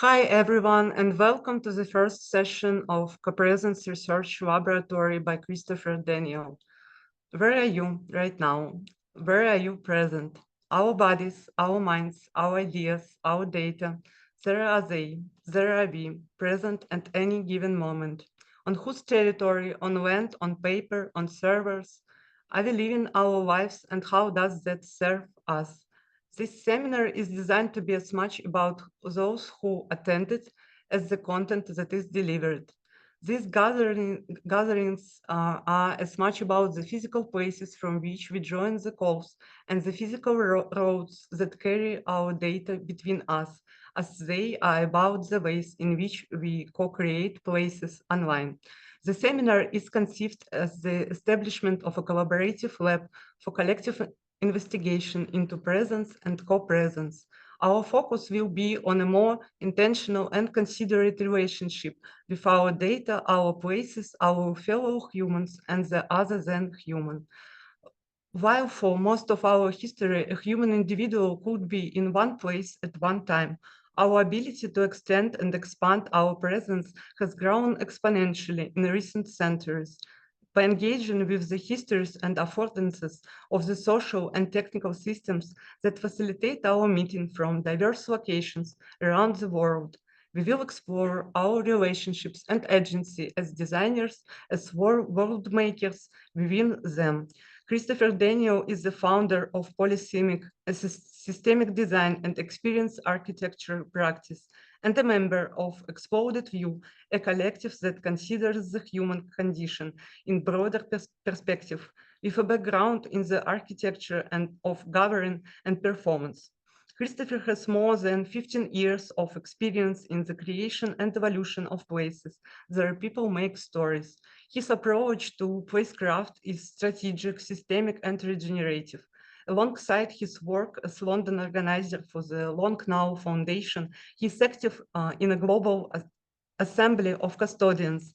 Hi, everyone, and welcome to the first session of Copresence Research Laboratory by Christopher Daniel. Where are you right now? Where are you present? Our bodies, our minds, our ideas, our data, there are they, there are we, present at any given moment. On whose territory, on land, on paper, on servers? Are we living our lives, and how does that serve us? This seminar is designed to be as much about those who attended as the content that is delivered. These gatherings are as much about the physical places from which we join the calls and the physical roads that carry our data between us, as they are about the ways in which we co-create places online. The seminar is conceived as the establishment of a collaborative lab for collective investigation into presence and co-presence. Our focus will be on a more intentional and considerate relationship with our data, our places, our fellow humans, and the other than human. While for most of our history, a human individual could be in one place at one time, our ability to extend and expand our presence has grown exponentially in recent centuries. By engaging with the histories and affordances of the social and technical systems that facilitate our meeting from diverse locations around the world, we will explore our relationships and agency as designers, as world makers within them. Christopher Daniel is the founder of Polysemic, a systemic design and experience architecture practice, and a member of Exploded View, a collective that considers the human condition in broader perspective, with a background in the architecture and of governance and performance. Christopher has more than 15 years of experience in the creation and evolution of places where people make stories. His approach to placecraft is strategic, systemic, and regenerative. Alongside his work as London organizer for the Long Now Foundation, he is active in a global assembly of custodians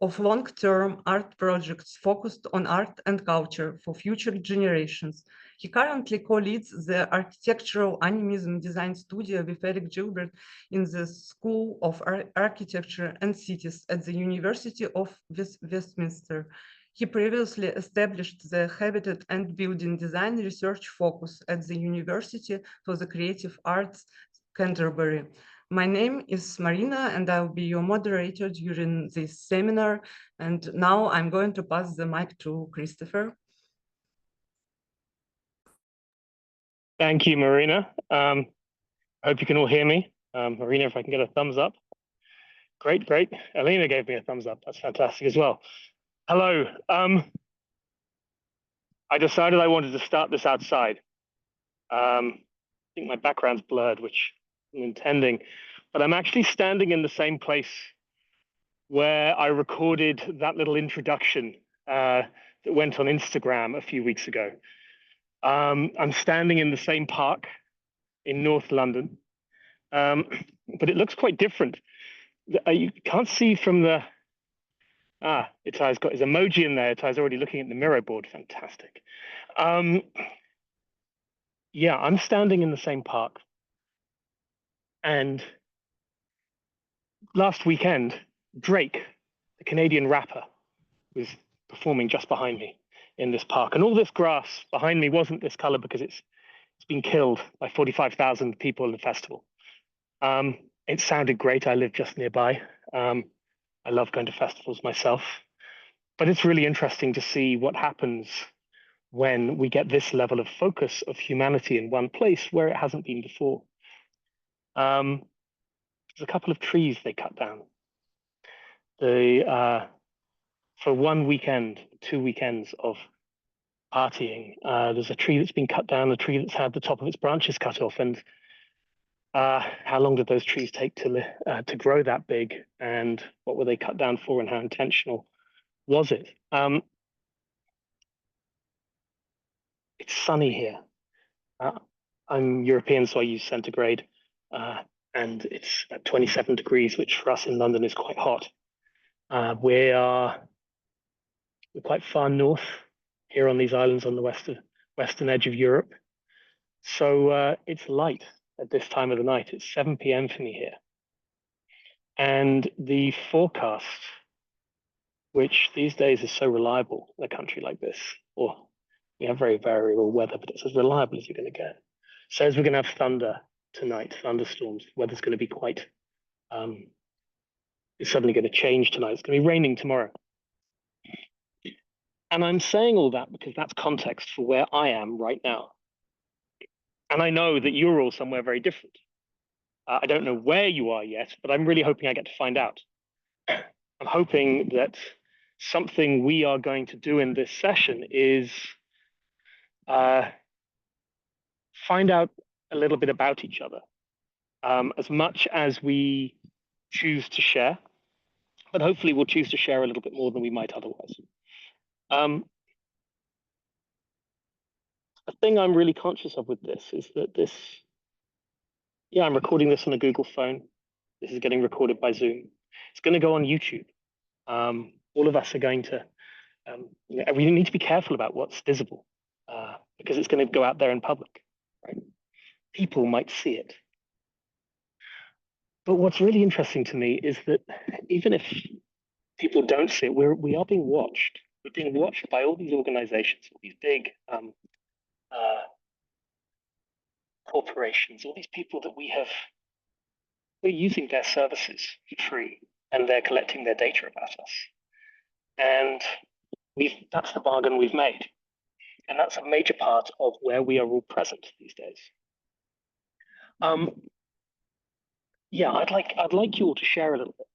of long-term art projects focused on art and culture for future generations. He currently co-leads the architectural animism design studio with Eric Gilbert in the School of Architecture and Cities at the University of Westminster. He previously established the Habitat and Building Design Research Focus at the University for the Creative Arts, Canterbury. My name is Marina, and I'll be your moderator during this seminar. And now I'm going to pass the mic to Christopher. Thank you, Marina. I hope you can all hear me. Marina, if I can get a thumbs up. Great, great. Elena gave me a thumbs up. That's fantastic as well. Hello. I decided I wanted to start this outside. I think my background's blurred, which I'm intending, but I'm actually standing in the same place where I recorded that little introduction that went on Instagram a few weeks ago. I'm standing in the same park in North London, but it looks quite different. You can't see from the Itai's got his emoji in there. Itai's already looking at the Miro board. Fantastic. Yeah, I'm standing in the same park, and last weekend Drake, the Canadian rapper, was performing just behind me in this park, and all this grass behind me wasn't this color because it's been killed by 45,000 people in the festival. It sounded great. I live just nearby. I love going to festivals myself, but it's really interesting to see what happens when we get this level of focus of humanity in one place where it hasn't been before. There's a couple of trees they cut down. For one weekend, 2 weekends of partying, there's a tree that's been cut down, a tree that's had the top of its branches cut off, and how long did those trees take to grow that big, and what were they cut down for, and how intentional was it? It's sunny here. I'm European, so I use centigrade, and it's at 27 degrees, which for us in London is quite hot. We're quite far north here on these islands on the western edge of Europe, so it's light at this time of the night. It's 7 p.m. for me here. And the forecast, which these days is so reliable in a country like this, or we have very variable weather, but it's as reliable as you're going to get, says we're going to have thunder tonight, thunderstorms. The weather's going to be quite, it's suddenly going to change tonight. It's going to be raining tomorrow. And I'm saying all that because that's context for where I am right now. And I know that you're all somewhere very different. I don't know where you are yet, but I'm really hoping I get to find out. I'm hoping that something we are going to do in this session is find out a little bit about each other, as much as we choose to share, but hopefully we'll choose to share a little bit more than we might otherwise. A thing I'm really conscious of with this is that I'm recording this on a Google phone. This is getting recorded by Zoom. It's going to go on YouTube. All of us are going to, we need to be careful about what's visible because it's going to go out there in public, right? People might see it. But what's really interesting to me is that even if people don't see it, we are being watched. We're being watched by all these organizations, all these big corporations, all these people that we're using their services for free, and they're collecting their data about us. And that's the bargain we've made. And that's a major part of where we are all present these days. I'd like you all to share a little bit.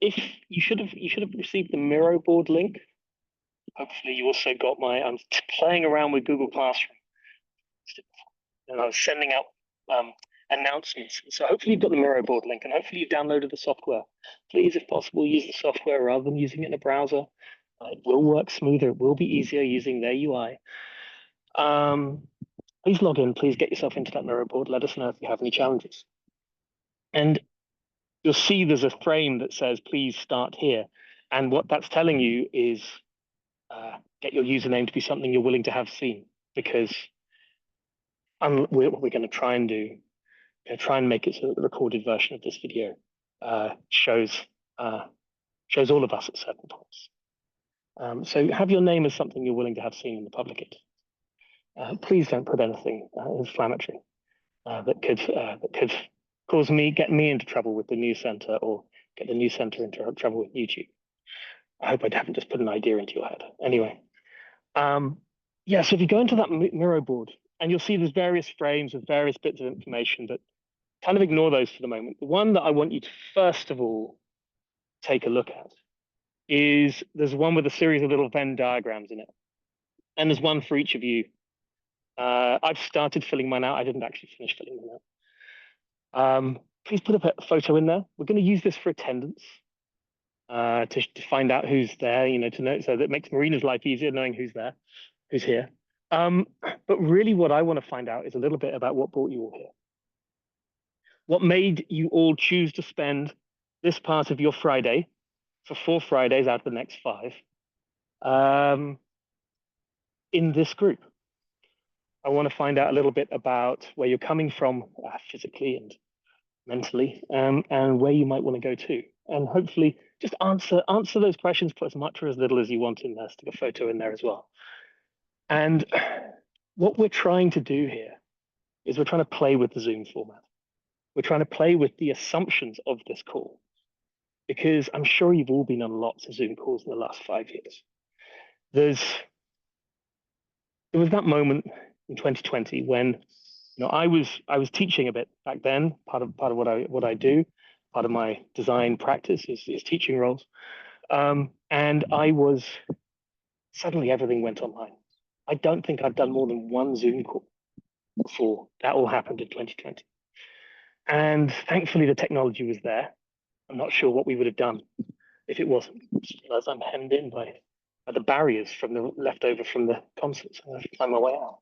If you should have received the Miro board link. Hopefully you also got I'm playing around with Google Classroom. And I was sending out announcements. So hopefully you've got the Miro board link, and hopefully you've downloaded the software. Please, if possible, use the software rather than using it in a browser. It will work smoother. It will be easier using their UI. Please log in. Please get yourself into that Miro board. Let us know if you have any challenges. And you'll see there's a frame that says, please start here. And what that's telling you is get your username to be something you're willing to have seen, because what we're going to try and do, try and make it so that the recorded version of this video shows all of us at certain points. So have your name as something you're willing to have seen in the public. Please don't put anything inflammatory that could get me into trouble with the news center, or get the news center into trouble with YouTube. I hope I haven't just put an idea into your head. Anyway, so if you go into that Miro board, and you'll see there's various frames with various bits of information, but kind of ignore those for the moment. The one that I want you to first of all take a look at is there's one with a series of little Venn diagrams in it. And there's one for each of you. I've started filling mine out. I didn't actually finish filling mine out. Please put a photo in there. We're going to use this for attendance to find out who's there, to know, so that makes Marina's life easier knowing who's there, who's here. But really what I want to find out is a little bit about what brought you all here. What made you all choose to spend this part of your Friday, for 4 Fridays out of the next 5, in this group? I want to find out a little bit about where you're coming from physically and mentally, and where you might want to go to. And hopefully just answer those questions, put as much or as little as you want in there, stick a photo in there as well. And what we're trying to do here is we're trying to play with the Zoom format. We're trying to play with the assumptions of this call, because I'm sure you've all been on lots of Zoom calls in the last 5 years. There was that moment in 2020 when I was teaching a bit back then. Part of what I do, part of my design practice is teaching roles, and suddenly everything went online. I don't think I've done more than 1 Zoom call before that all happened in 2020. And thankfully the technology was there. I'm not sure what we would have done if it wasn't. As I'm hemmed in by the barriers from the leftover from the concerts, I'm going to find my way out.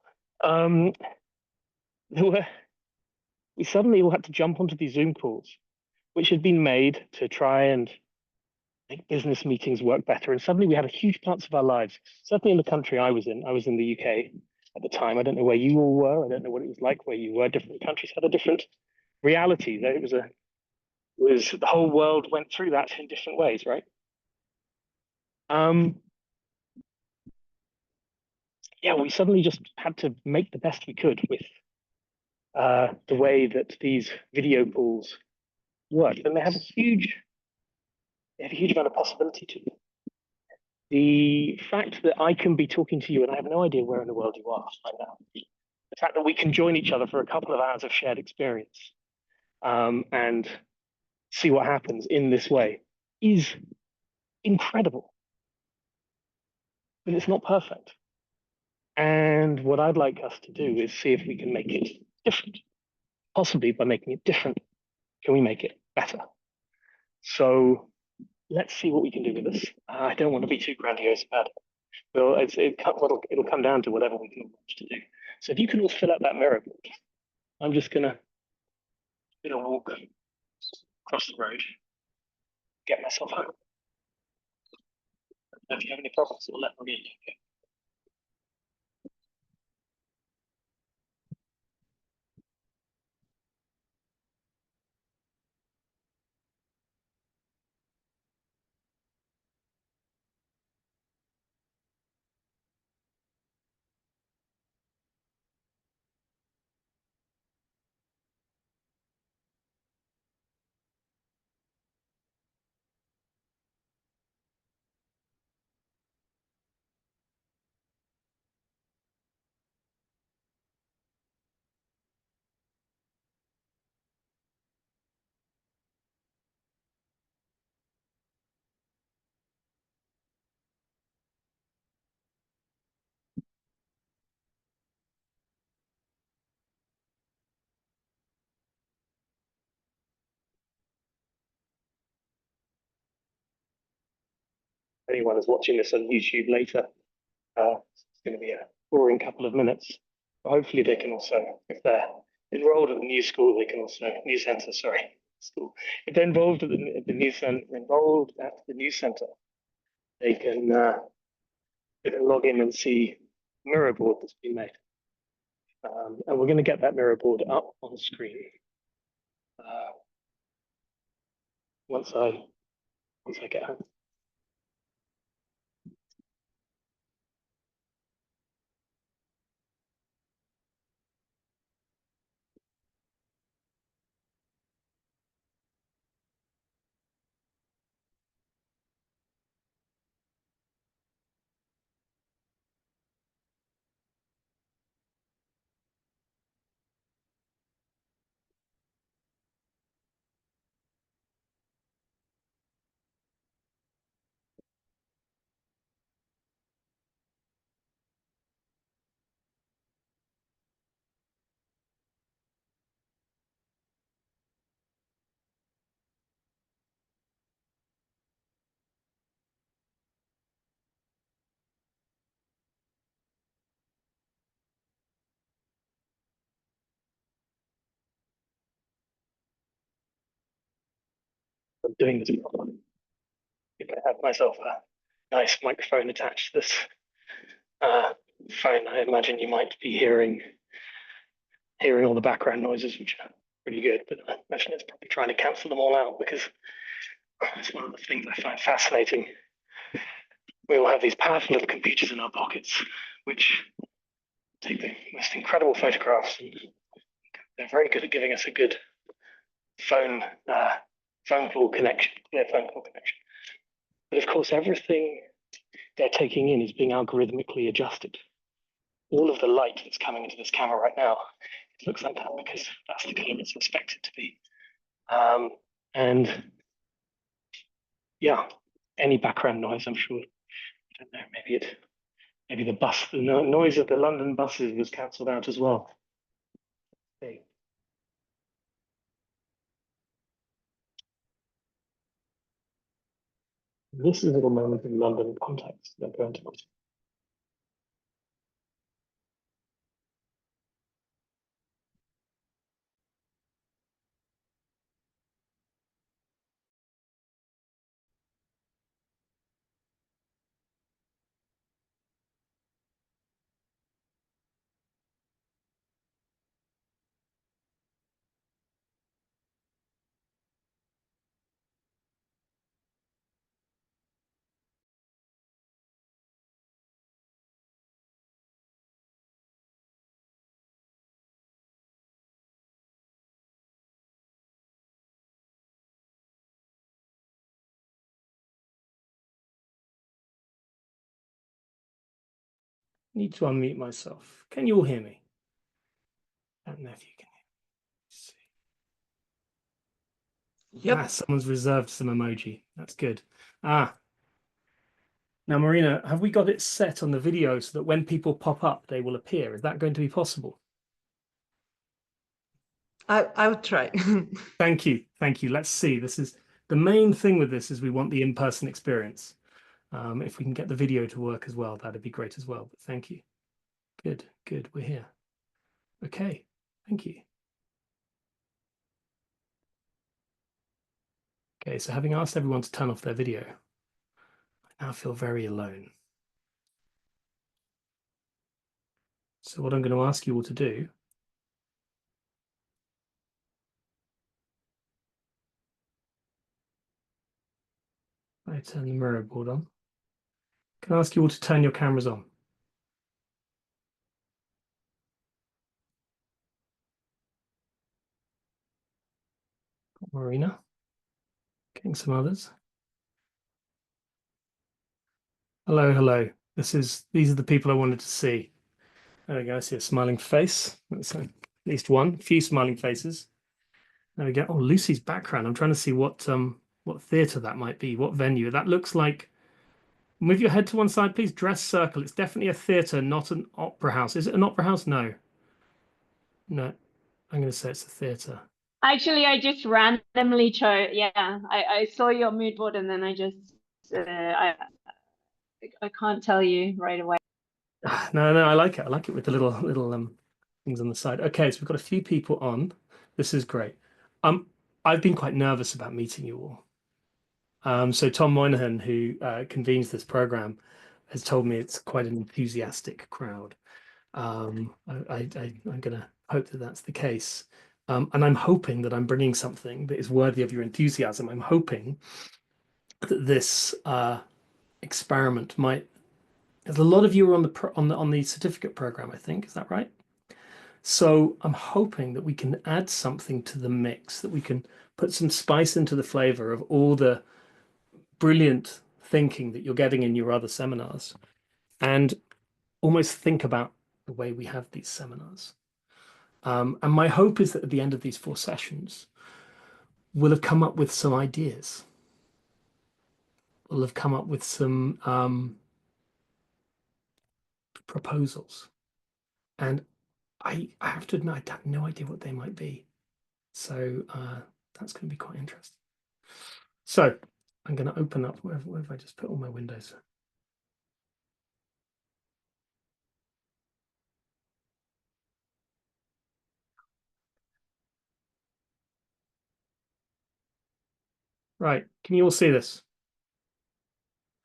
We suddenly all had to jump onto these Zoom calls, which had been made to try and make business meetings work better. And suddenly we had huge parts of our lives, certainly in the country I was in the UK at the time. I don't know where you all were. I don't know what it was like where you were. Different countries had a different reality. It was was the whole world went through that in different ways, right? Um, yeah, we suddenly just had to make the best we could with the way that these video calls work, and they have a huge amount of possibility to them. The fact that I can be talking to you and I have no idea where in the world you are right now, the fact that we can join each other for a couple of hours of shared experience and see what happens in this way is incredible, but it's not perfect. And what I'd like us to do is see if we can make it different. Possibly by making it different, can we make it better? So let's see what we can do with this. I don't want to be too grandiose about it. Well, it'll come down to whatever we can manage to do. So if you can all fill out that mirror board, I'm just gonna walk across the road, get myself home. If you have any problems, let me know. Okay? Anyone is watching this on YouTube later, it's going to be a boring couple of minutes. But hopefully they can also, if they're enrolled at the new school, they can also, new center, sorry, school. If they're involved at the new center, enrolled at the new center, they can log in and see mirror board that's been made. And we're going to get that mirror board up on screen once I get home. I'm doing this properly. If I have myself a nice microphone attached to this phone, I imagine you might be hearing all the background noises, which are pretty good, but I imagine it's probably trying to cancel them all out because it's one of the things I find fascinating. We all have these powerful little computers in our pockets, which take the most incredible photographs, and they're very good at giving us a good phone call connection, clear phone call connection. But of course, everything they're taking in is being algorithmically adjusted. All of the light that's coming into this camera right now, it looks like that because that's the color it's expected to be. And yeah, any background noise, I'm sure. I don't know, maybe the noise of the London buses was cancelled out as well. Okay. This is a little moment in London context that I'm going to put. need to unmute myself. Can you all hear me? I don't know if you can hear me. Yep. Ah, someone's reserved some emoji. That's good. Now, Marina, have we got it set on the video so that when people pop up, they will appear? Is that going to be possible? I would try. Thank you. Thank you. Let's see. This is the main thing with this is we want the in-person experience. If we can get the video to work as well, that'd be great as well. But thank you. Good, good. We're here. Okay. Thank you. Okay, so having asked everyone to turn off their video, I now feel very alone. So what I'm going to ask you all to do I turn the mirror board on. Can I ask you all to turn your cameras on? Marina, getting some others. Hello, hello. These are the people I wanted to see. There we go. I see a smiling face. That's at least one. A few smiling faces. There we go. Oh, Lucy's background. I'm trying to see what theatre that might be. What venue? That looks like. Move your head to one side, please. Dress circle. It's definitely a theatre, not an opera house. Is it an opera house? No. No. I'm going to say it's a theatre. Actually, I just randomly chose. Yeah, I saw your mood board and then I just I can't tell you right away. No, I like it. I like it with the little things on the side. Okay, so we've got a few people on. This is great. I've been quite nervous about meeting you all. So Tom Moynihan, who convenes this program, has told me it's quite an enthusiastic crowd. I'm going to hope that that's the case. And I'm hoping that I'm bringing something that is worthy of your enthusiasm. I'm hoping that this experiment might. There's a lot of you are on the certificate program, I think. Is that right? So I'm hoping that we can add something to the mix, that we can put some spice into the flavor of all the brilliant thinking that you're getting in your other seminars, and almost think about the way we have these seminars. And my hope is that at the end of these 4 sessions, we'll have come up with some ideas. We'll have come up with some proposals. And I have to admit, I have no idea what they might be. So that's going to be quite interesting. So I'm going to open up, where have I just put all my windows? Right, can you all see this?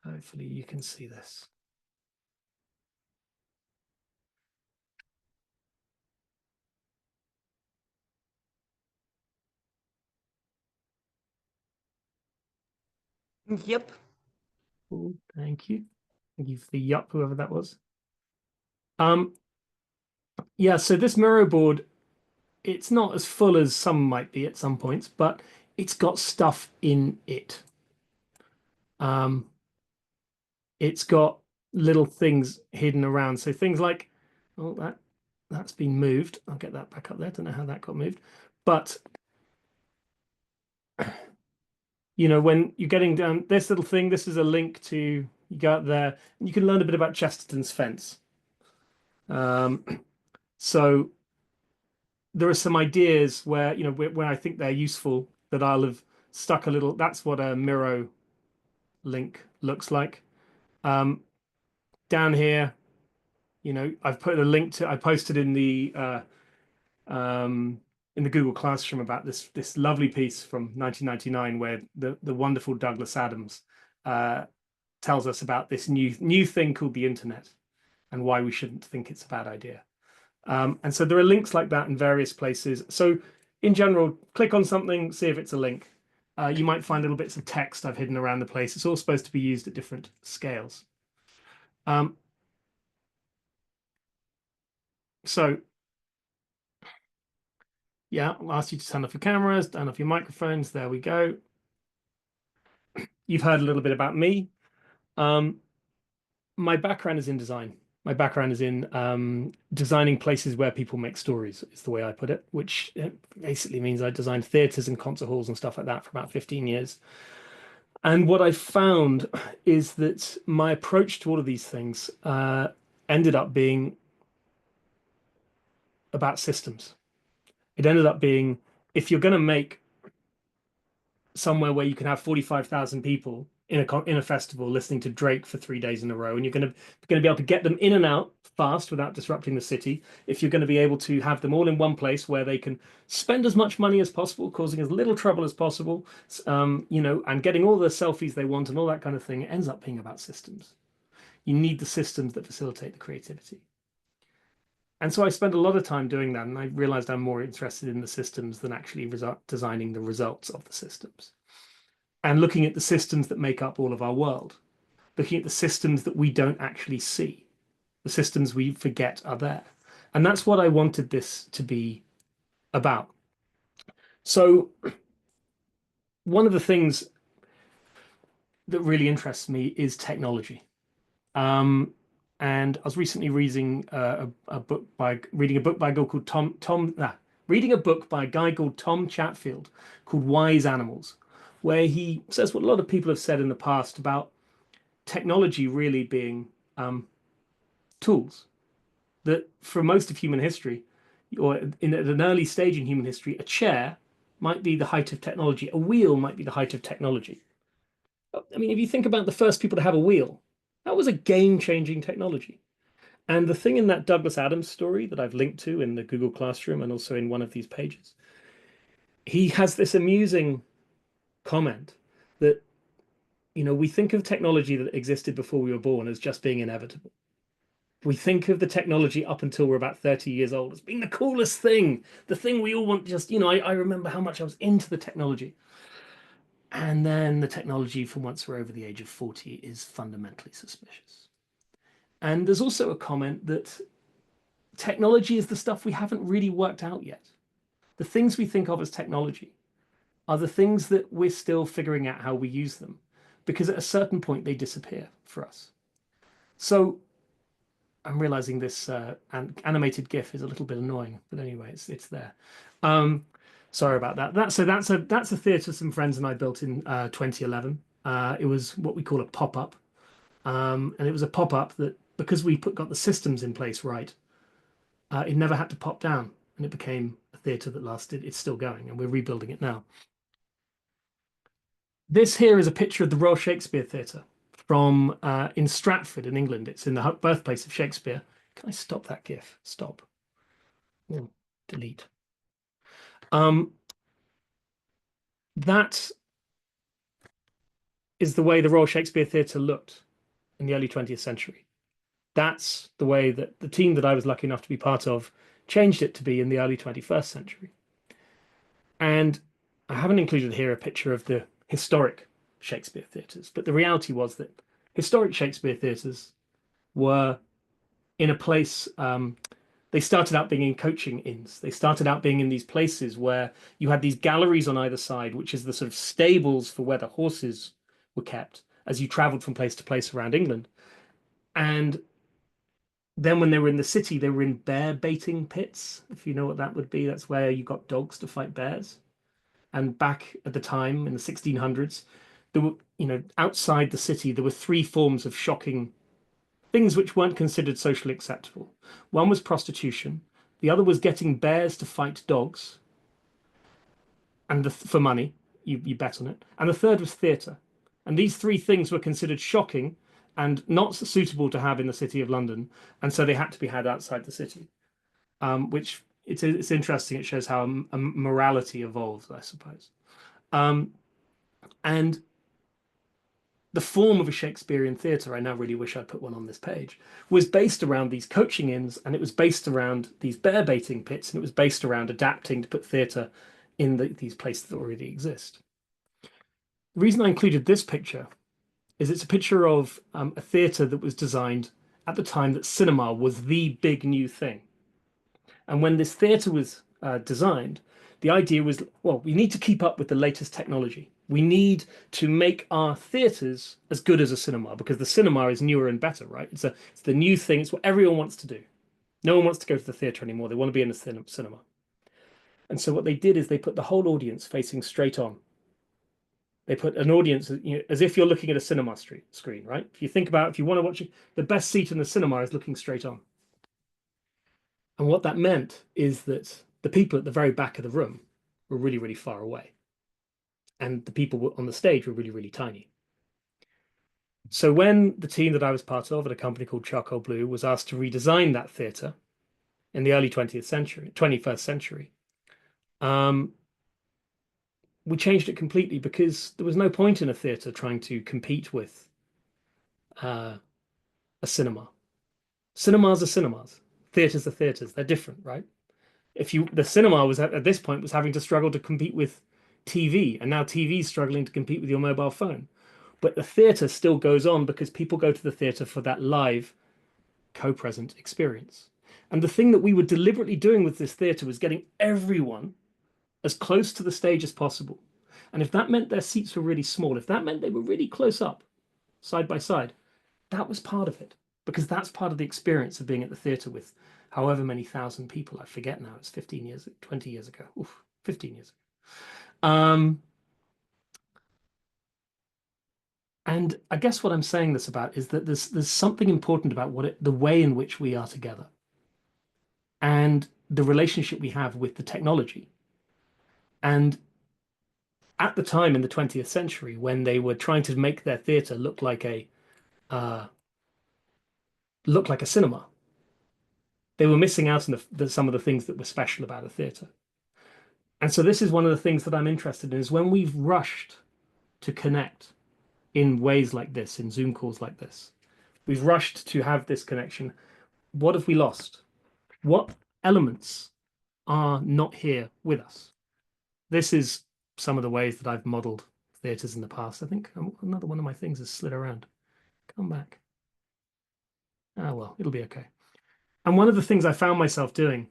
Hopefully you can see this. Yep. Ooh, thank you. Thank you for the yup, whoever that was. Yeah, so this Miro board, it's not as full as some might be at some points, but it's got stuff in it. It's got little things hidden around. So things like, oh, that's been moved. I'll get that back up there. Don't know how that got moved. But, you know, when you're getting down this little thing, this is a link to, you go out there and you can learn a bit about Chesterton's fence. So there are some ideas where, you know, where I think they're useful that I'll have stuck a little, that's what a Miro link looks like. Down here, you know, I've put a link to, I posted in the Google Classroom about this lovely piece from 1999 where the wonderful Douglas Adams tells us about this new thing called the internet and why we shouldn't think it's a bad idea. And so there are links like that in various places. So in general, click on something, see if it's a link. You might find little bits of text I've hidden around the place. It's all supposed to be used at different scales. So yeah, I'll ask you to turn off your cameras, turn off your microphones. There we go. You've heard a little bit about me. My background is in design. My background is in designing places where people make stories, is the way I put it, which basically means I designed theatres and concert halls and stuff like that for about 15 years. And what I found is that my approach to all of these things ended up being about systems. It ended up being, if you're going to make somewhere where you can have 45,000 people in a festival listening to Drake for 3 days in a row, and you're going to be able to get them in and out fast without disrupting the city, if you're going to be able to have them all in one place where they can spend as much money as possible, causing as little trouble as possible, and getting all the selfies they want and all that kind of thing, it ends up being about systems. You need the systems that facilitate the creativity. And so I spent a lot of time doing that, and I realized I'm more interested in the systems than actually designing the results of the systems. And looking at the systems that make up all of our world, looking at the systems that we don't actually see, the systems we forget are there. And that's what I wanted this to be about. So one of the things that really interests me is technology. And I was recently reading a book by a guy called Tom Chatfield called Wise Animals, where he says what a lot of people have said in the past about technology really being tools. That for most of human history, or at an early stage in human history, a chair might be the height of technology, a wheel might be the height of technology. I mean, if you think about the first people to have a wheel, that was a game-changing technology. And the thing in that Douglas Adams story that I've linked to in the Google Classroom and also in one of these pages, he has this amusing comment that, we think of technology that existed before we were born as just being inevitable. We think of the technology up until we're about 30 years old as being the coolest thing, the thing we all want. I remember how much I was into the technology. And then the technology from once we're over the age of 40 is fundamentally suspicious. And there's also a comment that technology is the stuff we haven't really worked out yet. The things we think of as technology are the things that we're still figuring out how we use them, because at a certain point they disappear for us. So I'm realizing this animated GIF is a little bit annoying, but anyway, it's there. Sorry about that. That's a theatre some friends and I built in 2011. It was what we call a pop-up, and it was a pop-up that, because we got the systems in place right, it never had to pop down, and it became a theatre that lasted. It's still going, and we're rebuilding it now. This here is a picture of the Royal Shakespeare Theatre from in Stratford in England. It's in the birthplace of Shakespeare. Can I stop that GIF? Stop. Oh, delete. That is the way the Royal Shakespeare Theatre looked in the early 20th century. That's the way that the team that I was lucky enough to be part of changed it to be in the early 21st century. And I haven't included here a picture of the historic Shakespeare theatres, but the reality was that historic Shakespeare theatres were in a place, they started out being in coaching inns. They started out being in these places where you had these galleries on either side, which is the sort of stables for where the horses were kept as you traveled from place to place around England. And then when they were in the city, they were in bear baiting pits, if you know what that would be. That's where you got dogs to fight bears. And back at the time in the 1600s, there were, outside the city, there were three forms of shocking things which weren't considered socially acceptable. One was prostitution. The other was getting bears to fight dogs, and for money, you bet on it. And the third was theatre. And these three things were considered shocking and not suitable to have in the city of London, and so they had to be had outside the city. Which it's interesting. It shows how a morality evolves, I suppose. And the form of a Shakespearean theatre, I now really wish I'd put one on this page, was based around these coaching inns, and it was based around these bear baiting pits, and it was based around adapting to put theatre in these places that already exist. The reason I included this picture is it's a picture of a theatre that was designed at the time that cinema was the big new thing. And when this theatre was designed, the idea was, well, we need to keep up with the latest technology. We need to make our theaters as good as a cinema, because the cinema is newer and better, right? It's the new thing. It's what everyone wants to do. No one wants to go to the theater anymore. They want to be in a cinema. And so what they did is they put the whole audience facing straight on. They put an audience, as if you're looking at a cinema screen, right? If you think about, if you want to watch it, the best seat in the cinema is looking straight on. And what that meant is that the people at the very back of the room were really, really far away. And the people on the stage were really, really tiny. So when the team that I was part of at a company called Charcoal Blue was asked to redesign that theatre in the early 21st century, we changed it completely, because there was no point in a theatre trying to compete with a cinema. Cinemas are cinemas. Theatres are theatres. They're different, right? The cinema was at this point was having to struggle to compete with TV, and now TV is struggling to compete with your mobile phone. But the theatre still goes on, because people go to the theatre for that live, co-present experience. And the thing that we were deliberately doing with this theatre was getting everyone as close to the stage as possible. And if that meant their seats were really small, if that meant they were really close up, side by side, that was part of it, because that's part of the experience of being at the theatre with however many thousand people. I forget now. It's 15 years, 20 years ago. Oof, 15 years ago. And I guess what I'm saying this about is that there's something important about the way in which we are together, and the relationship we have with the technology. And at the time in the 20th century, when they were trying to make their theatre look like a cinema, they were missing out on some of the things that were special about a theatre. And so this is one of the things that I'm interested in, is when we've rushed to connect in ways like this, in Zoom calls like this, we've rushed to have this connection. What have we lost? What elements are not here with us? This is some of the ways that I've modeled theatres in the past. I think another one of my things has slid around. Come back. Ah, well, it'll be okay. And one of the things I found myself doing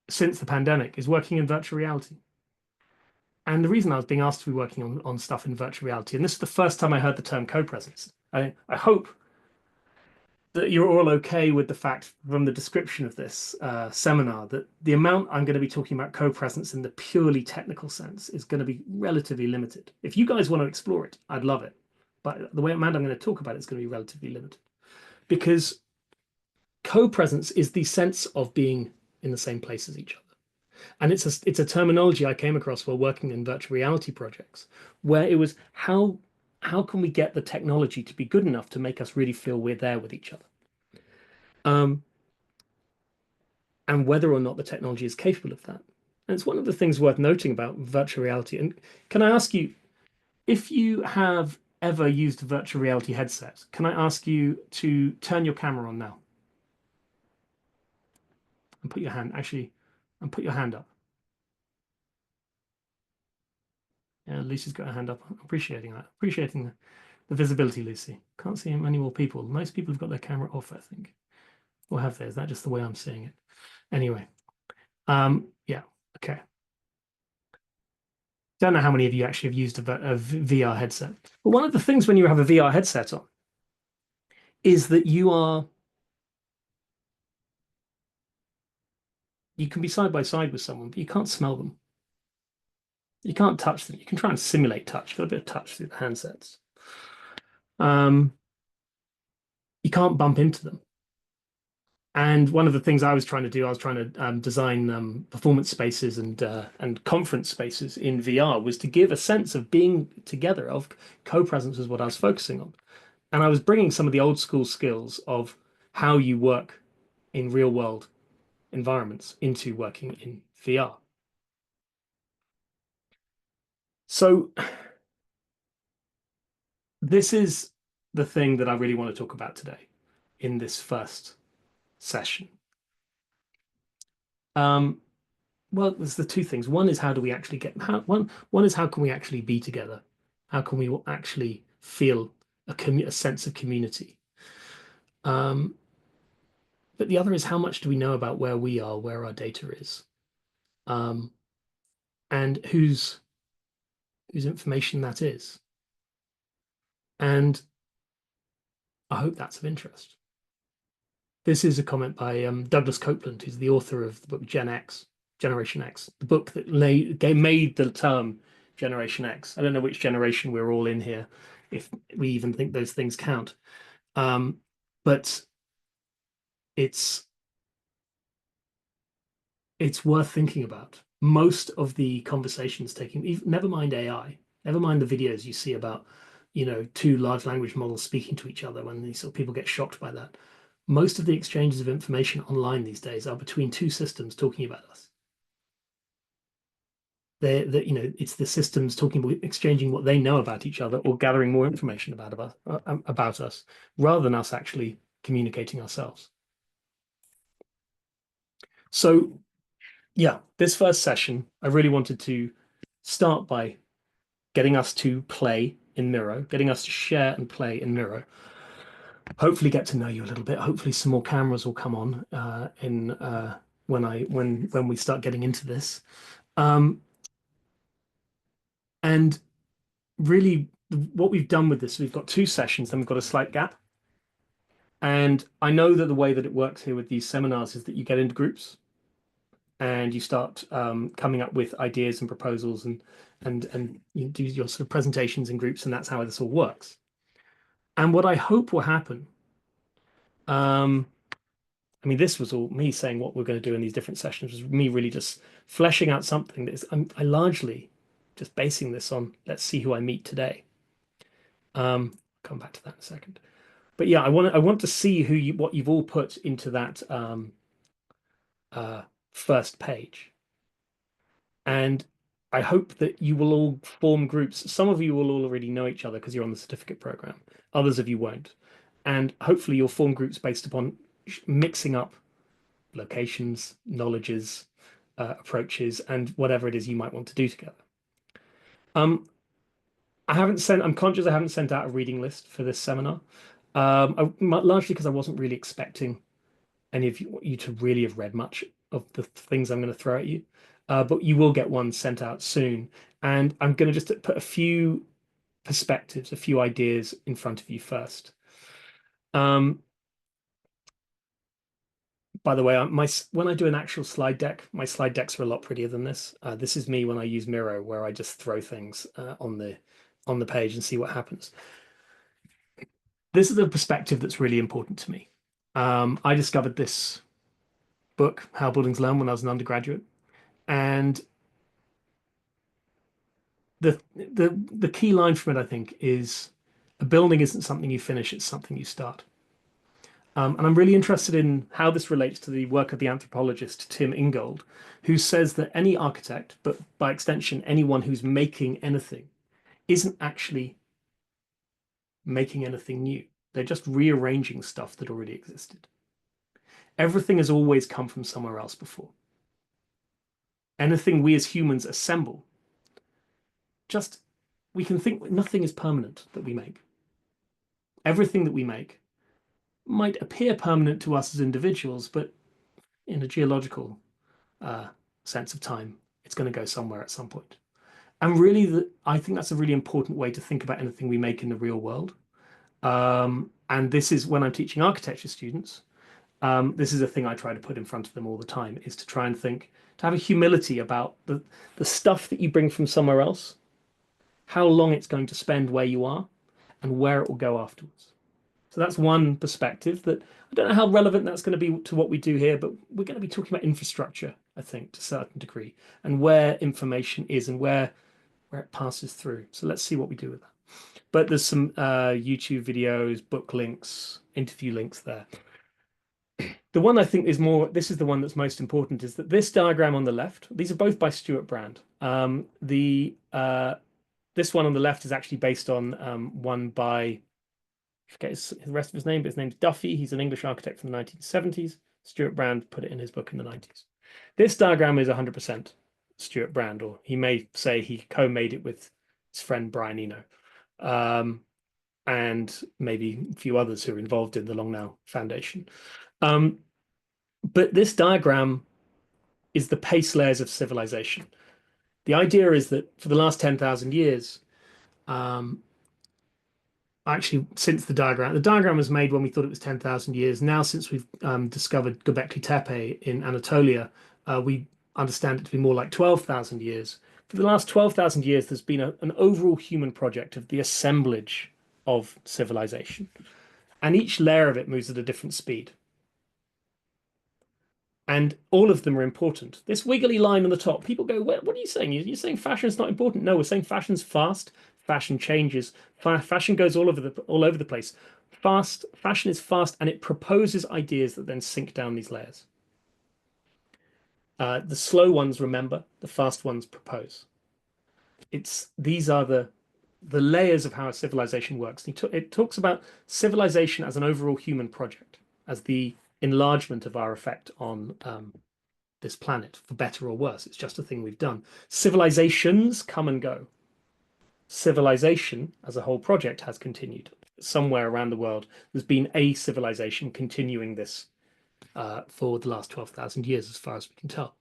since the pandemic is working in virtual reality. And the reason I was being asked to be working on stuff in virtual reality, and this is the first time I heard the term copresence. I hope that you're all okay with the fact from the description of this seminar that the amount I'm going to be talking about copresence in the purely technical sense is going to be relatively limited. If you guys want to explore it, I'd love it. But the way I'm going to talk about it is going to be relatively limited, because copresence is the sense of being in the same place as each other. And it's a terminology I came across while working in virtual reality projects, where it was how can we get the technology to be good enough to make us really feel we're there with each other? And whether or not the technology is capable of that. And it's one of the things worth noting about virtual reality. And can I ask you, if you have ever used a virtual reality headset, can I ask you to turn your camera on now? And put your hand, put your hand up. Yeah, Lucy's got her hand up. I'm appreciating that. Appreciating the visibility, Lucy. Can't see many more people. Most people have got their camera off, I think. Or have they? Is that just the way I'm seeing it? Anyway, yeah, okay. Don't know how many of you actually have used a VR headset. But one of the things when you have a VR headset on is that you can be side by side with someone, but you can't smell them. You can't touch them. You can try and simulate touch. You've got a bit of touch through the handsets. You can't bump into them. And one of the things I was trying to do, I was trying to design performance spaces and conference spaces in VR, was to give a sense of being together, of co-presence was what I was focusing on. And I was bringing some of the old school skills of how you work in real world environments into working in VR. So this is the thing that I really want to talk about today in this first session. Well, there's the two things. One is how do we actually get one is how can we actually be together? How can we actually feel a sense of community? But the other is how much do we know about where we are, where our data is? and whose information that is. And I hope that's of interest. This is a comment by Douglas Copeland, who's the author of the book Generation X, the book that made the term Generation X. I don't know which generation we're all in here, if we even think those things count. But it's worth thinking about. Most of the conversations never mind AI, never mind the videos you see about, two large language models speaking to each other when these sort of people get shocked by that. Most of the exchanges of information online these days are between two systems talking about us. It's the systems talking about exchanging what they know about each other or gathering more information about us, rather than us actually communicating ourselves. So, yeah, this first session, I really wanted to start by getting us to play in Miro, getting us to share and play in Miro. Hopefully get to know you a little bit. Hopefully some more cameras will come on when we start getting into this. And really what we've done with this, we've got 2 sessions, then we've got a slight gap. And I know that the way that it works here with these seminars is that you get into groups and you start coming up with ideas and proposals and you do your sort of presentations in groups, and that's how this all works. And what I hope will happen, I mean, this was all me saying what we're going to do in these different sessions, was me really just fleshing out something that is, I largely just basing this on, let's see who I meet today. Come back to that in a second. But yeah, I want to see what you've all put into that first page. And I hope that you will all form groups. Some of you will already know each other because you're on the certificate program. Others of you won't. And hopefully you'll form groups based upon mixing up locations, knowledges, approaches, and whatever it is you might want to do together. I'm conscious I haven't sent out a reading list for this seminar, largely because I wasn't really expecting any of you to really have read much of the things I'm going to throw at you. But you will get one sent out soon. And I'm going to just put a few perspectives, a few ideas in front of you first. By the way, when I do an actual slide deck, my slide decks are a lot prettier than this. This is me when I use Miro, where I just throw things on the page and see what happens. This is the perspective that's really important to me. I discovered this book, How Buildings Learn, when I was an undergraduate. And the key line from it, I think, is a building isn't something you finish, it's something you start. And I'm really interested in how this relates to the work of the anthropologist Tim Ingold, who says that any architect, but by extension, anyone who's making anything, isn't actually making anything new. They're just rearranging stuff that already existed. Everything has always come from somewhere else before. Anything we as humans assemble, we can think nothing is permanent that we make. Everything that we make might appear permanent to us as individuals, but in a geological sense of time, it's going to go somewhere at some point. And really, I think that's a really important way to think about anything we make in the real world. And this is when I'm teaching architecture students, this is a thing I try to put in front of them all the time, is to try and to have a humility about the stuff that you bring from somewhere else, how long it's going to spend where you are, and where it will go afterwards. So that's one perspective that I don't know how relevant that's going to be to what we do here, but we're going to be talking about infrastructure, I think, to a certain degree, and where information is and where it passes through. So let's see what we do with that. But there's some YouTube videos, book links, interview links there. The one I think this is the one that's most important, is that this diagram on the left, these are both by Stuart Brand. This one on the left is actually based on one by, I forget the rest of his name, but his name's Duffy. He's an English architect from the 1970s. Stuart Brand put it in his book in the 90s. This diagram is 100% Stuart Brand, or he may say he co-made it with his friend Brian Eno, and maybe a few others who are involved in the Long Now Foundation. But this diagram is the base layers of civilization. The idea is that for the last 10,000 years, actually, since the diagram was made when we thought it was 10,000 years. Now, since we've discovered Göbekli Tepe in Anatolia, we understand it to be more like 12,000 years. For the last 12,000 years, there's been an overall human project of the assemblage of civilization. And each layer of it moves at a different speed. And all of them are important. This wiggly line on the top, people go, what are you saying? You're saying fashion is not important. No, we're saying fashion's fast. Fashion changes. Fashion goes all over the place. Fashion is fast, and it proposes ideas that then sink down these layers. The slow ones remember, the fast ones propose. These are the layers of how a civilization works. It talks about civilization as an overall human project, as the enlargement of our effect on this planet, for better or worse. It's just a thing we've done. Civilizations come and go. Civilization as a whole project has continued. Somewhere around the world, there's been a civilization continuing this for the last 12,000 years, as far as we can tell.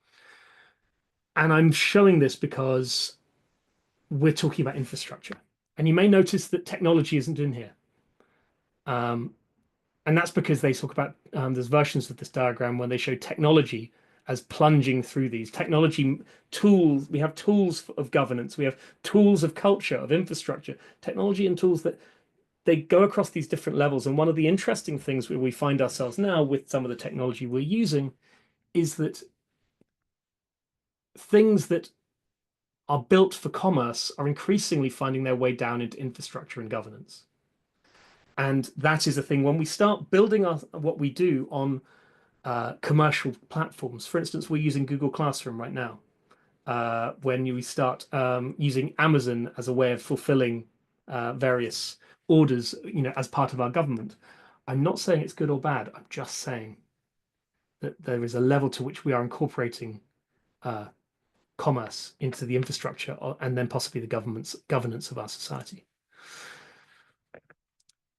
And I'm showing this because we're talking about infrastructure. And you may notice that technology isn't in here. And that's because they talk about, there's versions of this diagram where they show technology as plunging through these technology tools. We have tools of governance. We have tools of culture, of infrastructure, technology and tools that they go across these different levels. And one of the interesting things where we find ourselves now with some of the technology we're using is that things that are built for commerce are increasingly finding their way down into infrastructure and governance. And that is a thing when we start building what we do on commercial platforms. For instance, we're using Google Classroom right now. When we start using Amazon as a way of fulfilling various orders, as part of our government. I'm not saying it's good or bad. I'm just saying that there is a level to which we are incorporating commerce into the infrastructure and then possibly the governance of our society.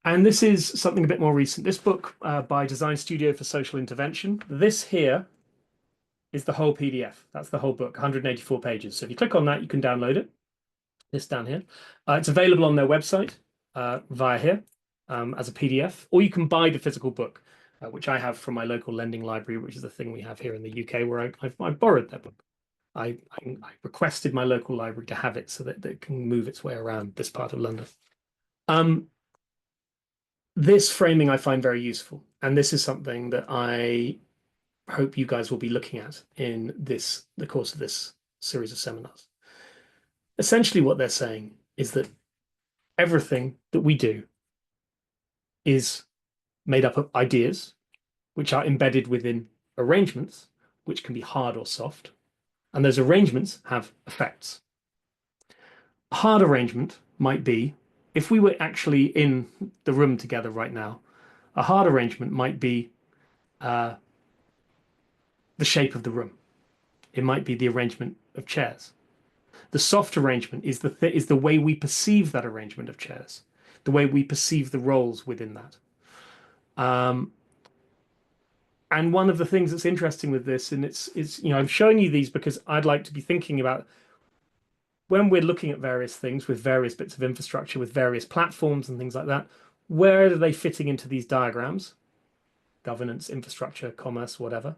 And this is something a bit more recent. This book by Design Studio for Social Intervention. This here is the whole PDF. That's the whole book, 184 pages. So if you click on that, you can download it. This down here. It's available on their website via here as a PDF, or you can buy the physical book, which I have from my local lending library, which is the thing we have here in the UK, where I borrowed that book. I requested my local library to have it so that it can move its way around this part of London. This framing I find very useful, and this is something that I hope you guys will be looking at in the course of this series of seminars. Essentially, what they're saying is that everything that we do is made up of ideas, which are embedded within arrangements, which can be hard or soft, and those arrangements have effects. A hard arrangement might be, if we were actually in the room together right now, a hard arrangement might be the shape of the room. It might be the arrangement of chairs. The soft arrangement is the way we perceive that arrangement of chairs, the way we perceive the roles within that. And one of the things that's interesting with this, and I'm showing you these because I'd like to be thinking about when we're looking at various things with various bits of infrastructure, with various platforms and things like that, where are they fitting into these diagrams? Governance, infrastructure, commerce, whatever.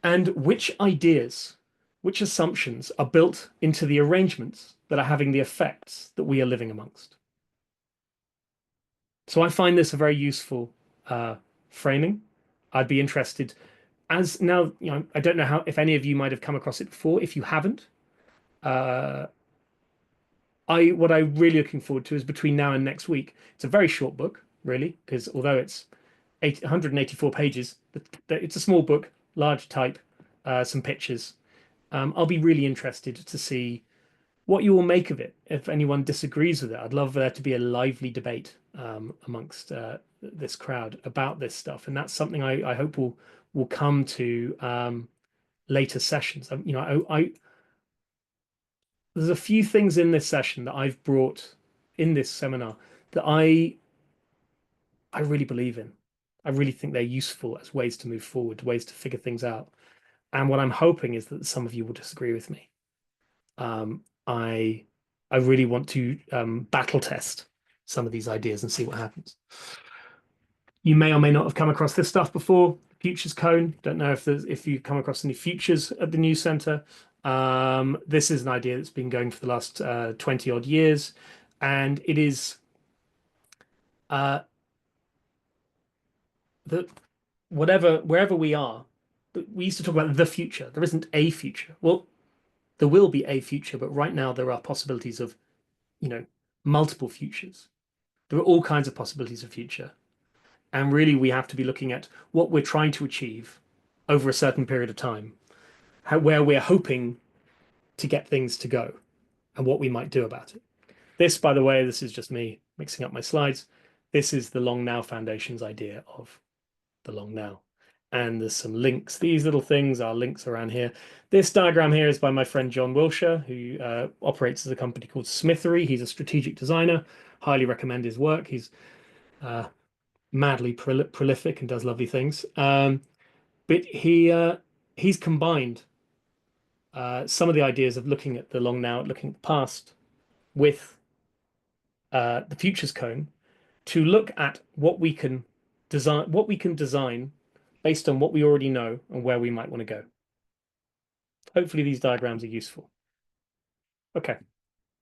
And which ideas, which assumptions are built into the arrangements that are having the effects that we are living amongst. So I find this a very useful framing. I'd be interested, as now, I don't know if any of you might have come across it before. If you haven't, what I'm really looking forward to is between now and next week. It's a very short book, really, because although it's 184 pages, it's a small book, large type, some pictures. I'll be really interested to see what you will make of it. If anyone disagrees with it, I'd love there to be a lively debate amongst this crowd about this stuff, and that's something I hope will come to later sessions. There's a few things in this session that I've brought in this seminar that I really believe in. I really think they're useful as ways to move forward, ways to figure things out. And what I'm hoping is that some of you will disagree with me. I really want to battle test some of these ideas and see what happens. You may or may not have come across this stuff before. Futures cone. Don't know if you come across any futures at the News Centre. This is an idea that's been going for the last 20 odd years, and it is that wherever we are, we used to talk about the future. There isn't a future. Well, there will be a future, but right now there are possibilities of, multiple futures. There are all kinds of possibilities of future. And really, we have to be looking at what we're trying to achieve over a certain period of time, where we're hoping to get things to go, and what we might do about it. This, by the way, this is just me mixing up my slides. This is the Long Now Foundation's idea of the Long Now. And there's some links. These little things are links around here. This diagram here is by my friend John Wilshire, who operates as a company called Smithery. He's a strategic designer. Highly recommend his work. He's madly prolific and does lovely things. But he's combined some of the ideas of looking at the long now, looking at the past, with the futures cone to look at what we can design based on what we already know and where we might want to go. Hopefully these diagrams are useful. Okay,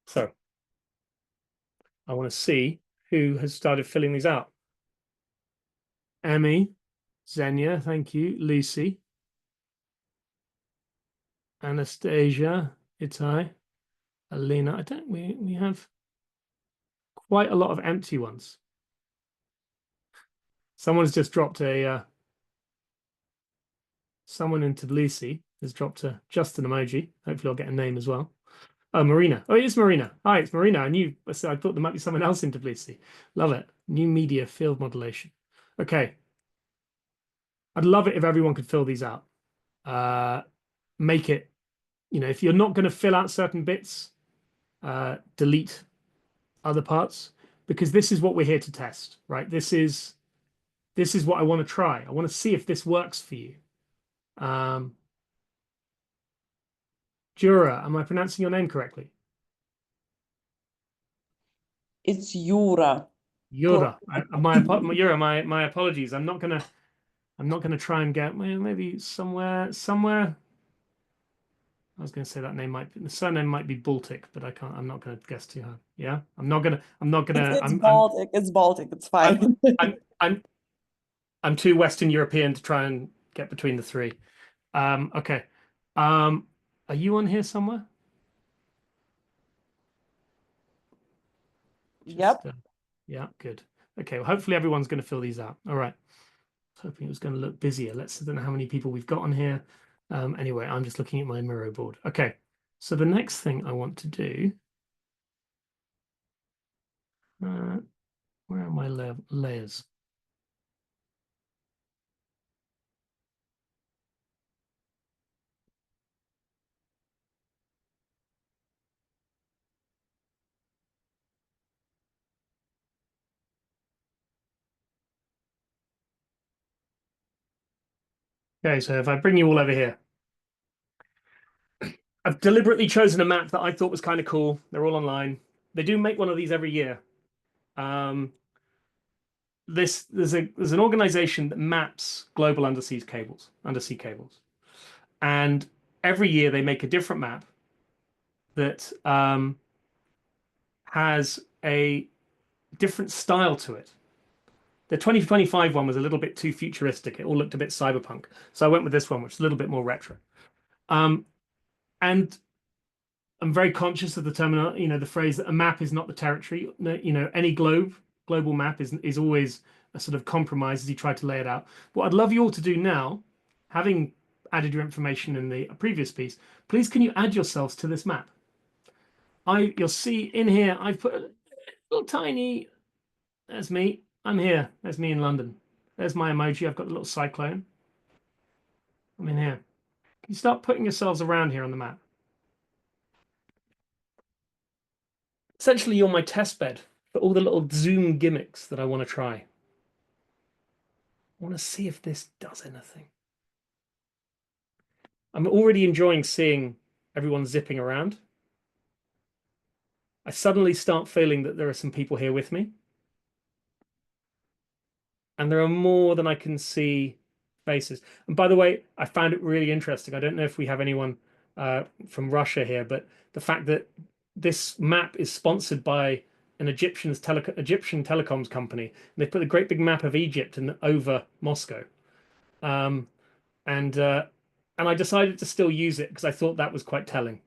so I want to see who has started filling these out. Emmy, Xenia, thank you. Lucy, Anastasia, Itai, Alina. We have quite a lot of empty ones. Someone's just dropped someone into Lucy has dropped just an emoji. Hopefully I'll get a name as well. Oh, Marina. Oh, it is Marina. Hi, it's Marina. I thought there might be someone else into Lucy. Love it. New media field modulation. Okay. I'd love it if everyone could fill these out. Make it, if you're not going to fill out certain bits, delete other parts, because this is what we're here to test, right? This is what I want to try. I want to see if this works for you. Jura, am I pronouncing your name correctly? It's Jura. Jura. My apologies. I'm not gonna try and get maybe somewhere. I was going to say that name the surname might be Baltic, but I'm not going to guess too hard. Yeah, I'm not gonna. It's Baltic. It's Baltic. It's fine. I'm too Western European to try and get between the three. Okay. Are you on here somewhere? Yep. Yeah, good. Okay, well, hopefully everyone's going to fill these out. All right. I was hoping it was going to look busier. I don't know how many people we've got on here. Anyway, I'm just looking at my Miro board. Okay, so the next thing I want to do, where are my layers? Okay, so if I bring you all over here, I've deliberately chosen a map that I thought was kind of cool. They're all online. They do make one of these every year. There's an organization that maps global undersea cables, and every year they make a different map that has a different style to it. The 2025 one was a little bit too futuristic. It all looked a bit cyberpunk. So I went with this one, which is a little bit more retro. And I'm very conscious of the terminology, the phrase that a map is not the territory. Any global map is always a sort of compromise as you try to lay it out. What I'd love you all to do now, having added your information in the previous piece, please can you add yourselves to this map? You'll see in here, I've put a little tiny, there's me, I'm here, there's me in London. There's my emoji, I've got a little cyclone. I'm in here. Can you start putting yourselves around here on the map? Essentially, you're my test bed for all the little Zoom gimmicks that I want to try. I want to see if this does anything. I'm already enjoying seeing everyone zipping around. I suddenly start feeling that there are some people here with me. And there are more than I can see faces. And by the way, I found it really interesting. I don't know if we have anyone from Russia here, but the fact that this map is sponsored by an Egyptian telecoms company. And they put a great big map of Egypt over Moscow. And I decided to still use it because I thought that was quite telling.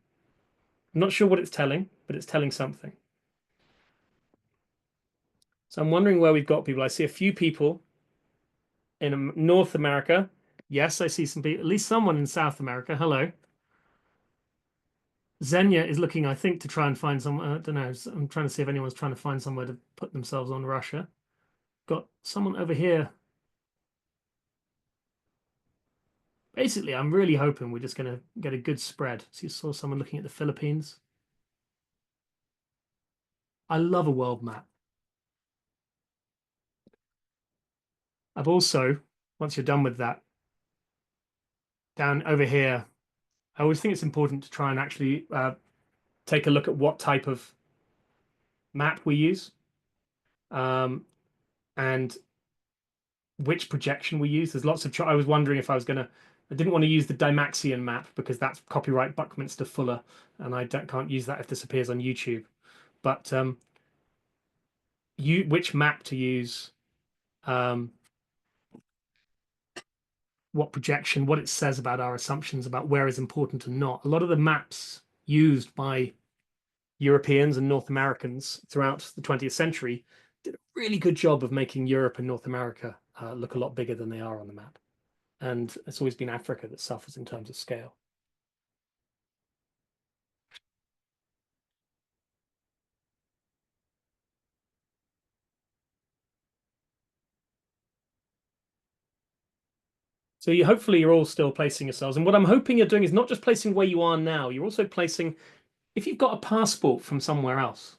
I'm not sure what it's telling, but it's telling something. So I'm wondering where we've got people. I see a few people in North America. Yes, I see some people, at least someone in South America. Hello. Xenia is looking, I think, to try and find some, I don't know. I'm trying to see if anyone's trying to find somewhere to put themselves on Russia. Got someone over here. Basically, I'm really hoping we're just going to get a good spread. So you saw someone looking at the Philippines. I love a world map. I've also, once you're done with that, down over here, I always think it's important to try and actually take a look at what type of map we use and which projection we use. There's lots of, I was wondering if I didn't want to use the Dymaxion map because that's copyright Buckminster Fuller, and I can't use that if this appears on YouTube. But which map to use, what projection, what it says about our assumptions about where is important and not. A lot of the maps used by Europeans and North Americans throughout the 20th century did a really good job of making Europe and North America look a lot bigger than they are on the map. And it's always been Africa that suffers in terms of scale. So hopefully you're all still placing yourselves. And what I'm hoping you're doing is not just placing where you are now, you're also placing, if you've got a passport from somewhere else,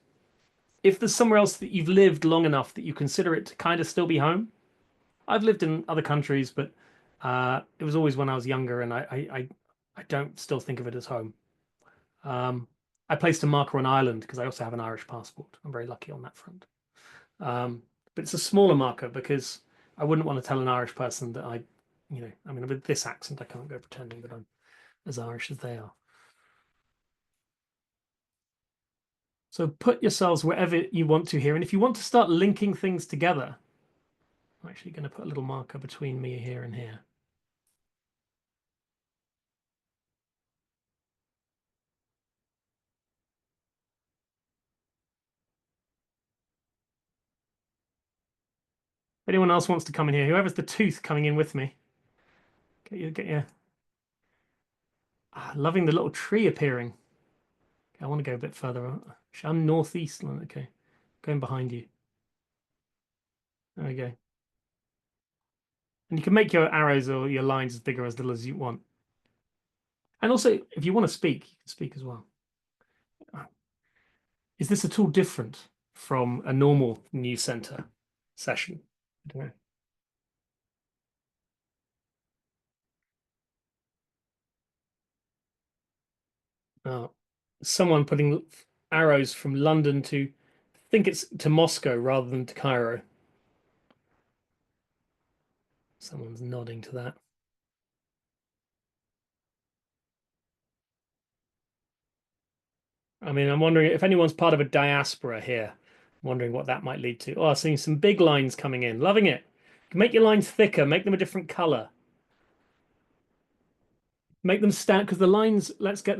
if there's somewhere else that you've lived long enough that you consider it to kind of still be home. I've lived in other countries, but it was always when I was younger, and I don't still think of it as home. I placed a marker on Ireland because I also have an Irish passport. I'm very lucky on that front. But it's a smaller marker because I wouldn't want to tell an Irish person that I mean, with this accent, I can't go pretending that I'm as Irish as they are. So put yourselves wherever you want to here. And if you want to start linking things together, I'm actually going to put a little marker between me here and here. If anyone else wants to come in here, whoever's the tooth coming in with me, get your loving the little tree appearing. Okay, I want to go a bit further out. I'm northeast. Okay, going behind you. There we go. And you can make your arrows or your lines as big or as little as you want. And also, if you want to speak, you can speak as well. Is this at all different from a normal news center session? I don't know. Someone putting arrows from London to, I think it's to Moscow rather than to Cairo. Someone's nodding to that. I mean, I'm wondering if anyone's part of a diaspora here. I'm wondering what that might lead to. Oh, seeing some big lines coming in. Loving it. Make your lines thicker. Make them a different color. Make them stand, because the lines, let's get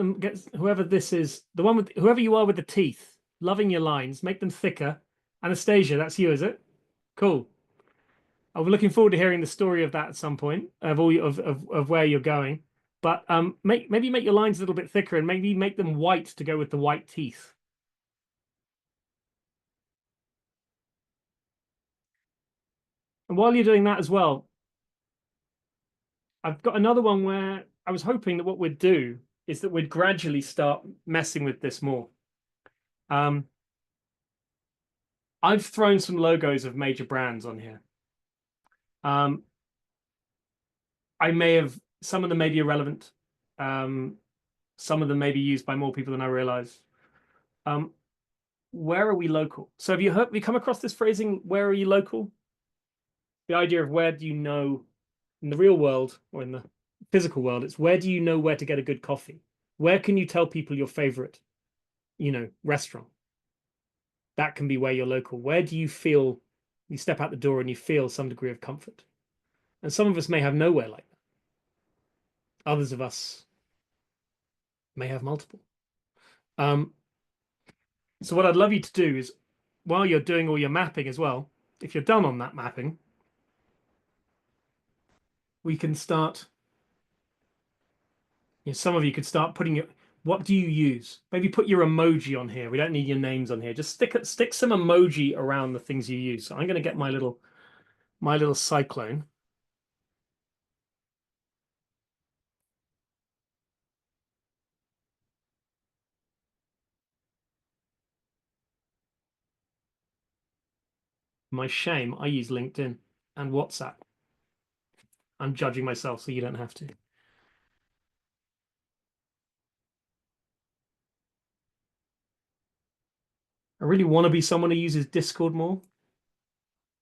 whoever this is, the one with whoever you are with the teeth. Loving your lines. Make them thicker. Anastasia, that's you, is it? Cool. I'm looking forward to hearing the story of that at some point, of all of where you're going. But maybe make your lines a little bit thicker and maybe make them white to go with the white teeth. And while you're doing that as well, I've got another one where I was hoping that what we'd do is that we'd gradually start messing with this more. I've thrown some logos of major brands on here. I may have, some of them may be irrelevant. Some of them may be used by more people than I realize. Where are we local? So have you come across this phrasing, where are you local? The idea of where do you know in the real world or in the physical world, it's where do you know where to get a good coffee? Where can you tell people your favorite, restaurant? That can be where you're local. Where do you feel you step out the door and you feel some degree of comfort? And some of us may have nowhere like that. Others of us may have multiple. So what I'd love you to do is, while you're doing all your mapping as well, if you're done on that mapping, we can start. Some of you could start putting what do you use? Maybe put your emoji on here. We don't need your names on here. Just stick some emoji around the things you use. So I'm going to get my little cyclone. My shame, I use LinkedIn and WhatsApp. I'm judging myself, so you don't have to. I really want to be someone who uses Discord more,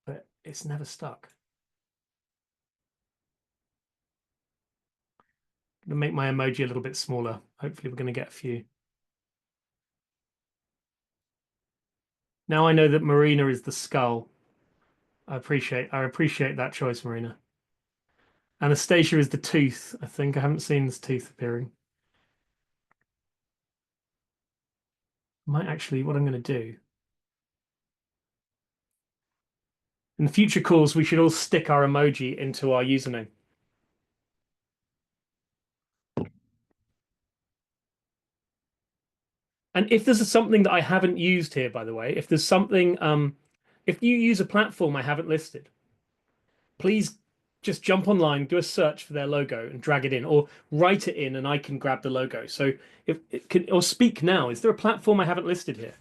but it's never stuck. I'm going to make my emoji a little bit smaller. Hopefully we're going to get a few. Now I know that Marina is the skull. I appreciate that choice, Marina. Anastasia is the tooth. I think I haven't seen this tooth appearing. Might actually, what I'm going to do in the future calls, we should all stick our emoji into our username. And if there's something that I haven't used here, by the way, if there's something, if you use a platform I haven't listed, please just jump online, do a search for their logo and drag it in, or write it in and I can grab the logo. So if it can, or speak now. Is there a platform I haven't listed here?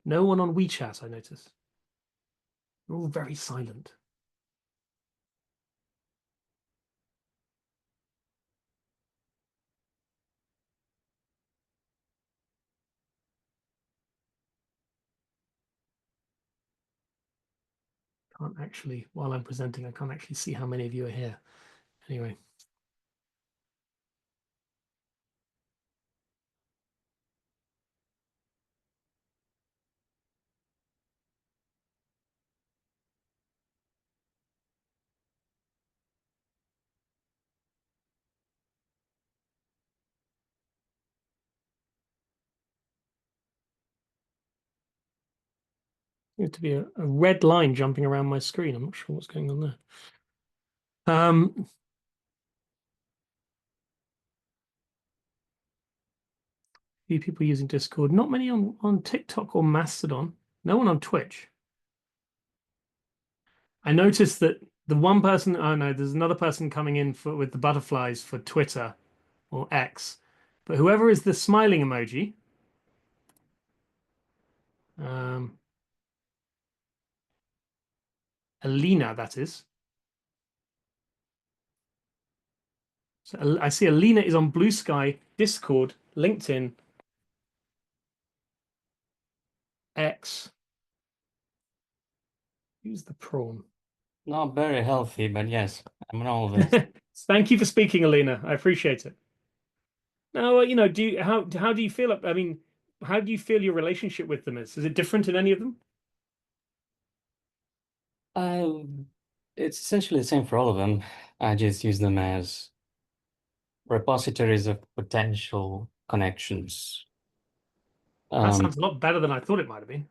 No one on WeChat, I notice. They're all very silent. Can't actually, while I'm presenting, I can't actually see how many of you are here. Anyway. Seems to be a red line jumping around my screen. I'm not sure what's going on there. Few people using Discord. Not many on TikTok or Mastodon. No one on Twitch. I noticed that the one person, oh no, there's another person coming in with the butterflies for Twitter or X. But whoever is the smiling emoji, Alina, that is. So I see Alina is on Blue Sky, Discord, LinkedIn, X. Who's the prawn? Not very healthy, but yes, I'm on all of it. Thank you for speaking, Alina. I appreciate it. Now, how do you feel? I mean, how do you feel your relationship with them is? Is it different in any of them? It's essentially the same for all of them. I just use them as repositories of potential connections. That sounds a lot better than I thought it might have been.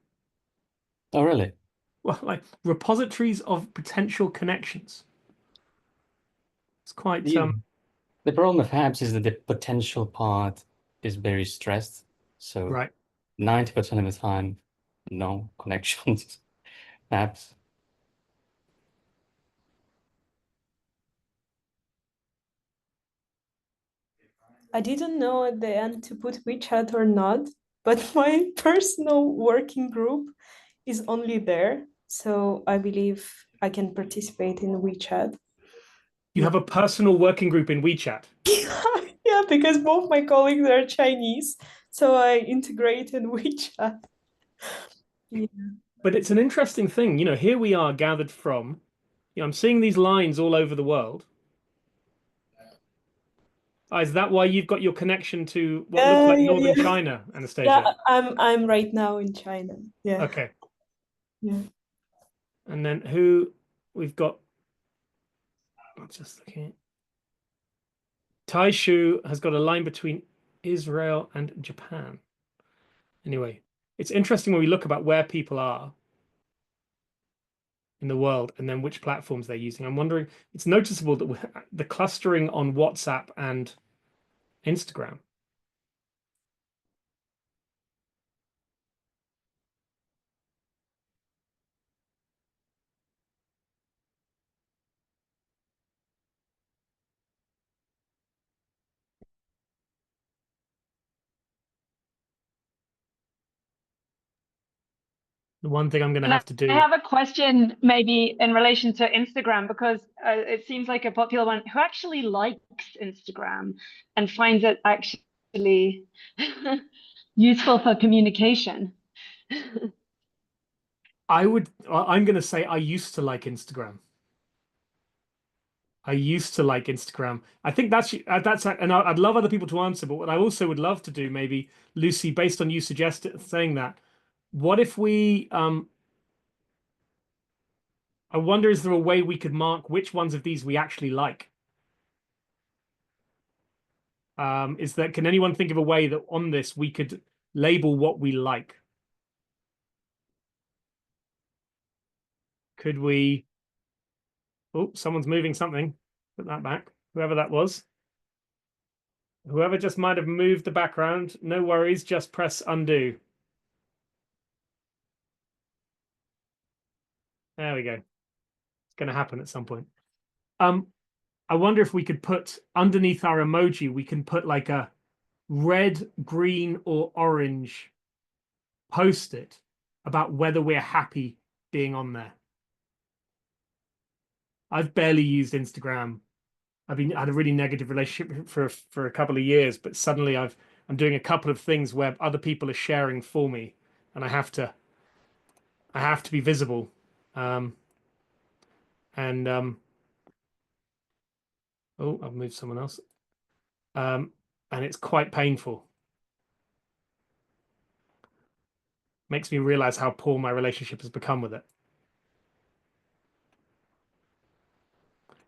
Oh, really? Well, like repositories of potential connections. It's quite The problem with apps is that the potential part is very stressed. So right. 90% of the time, no connections apps. I didn't know at the end to put WeChat or not, but my personal working group is only there. So I believe I can participate in WeChat. You have a personal working group in WeChat. Yeah, because both my colleagues are Chinese, so I integrate in WeChat. Yeah. But it's an interesting thing. Here we are gathered from, I'm seeing these lines all over the world. Is that why you've got your connection to what looks like northern China, Anastasia? Yeah, I'm right now in China. Yeah. Okay. Yeah. And then who we've got, I'm just looking. Taishu has got a line between Israel and Japan. Anyway, it's interesting when we look about where people are in the world and then which platforms they're using. I'm wondering, it's noticeable that the clustering on WhatsApp and Instagram. The one thing I'm going to have to do. I have a question maybe in relation to Instagram, because it seems like a popular one. Who actually likes Instagram and finds it actually useful for communication? I'm going to say I used to like Instagram. I used to like Instagram. I think and I'd love other people to answer, but what I also would love to do, maybe Lucy, based on you saying that, what if we, I wonder, is there a way we could mark which ones of these we actually like? Can anyone think of a way that on this we could label what we like? Could we, oh, someone's moving something. Put that back, whoever that was. Whoever just might have moved the background, no worries, just press undo. There we go. It's going to happen at some point. I wonder if we could put underneath our emoji, we can put like a red, green, or orange post-it about whether we're happy being on there. I've barely used Instagram. I've had a really negative relationship for a couple of years, but suddenly I'm doing a couple of things where other people are sharing for me, and I have to be visible. Oh, I've moved someone else. And it's quite painful. Makes me realize how poor my relationship has become with it.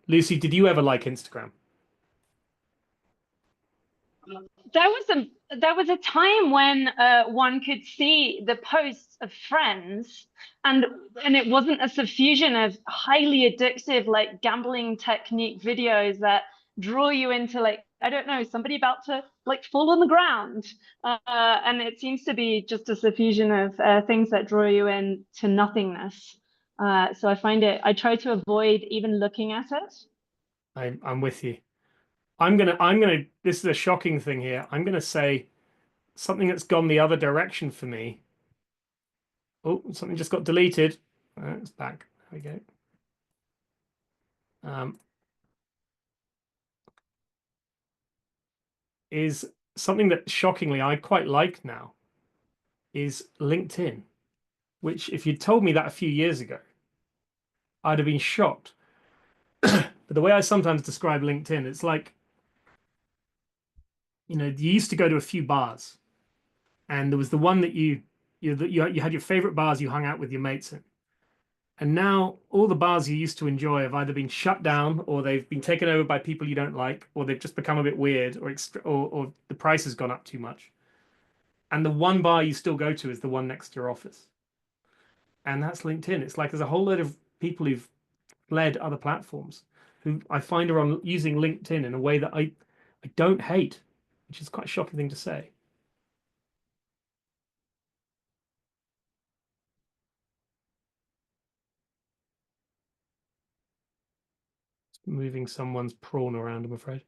Lucy, did you ever like Instagram? There was a time when one could see the posts of friends, and it wasn't a suffusion of highly addictive, like gambling technique videos that draw you into, like, I don't know, somebody about to like fall on the ground, and it seems to be just a suffusion of things that draw you into nothingness. So I try to avoid even looking at it. I'm with you. This is a shocking thing here. I'm gonna say something that's gone the other direction for me. Oh, something just got deleted. It's back. There we go. Is something that shockingly I quite like now is LinkedIn, which if you'd told me that a few years ago, I'd have been shocked. But the way I sometimes describe LinkedIn, it's like, you used to go to a few bars, and there was the one that you had your favorite bars you hung out with your mates in. And now all the bars you used to enjoy have either been shut down, or they've been taken over by people you don't like, or they've just become a bit weird, or the price has gone up too much. And the one bar you still go to is the one next to your office. And that's LinkedIn. It's like there's a whole load of people who've fled other platforms who I find are using LinkedIn in a way that I don't hate, which is quite a shocking thing to say. Just moving someone's prawn around, I'm afraid.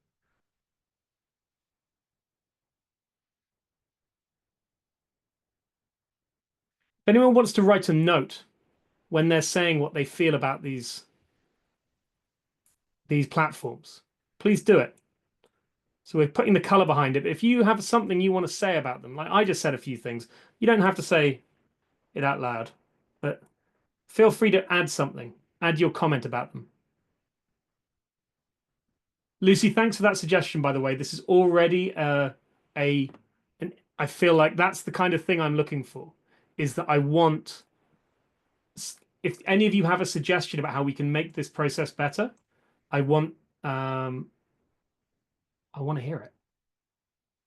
If anyone wants to write a note when they're saying what they feel about these platforms. Please do it. So we're putting the color behind it. But if you have something you want to say about them, like I just said a few things, you don't have to say it out loud, but feel free to add something, add your comment about them. Lucy, thanks for that suggestion, by the way. This is already I feel like that's the kind of thing I'm looking for, is that I want, if any of you have a suggestion about how we can make this process better, I want to hear it,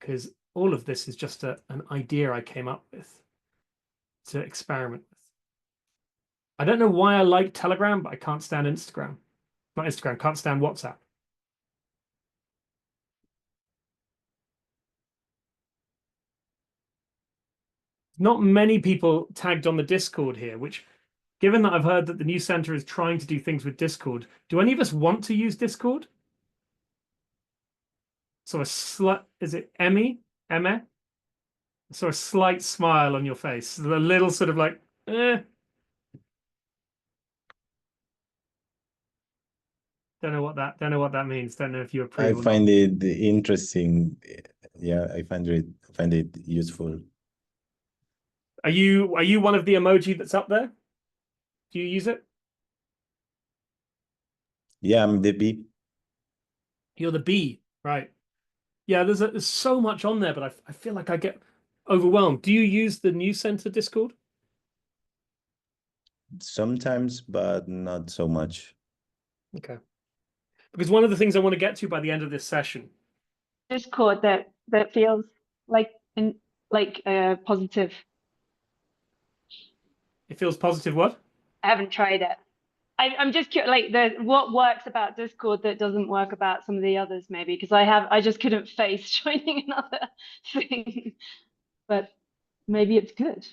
because all of this is just an idea I came up with to experiment with. I don't know why I like Telegram, but I can't stand Instagram. Not Instagram, can't stand WhatsApp. Not many people tagged on the Discord here, which, given that I've heard that the new center is trying to do things with Discord, do any of us want to use Discord? So is it Emmy? Emma? So a slight smile on your face, a little sort of like, eh. Don't know what that means. Don't know if you approve. I find it interesting. Yeah, I find it useful. Are you one of the emoji that's up there? Do you use it? Yeah, I'm the bee. You're the bee, right? Yeah, there's so much on there, but I feel like I get overwhelmed. Do you use the News Center Discord? Sometimes, but not so much. Okay. Because one of the things I want to get to by the end of this session, Discord that feels like positive. it feels positive. What? I haven't tried it. I'm just curious, like what works about Discord that doesn't work about some of the others, maybe, because I just couldn't face joining another thing, but maybe it's good.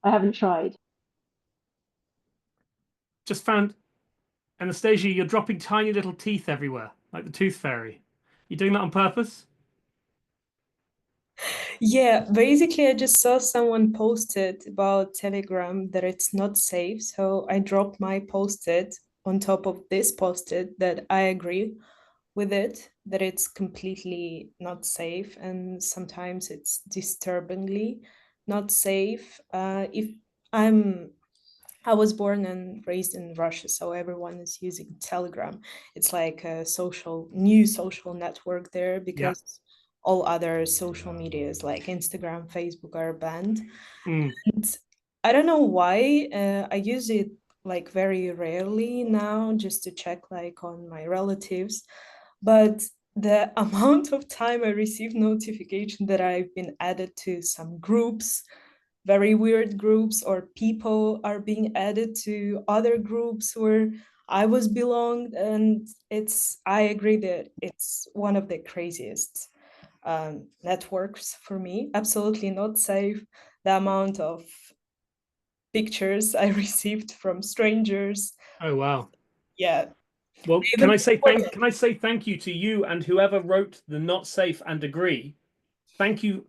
I haven't tried. Just found, Anastasia, you're dropping tiny little teeth everywhere, like the tooth fairy. You doing that on purpose? Yeah, basically, I just saw someone posted about Telegram that it's not safe. So I dropped my post-it on top of this post-it that I agree with it, that it's completely not safe. And sometimes it's disturbingly not safe. If I was born and raised in Russia, so everyone is using Telegram. It's like a new social network there, because all other social medias like Instagram, Facebook are banned. Mm. And I don't know why. I use it like very rarely now, just to check like on my relatives. But the amount of time I receive notification that I've been added to some groups, very weird groups, or people are being added to other groups where I was belonged, and I agree that it's one of the craziest networks for me. Absolutely not safe. The amount of pictures I received from strangers. Oh wow. Yeah. Well, can I say thank you to you and whoever wrote the not safe and agree. Thank you.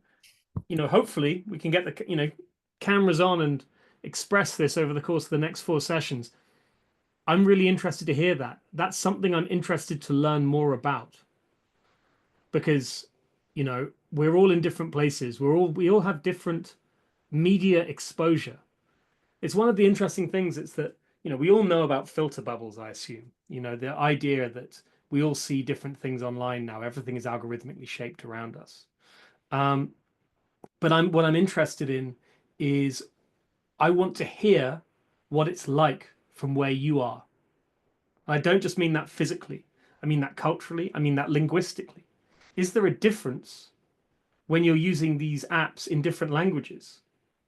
Hopefully we can get the cameras on and express this over the course of the next 4 sessions. I'm really interested to hear that. That's something I'm interested to learn more about, because we're all in different places. We all have different media exposure. It's one of the interesting things. It's that we all know about filter bubbles, I assume. The idea that we all see different things online now. Everything is algorithmically shaped around us. But what I'm interested in is, I want to hear what it's like from where you are. I don't just mean that physically. I mean that culturally. I mean that linguistically. Is there a difference when you're using these apps in different languages,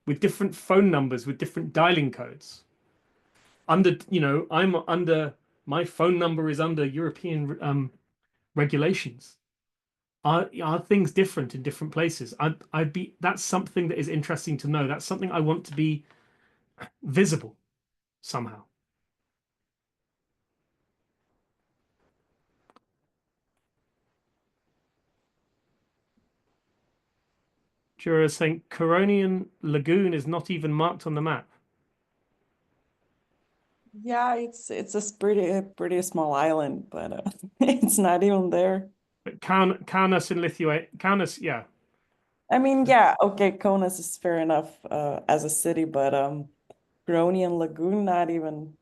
with different phone numbers, with different dialing codes? My phone number is under European regulations. Are things different in different places? That's something that is interesting to know. That's something I want to be visible somehow. Jura is saying Coronian Lagoon is not even marked on the map. Yeah, it's a pretty small island, but it's not even there. But Kaunas in Lithuania, Kaunas, yeah. I mean, yeah, okay, Kaunas is fair enough as a city, but Gronian Lagoon, not even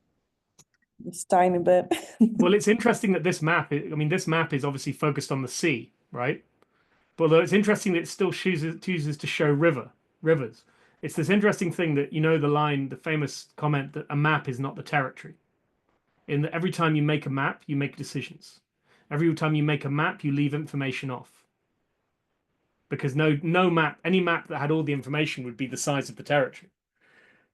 this tiny bit. Well, it's interesting that this map, I mean, this map is obviously focused on the sea, right? But although it's interesting that it still chooses to show rivers. It's this interesting thing that, you know, the line, the famous comment that a map is not the territory. In that every time you make a map, you make decisions. Every time you make a map, you leave information off. Because no map, any map that had all the information would be the size of the territory.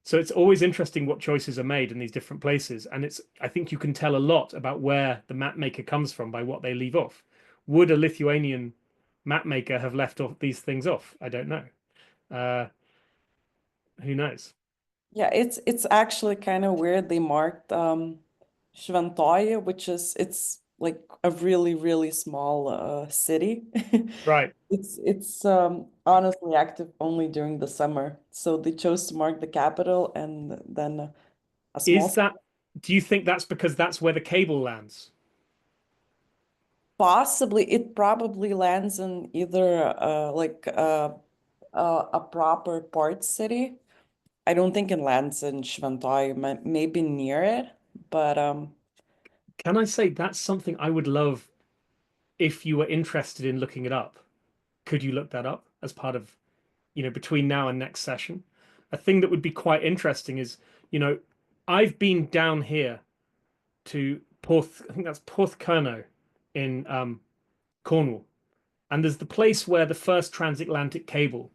So it's always interesting what choices are made in these different places. And I think you can tell a lot about where the map maker comes from by what they leave off. Would a Lithuanian map maker have left off these things off? I don't know. Who knows? Yeah, it's actually kind of weird. They marked Šventoji, which it's like a really small city. Right. It's honestly active only during the summer. So they chose to mark the capital and then a small Do you think that's because that's where the cable lands? possibly it probably lands in either a proper port city. I don't think it lands in Šventoji, maybe near it, but Can I say that's something I would love if you were interested in looking it up? Could you look that up as part of, you know, between now and next session? A thing that would be quite interesting is, you know, I've been down here to Porth, I think that's Porthcurno in Cornwall. And there's the place where the first transatlantic cable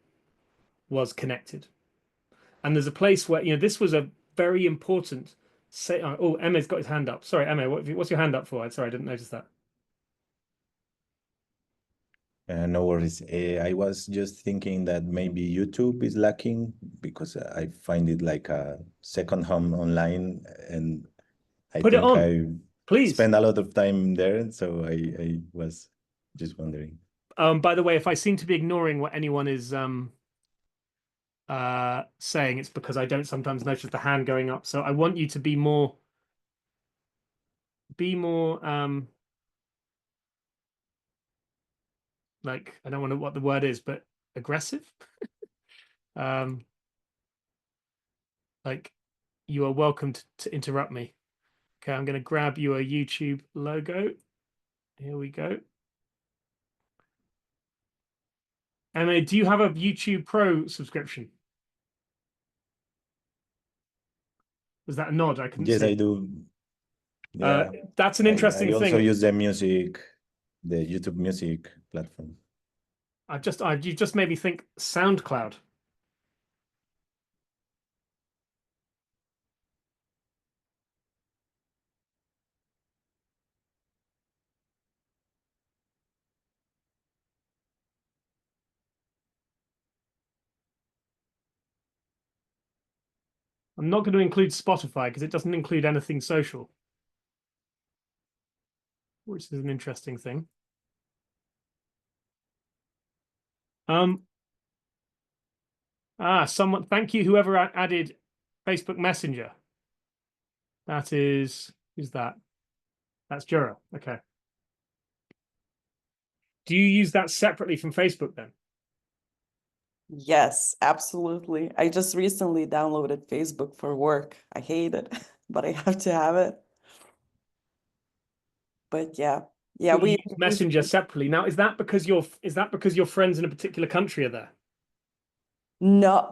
was connected. And there's a place where, you know, this was a very important say. Oh, Emma's got his hand up. Sorry, Emma, what's your hand up for? Sorry, I didn't notice that. No worries. I was just thinking that maybe YouTube is lacking because I find it like a second home online, and I Put it think on, I please. spend a lot of time there. So I was just wondering. By the way, if I seem to be ignoring what anyone is saying, it's because I don't sometimes notice the hand going up. So I want you to be more like, I don't want to what the word is, but aggressive. Like, you are welcome to interrupt me. Okay, I'm going to grab you a YouTube logo. Here we go. Emma, do you have a YouTube Pro subscription? Was that a nod? I couldn't Yes, see. I do. Yeah, that's an interesting I also thing. use the YouTube Music platform. You just made me think SoundCloud. I'm not going to include Spotify because it doesn't include anything social, which is an interesting thing. Someone, thank you, whoever added Facebook Messenger. That is, who's that? That's Jura. Okay. Do you use that separately from Facebook then? yes, absolutely. I just recently downloaded Facebook for work. I hate it, but I have to have it. But yeah, So we you use Messenger separately. Now, is that because your friends in a particular country are there? No,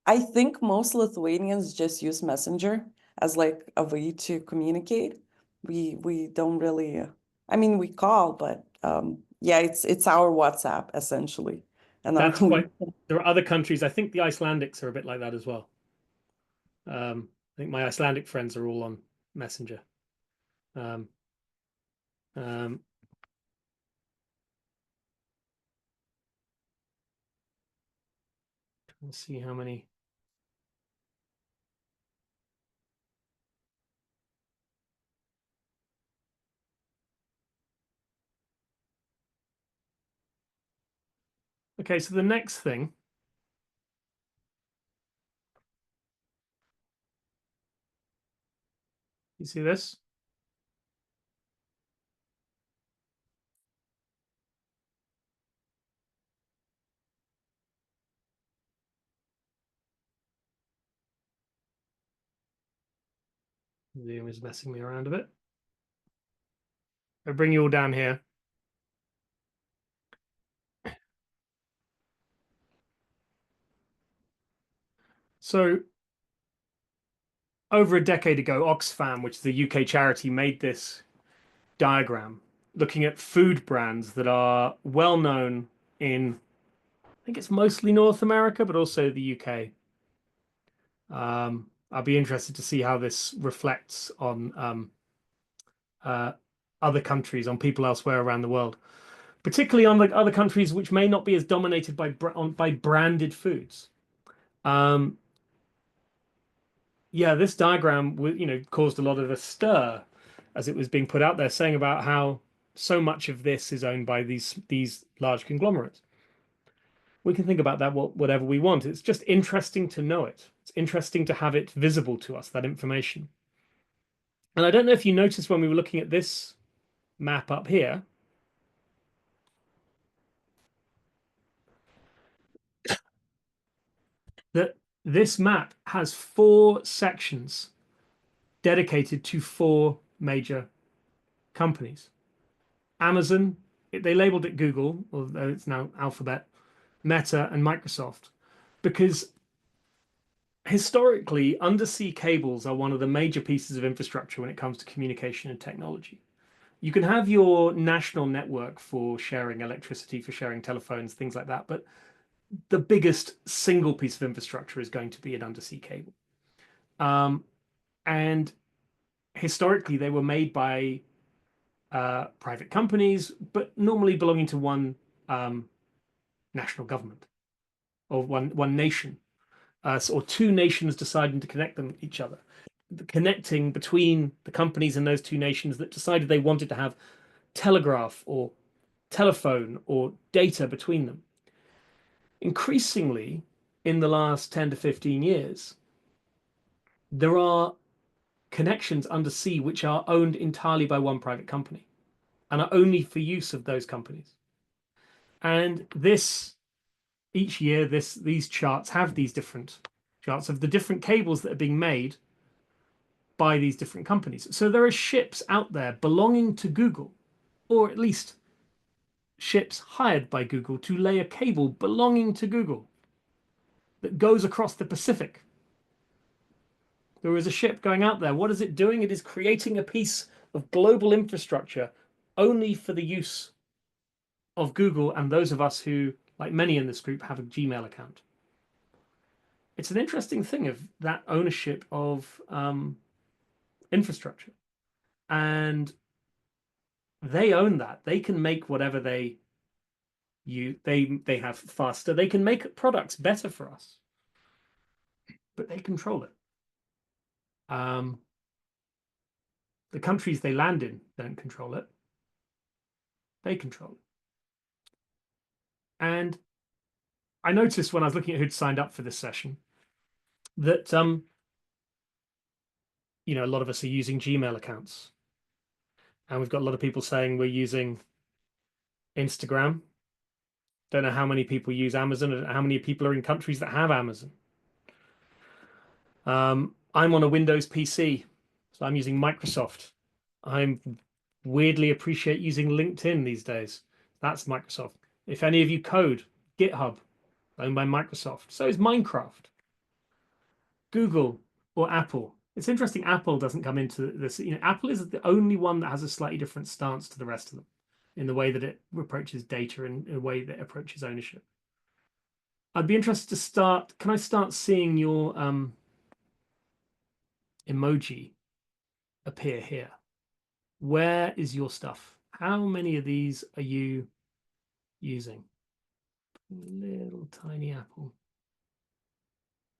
I think most Lithuanians just use Messenger as like a way to communicate. We don't really, I mean, we call, but yeah, it's our WhatsApp essentially. And That's quite. There are other countries. I think the Icelandics are a bit like that as well. I think my Icelandic friends are all on Messenger. Let's see how many. Okay, so the next thing. You see this? Zoom is messing me around a bit. I'll bring you all down here. So over a decade ago, Oxfam, which is a UK charity, made this diagram looking at food brands that are well known in, I think it's mostly North America, but also the UK. I'll be interested to see how this reflects on other countries, on people elsewhere around the world, particularly on the other countries which may not be as dominated by branded foods. Yeah, this diagram, caused a lot of a stir as it was being put out there, saying about how so much of this is owned by these large conglomerates. We can think about that whatever we want. It's just interesting to know it. It's interesting to have it visible to us, that information. And I don't know if you noticed when we were looking at this map up here, that this map has 4 sections dedicated to 4 major companies. Amazon, they labeled it Google, although it's now Alphabet, Meta, and Microsoft, because historically, undersea cables are one of the major pieces of infrastructure when it comes to communication and technology. You can have your national network for sharing electricity, for sharing telephones, things like that, but the biggest single piece of infrastructure is going to be an undersea cable. And historically, they were made by private companies, but normally belonging to one national government or one nation, or 2 nations deciding to connect them with each other. The connecting between the companies in those 2 nations that decided they wanted to have telegraph or telephone or data between them. Increasingly, in the last 10 to 15 years, there are connections undersea which are owned entirely by one private company and are only for use of those companies. And each year, these charts have these different charts of the different cables that are being made by these different companies. So there are ships out there belonging to Google, or at least ships hired by Google to lay a cable belonging to Google that goes across the Pacific. There is a ship going out there. What is it doing? It is creating a piece of global infrastructure only for the use of Google and those of us who, like many in this group, have a Gmail account. It's an interesting thing of that ownership of infrastructure. And they own that. They can make whatever they have faster. They can make products better for us, but they control it. The countries they land in don't control it. They control it. And I noticed when I was looking at who'd signed up for this session that a lot of us are using Gmail accounts, and we've got a lot of people saying we're using Instagram. Don't know how many people use Amazon and how many people are in countries that have Amazon. I'm on a Windows PC, so I'm using Microsoft. I weirdly appreciate using LinkedIn these days. That's Microsoft. If any of you code, GitHub, owned by Microsoft. So is Minecraft. Google or Apple. It's interesting Apple doesn't come into this. Apple is the only one that has a slightly different stance to the rest of them in the way that it approaches data and in a way that it approaches ownership. I'd be interested to start. Can I start seeing your emoji appear here? Where is your stuff? How many of these are you using? Little tiny Apple.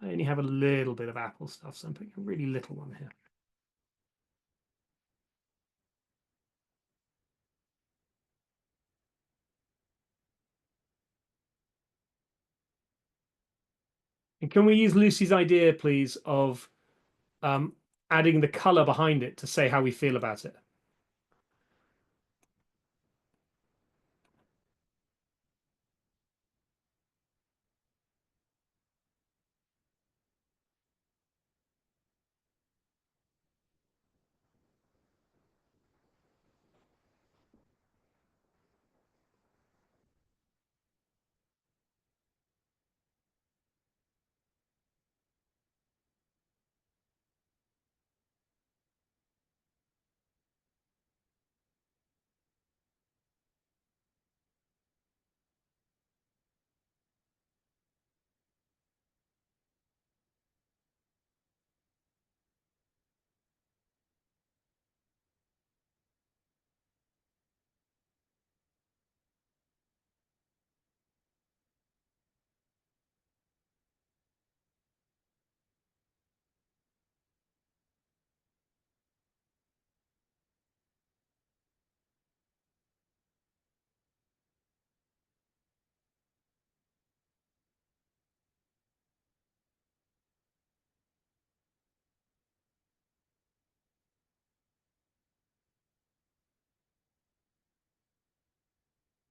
I only have a little bit of Apple stuff, so I'm putting a really little one here. And can we use Lucy's idea, please, of adding the color behind it to say how we feel about it.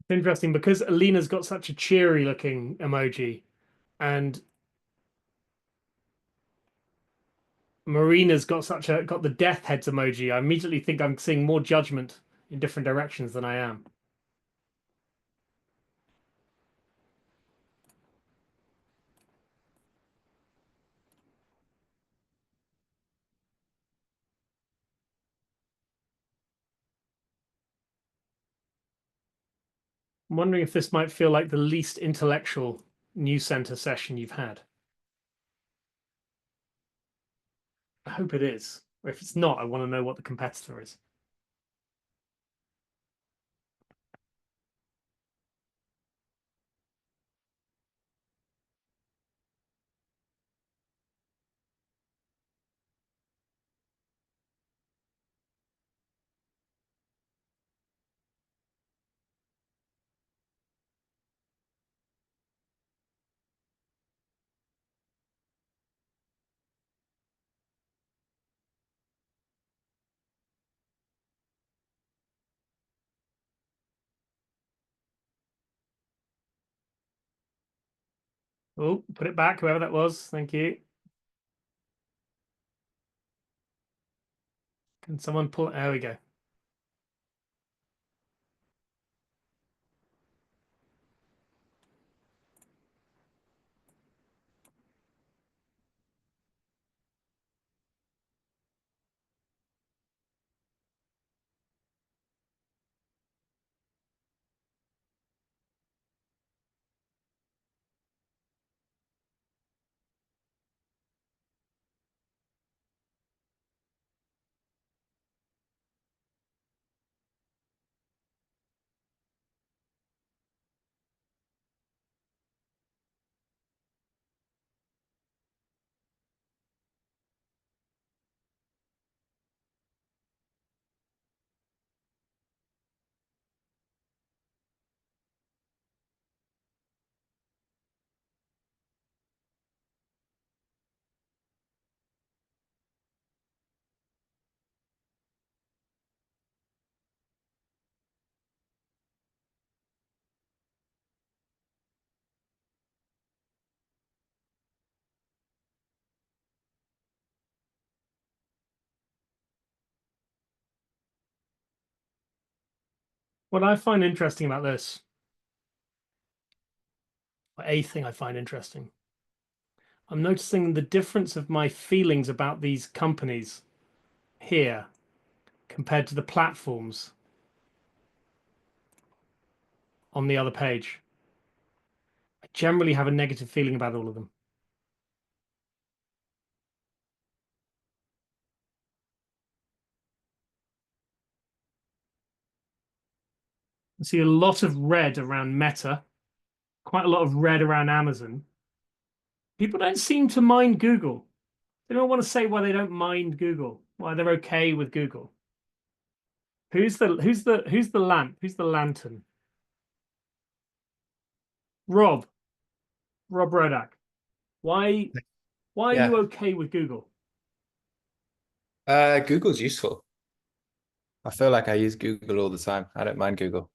It's interesting because Alina's got such a cheery looking emoji and Marina's got the death heads emoji. I immediately think I'm seeing more judgment in different directions than I am. I'm wondering if this might feel like the least intellectual News Center session you've had. I hope it is. Or if it's not, I want to know what the competitor is. Oh, put it back, whoever that was. Thank you. Can someone pull it? There we go. What I find interesting about this, or a thing I find interesting, I'm noticing the difference of my feelings about these companies here compared to the platforms on the other page. I generally have a negative feeling about all of them. I see a lot of red around Meta, quite a lot of red around Amazon. People don't seem to mind Google. They don't want to say why they don't mind Google, why they're okay with Google. Who's the lamp? Who's the lantern? Rob Rodak. Why are you okay with Google? Google's useful. I feel like I use Google all the time. I don't mind Google.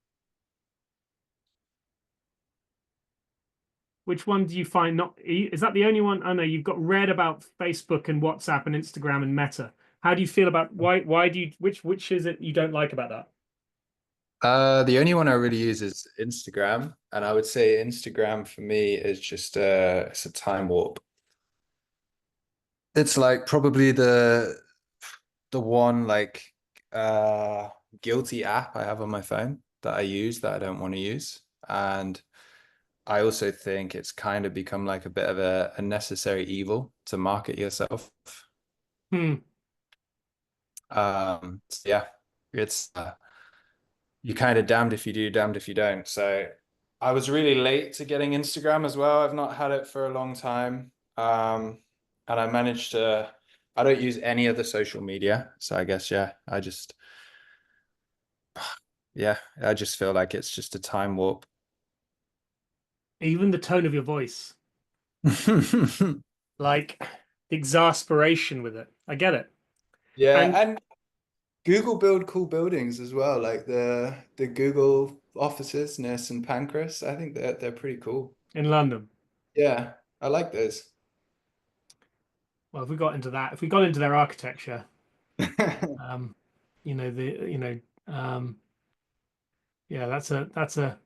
Which one do you find not? Is that the only one? Oh no, you've got read about Facebook and WhatsApp and Instagram and Meta. How do you feel about why do you which is it you don't like about that? The only one I really use is Instagram, and I would say Instagram for me is just it's a time warp. It's like probably the one like guilty app I have on my phone that I use that I don't want to use. And I also think it's kind of become like a bit of a necessary evil to market yourself. Hmm. So yeah, it's you're kind of damned if you do, damned if you don't. So I was really late to getting Instagram as well. I've not had it for a long time. And I managed to, I don't use any other social media. So I guess, yeah, I just feel like it's just a time warp. Even the tone of your voice, like the exasperation with it. I get it. Yeah, and Google build cool buildings as well, like the Google offices near St. Pancras. I think they're pretty cool. In London. Yeah, I like those. Well, if we got into their architecture, yeah, that's a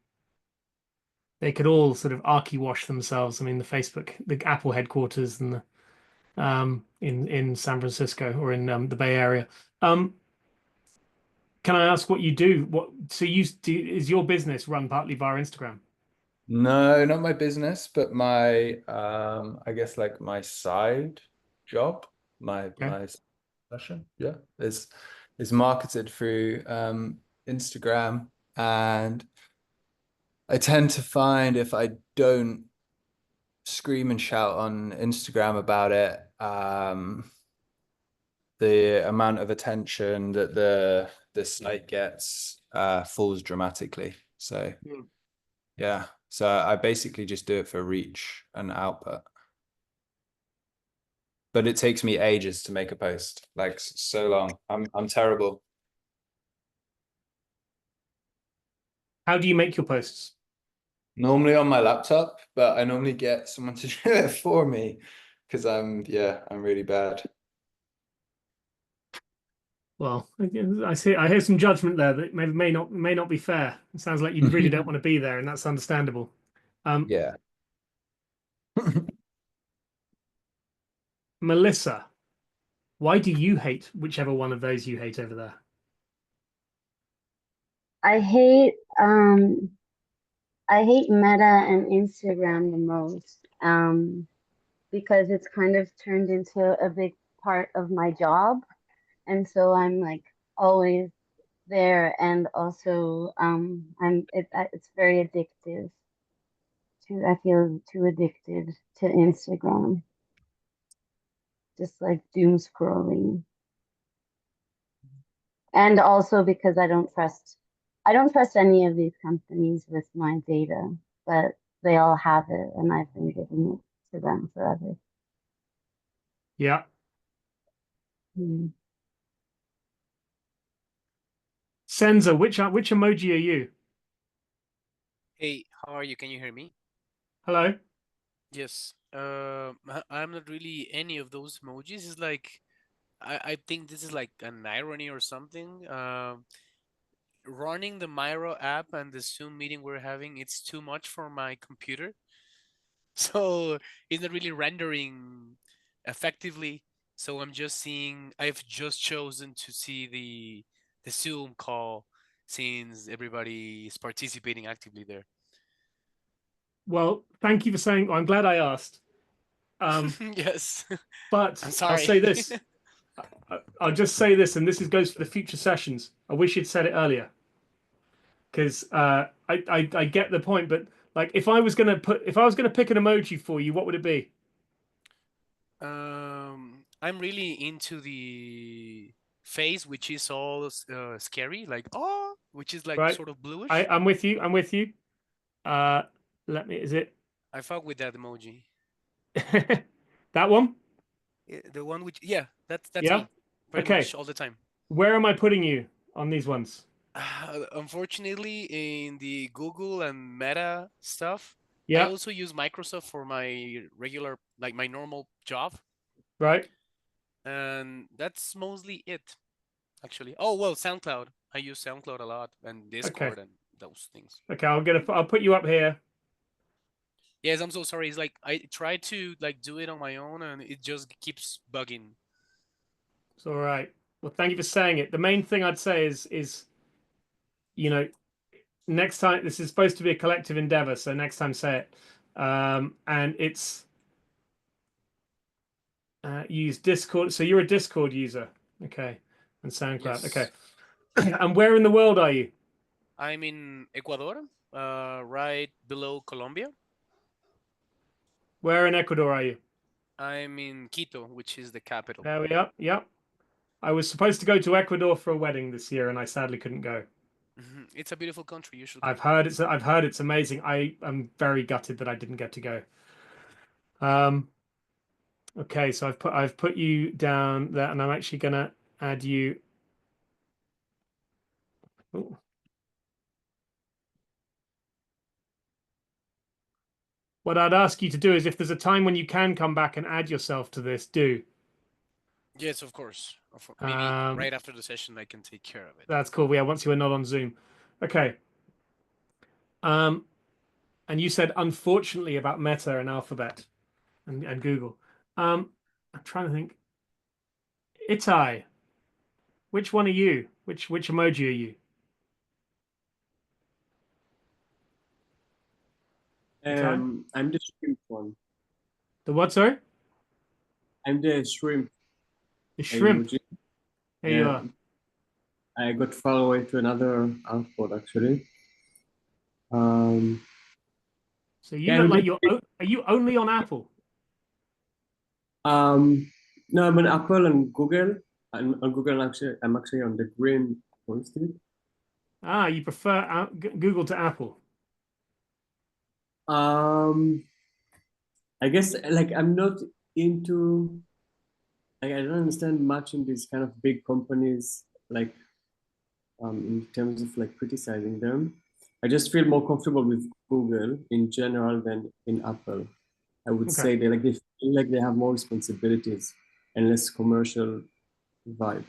they could all sort of archi-wash themselves. I mean, the Apple headquarters and the in San Francisco or in the Bay Area. Can I ask what you do? Is your business run partly via Instagram? No, not my business, but my I guess like my side job, my passion, yeah, is marketed through Instagram. And I tend to find if I don't scream and shout on Instagram about it, the amount of attention that the site gets falls dramatically. So yeah, so I basically just do it for reach and output. But it takes me ages to make a post, like so long. I'm terrible. How do you make your posts? Normally on my laptop, but I normally get someone to do it for me because I'm really bad. Well, I hear some judgment there that may not be fair. It sounds like you really don't want to be there, and that's understandable. Yeah. Melissa, why do you hate whichever one of those you hate over there? I hate Meta and Instagram the most because it's kind of turned into a big part of my job, and so I'm like always there, and also it's very addictive. I feel too addicted to Instagram, just like doom scrolling, and also because I don't trust any of these companies with my data, but they all have it, and I've been giving it to them forever. Yeah. Senza, which emoji are you? Hey, how are you? Can you hear me? Hello. Yes. I'm not really any of those emojis. It's like I think this is like an irony or something. Running the Miro app and the Zoom meeting we're having, it's too much for my computer. So it's not really rendering effectively. So I've just chosen to see the Zoom call since everybody is participating actively there. Well, thank you for saying. I'm glad I asked. Yes. But I'm sorry. I'll say this. I'll just say this, and this goes for the future sessions. I wish you'd said it earlier, because I get the point. But like, if I was gonna pick an emoji for you, what would it be? I'm really into the face, which is all scary, like which is like sort of bluish. I'm with you. I'm with you. Is it? I fuck with that emoji. That one? The one which, yeah, that's Yeah. me. pretty much all the time. Where am I putting you on these ones? Unfortunately, in the Google and Meta stuff, I Yeah, also use Microsoft for my regular, like my normal job, right. and that's mostly it, actually. Oh, well, SoundCloud. I use SoundCloud a lot, and Discord and those things. Okay, I'll put you up here. Yes, I'm so sorry. It's like I try to like do it on my own, and it just keeps bugging. It's all right. Well, thank you for saying it. The main thing I'd say is you know, next time, this is supposed to be a collective endeavor, so next time say it. And it's use Discord. So you're a Discord user, okay, and SoundCloud, Yes. okay. And where in the world are you? I'm in Ecuador, right below Colombia. Where in Ecuador are you? I'm in Quito, which is the capital. There we are. Yep. I was supposed to go to Ecuador for a wedding this year, and I sadly couldn't go. It's a beautiful country. You should go. I've heard it's amazing. I am very gutted that I didn't get to go. Okay, so I've put you down there, and I'm actually gonna add you. Ooh. What I'd ask you to do is, if there's a time when you can come back and add yourself to this, do. Yes, of course. Maybe right after the session, I can take care of it. That's cool. Yeah, once you are not on Zoom. Okay. And you said unfortunately about Meta and Alphabet and Google. I'm trying to think. Itai, which one are you? Which emoji are you? I'm the shrimp one. The what, sorry? I'm the shrimp. The shrimp. Emoji. There you are. I got far away to another output actually. So you look like are you only on Apple? No, I'm on Apple and Google. And on Google actually, I'm actually on the green stick. Ah, you prefer Google to Apple? I guess like I'm not into like I don't understand much in these kind of big companies like in terms of like criticizing them. I just feel more comfortable with Google in general than in Apple. I would say they feel like they have more responsibilities and less commercial vibe.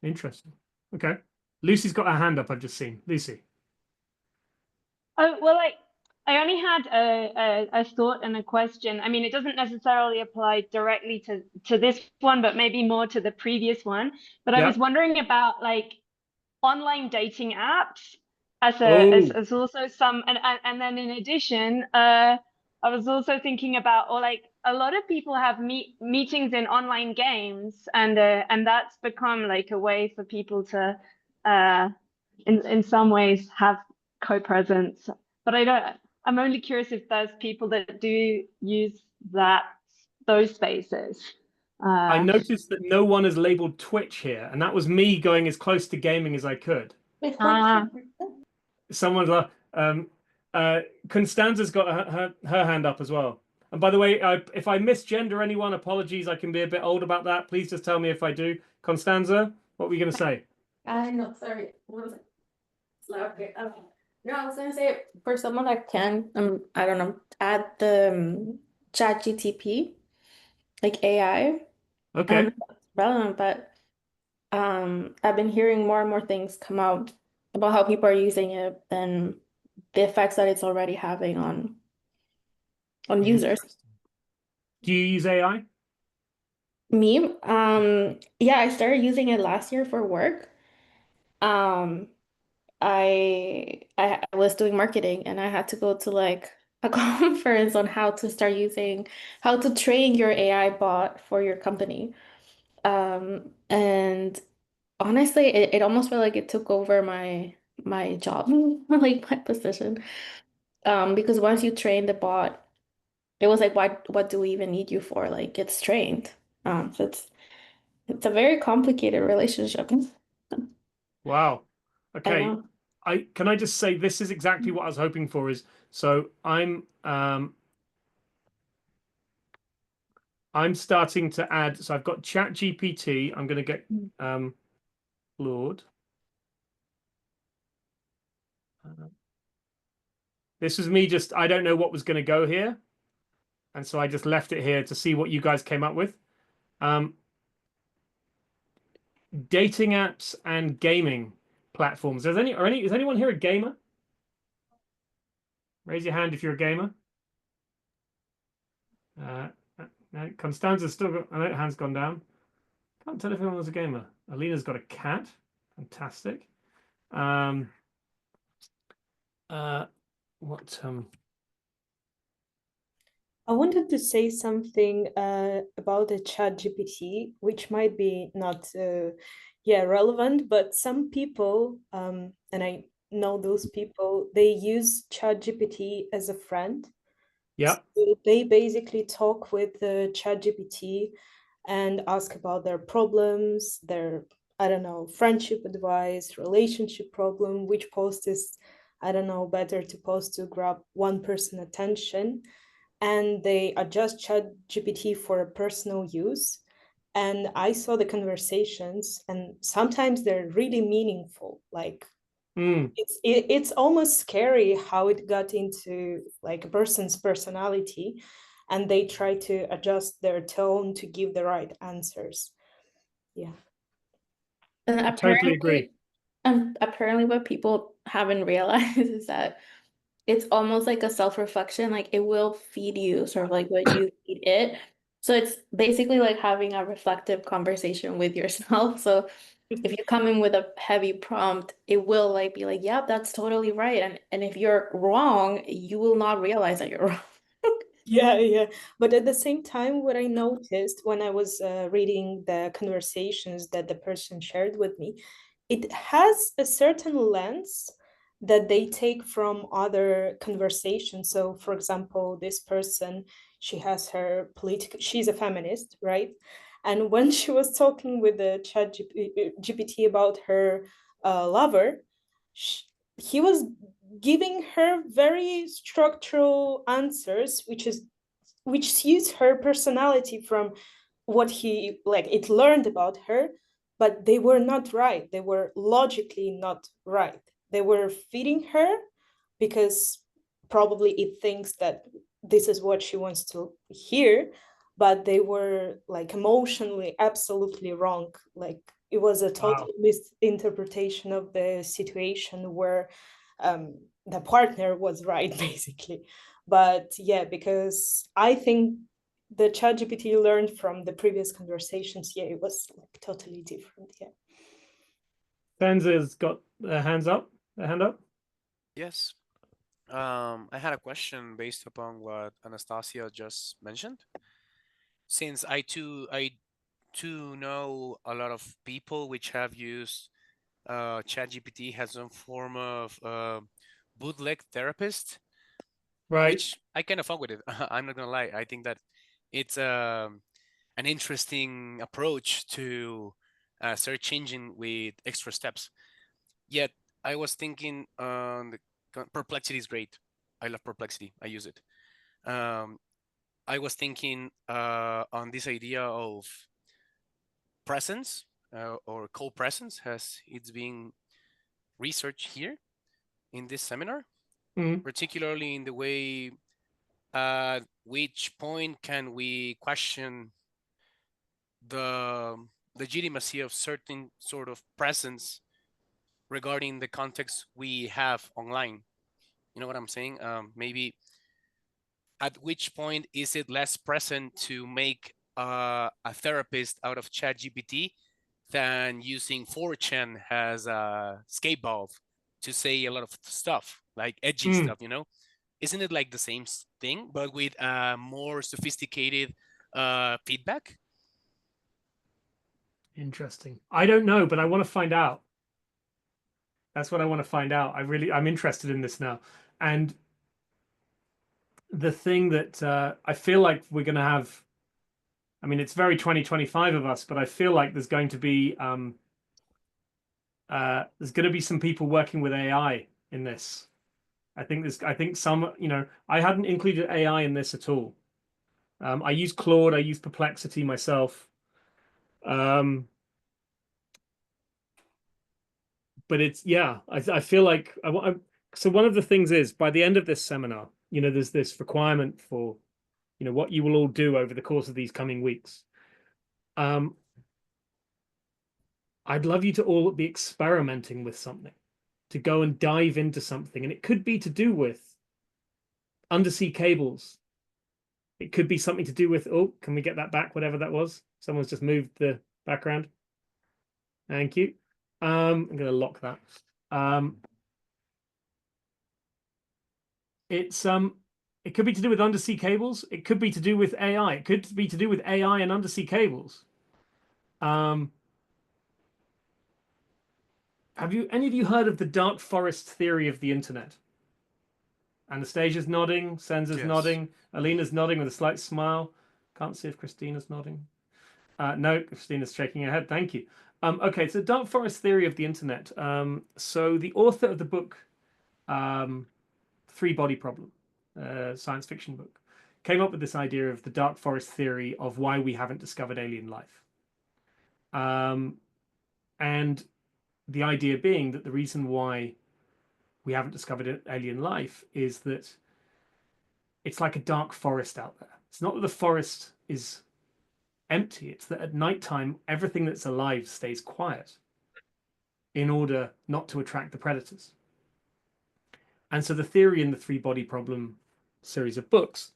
Interesting. Okay. Lucy's got her hand up, I've just seen. Lucy. Oh, well, I only had a thought and a question. I mean, it doesn't necessarily apply directly to this one, but maybe more to the previous one. But I was wondering about like online dating apps as also some, and then in addition, I was also thinking about, or like a lot of people have meetings in online games, and that's become like a way for people to in some ways have co-presence. But I'm only curious if there's people that do use those spaces. I noticed that no one has labeled Twitch here, and that was me going as close to gaming as I could. Someone's Constanza's got her hand up as well. And by the way, if I misgender anyone, apologies. I can be a bit old about that. Please just tell me if I do. Constanza, what were you going to say? No, sorry. It's loud. Okay. No, I was going to say for someone that can, I don't know, add the chat GTP, like AI. Okay. I don't know if it's relevant, but I've been hearing more and more things come out about how people are using it and the effects that it's already having on users. Do you use AI? Me? Yeah, I started using it last year for work. I was doing marketing and I had to go to like a conference on how to train your AI bot for your company. And honestly, it almost felt like it took over my job, like my position. Because once you train the bot, it was like, what do we even need you for? Like it's trained. So it's a very complicated relationship. Wow. Okay. I can I just say this is exactly what I was hoping for is so I'm I'm starting to add. So I've got ChatGPT. I'm going to get Claude. This was me just, I don't know what was going to go here. And so I just left it here to see what you guys came up with. Dating apps and gaming platforms. Is anyone here a gamer? Raise your hand if you're a gamer. No, Constanza's still got, I know hand's gone down. Can't tell if anyone was a gamer. Alina's got a cat. Fantastic. I wanted to say something about the chat GPT, which might be not relevant, but some people, and I know those people, they use chat GPT as a friend. Yeah. So they basically talk with the chat GPT and ask about their problems, their, I don't know, friendship advice, relationship problem, which post is, I don't know, better to post to grab one person attention. And they adjust ChatGPT for a personal use. And I saw the conversations, and sometimes they're really meaningful. Like it's almost scary how it got into like a person's personality, and they try to adjust their tone to give the right answers. Yeah. And I totally agree. Apparently what people haven't realized is that it's almost like a self-reflection. Like it will feed you sort of like what you feed it. So it's basically like having a reflective conversation with yourself. So if you come in with a heavy prompt, it will like be like, yeah, that's totally right. And if you're wrong, you will not realize that you're wrong. Yeah. But at the same time, what I noticed when I was reading the conversations that the person shared with me, it has a certain lens that they take from other conversations. So, for example, this person, she has her political, she's a feminist, right? And when she was talking with the chat GPT about her lover, he was giving her very structural answers, which suits her personality from what he like it learned about her, but they were not right. They were logically not right. They were feeding her because probably it thinks that this is what she wants to hear, but they were like emotionally absolutely wrong. Like it was a total misinterpretation of the situation where the partner was right, basically. But yeah, because I think the ChatGPT learned from the previous conversations, yeah, it was like totally different. Yeah. Sansa's got their hand up. Yes. I had a question based upon what Anastasia just mentioned. Since I too know a lot of people which have used ChatGPT as some form of bootleg therapist, right? Which I kind of fuck with it. I'm not gonna lie. I think that it's an interesting approach to search engine with extra steps. Yet I was thinking, Perplexity is great. I love Perplexity. I use it. I was thinking on this idea of presence or co-presence, as it's being researched here in this seminar, particularly in the way at which point can we question the legitimacy of certain sort of presence regarding the context we have online. You know what I'm saying? Maybe at which point is it less present to make a therapist out of ChatGPT than using 4chan as a scapegoat to say a lot of stuff, like edgy stuff, you know? Isn't it like the same thing, but with more sophisticated feedback? Interesting. I don't know, but I want to find out. That's what I want to find out. I'm interested in this now. And the thing that I feel like we're going to have, I mean, it's very 2025 of us, but I feel like there's going to be some people working with AI in this. I think some, I hadn't included AI in this at all. I use Claude, I use Perplexity myself. But it's, yeah, I feel like so one of the things is, by the end of this seminar, there's this requirement for, what you will all do over the course of these coming weeks. I'd love you to all be experimenting with something, to go and dive into something. And it could be to do with undersea cables. It could be something to do with, oh, can we get that back? Whatever that was. Someone's just moved the background. Thank you. I'm going to lock that. It could be to do with undersea cables. It could be to do with AI. It could be to do with AI and undersea cables. Have any of you heard of the dark forest theory of the internet? Anastasia's nodding, Senza's nodding, Alina's nodding with a slight smile. Can't see if Christina's nodding. No, Christina's shaking her head. Thank you. Okay, so dark forest theory of the internet. So the author of the book, Three Body Problem, science fiction book, came up with this idea of the dark forest theory of why we haven't discovered alien life. And the idea being that the reason why we haven't discovered alien life is that it's like a dark forest out there. It's not that the forest is empty. It's that at nighttime, everything that's alive stays quiet in order not to attract the predators. And so the theory in the Three Body Problem series of books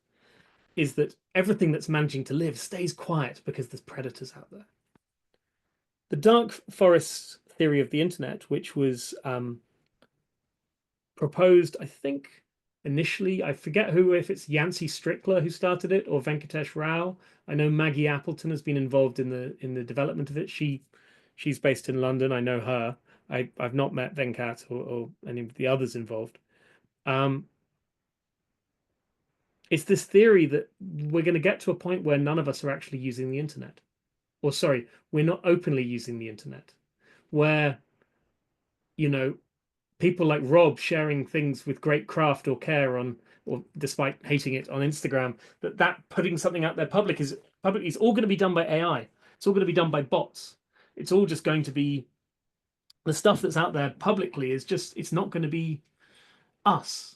is that everything that's managing to live stays quiet because there's predators out there. The dark forest theory of the internet, which was proposed, I think, initially, I forget who, if it's Yancey Strickler who started it or Venkatesh Rao. I know Maggie Appleton has been involved in the development of it. She's based in London. I know her. I've not met Venkat or any of the others involved. It's this theory that we're going to get to a point where none of us are actually using the internet. Or sorry, we're not openly using the internet. Where, people like Rob sharing things with great craft or care on, or despite hating it, on Instagram, that putting something out there publicly is all going to be done by AI. It's all going to be done by bots. It's all just going to be, the stuff that's out there publicly is just, it's not going to be us.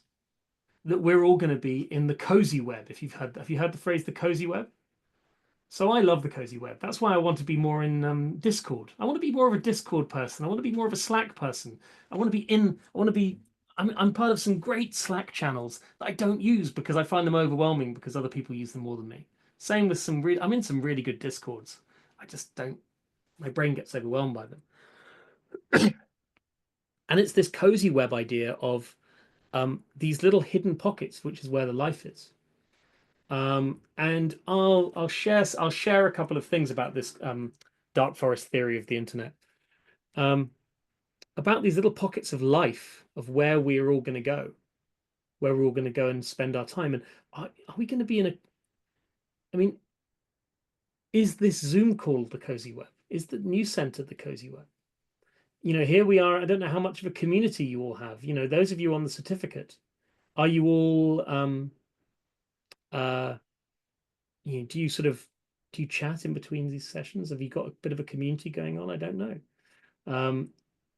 That we're all going to be in the cozy web. Have you heard the phrase the cozy web? So I love the cozy web. That's why I want to be more in Discord. I want to be more of a Discord person. I want to be more of a Slack person. I'm part of some great Slack channels that I don't use because I find them overwhelming because other people use them more than me. Same with I'm in some really good Discords. I just don't, my brain gets overwhelmed by them. And it's this cozy web idea of these little hidden pockets, which is where the life is. And I'll share a couple of things about this dark forest theory of the internet, about these little pockets of life of where we're all going to go, where we're all going to go and spend our time. And are we going to be is this Zoom call the cozy web? Is the news center the cozy web? Here we are. I don't know how much of a community you all have. Those of you on the certificate, are you all do you chat in between these sessions? Have you got a bit of a community going on? I don't know.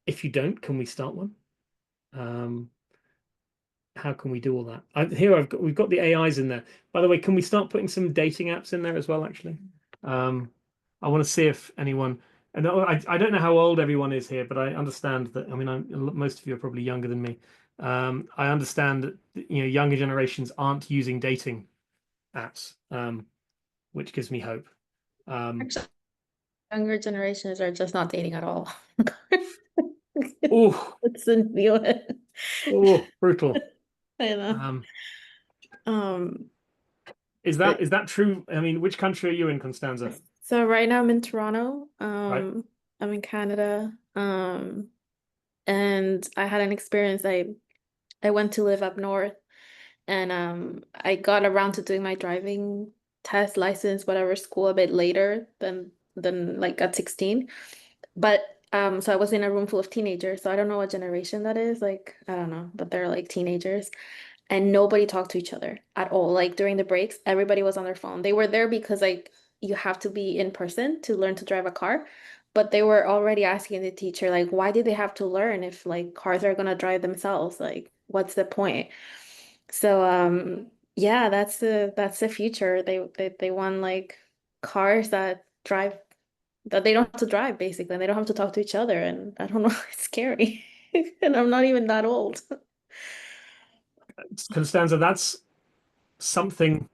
If you don't, can we start one? How can we do all that? We've got the AIs in there. By the way, can we start putting some dating apps in there as well, actually? I want to see if anyone, and I don't know how old everyone is here, but I understand that, most of you are probably younger than me. I understand that, younger generations aren't using dating apps, which gives me hope. Actually, younger generations are just not dating at all. Oh, it's a new one. Oh, brutal. I know. Is that true? Which country are you in, Constanza? So right now I'm in Toronto. Right. I'm in Canada. And I had an experience. I went to live up north, and I got around to doing my driving test, license, whatever, school a bit later than like at 16. But so I was in a room full of teenagers. So I don't know what generation that is. Like, I don't know, but they're like teenagers. and nobody talked to each other at all. Like during the breaks, everybody was on their phone. They were there because like you have to be in person to learn to drive a car, but they were already asking the teacher like, why did they have to learn if like cars are gonna drive themselves? Like, what's the point? So yeah, that's the future. They want like cars that drive that they don't have to drive basically, and they don't have to talk to each other. And I don't know, it's scary. And I'm not even that old. Constanza, that's something.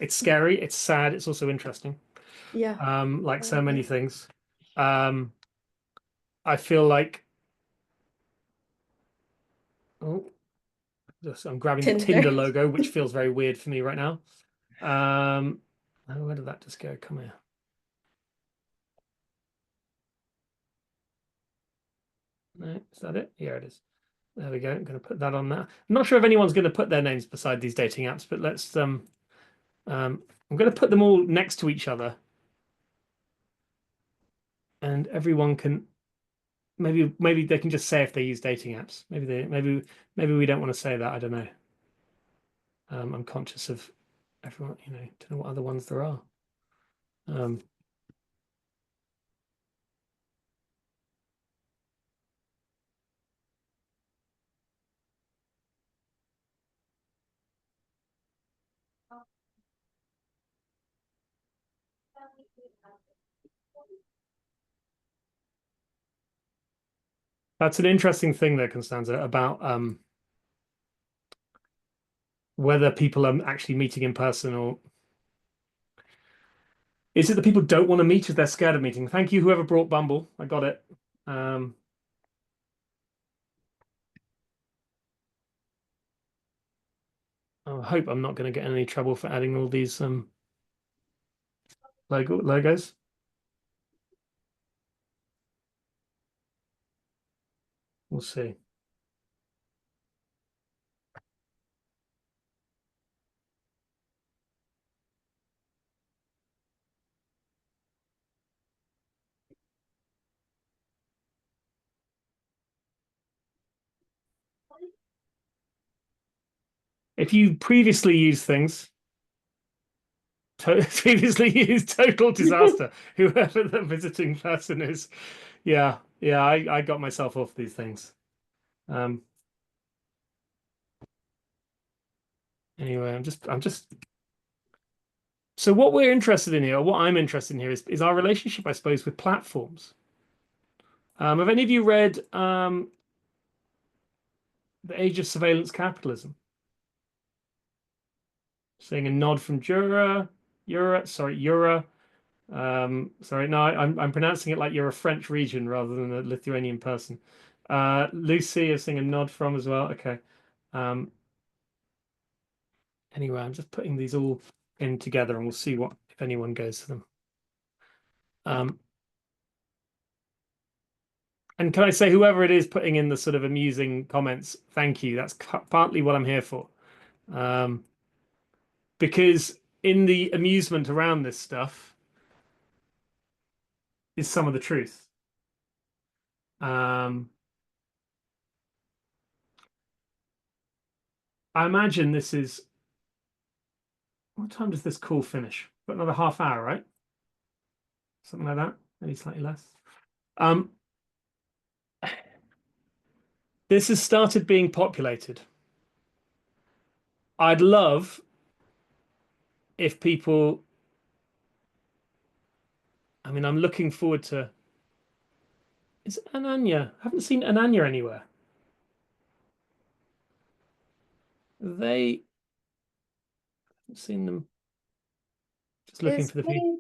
It's scary, it's sad, it's also interesting. Yeah. Like so many things. I feel like I'm grabbing the Tinder logo, which feels very weird for me right now. Oh, where did that just go? Come here. No, is that it? Here it is. There we go. I'm going to put that on there. I'm not sure if anyone's going to put their names beside these dating apps, but let's I'm going to put them all next to each other, and everyone can maybe they can just say if they use dating apps. Maybe we don't want to say that. I don't know. I'm conscious of everyone. Don't know what other ones there are. That's an interesting thing there, Constanza, about whether people are actually meeting in person, or is it that people don't want to meet if they're scared of meeting? Thank you, whoever brought Bumble. I got it. I hope I'm not going to get in any trouble for adding all these logos. We'll see. If you previously used things, previously used total disaster, whoever the visiting person is. Yeah, I got myself off these things. Anyway, I'm just. So what we're interested in here, or what I'm interested in here, is our relationship, I suppose, with platforms. Have any of you read The Age of Surveillance Capitalism? Seeing a nod from Yura. Sorry, no, I'm pronouncing it like you're a French region rather than a Lithuanian person. Lucy is seeing a nod from as well. Okay. Anyway, I'm just putting these all in together, and we'll see if anyone goes to them. And can I say, whoever it is putting in the sort of amusing comments, thank you. That's partly what I'm here for. Because in the amusement around this stuff is some of the truth. I imagine this is, what time does this call finish? Got another half hour, right? Something like that, maybe slightly less. This has started being populated. I'd love if people, I mean, I'm looking forward to, is Ananya? I haven't seen Ananya anywhere. I haven't seen them. Just looking for the people.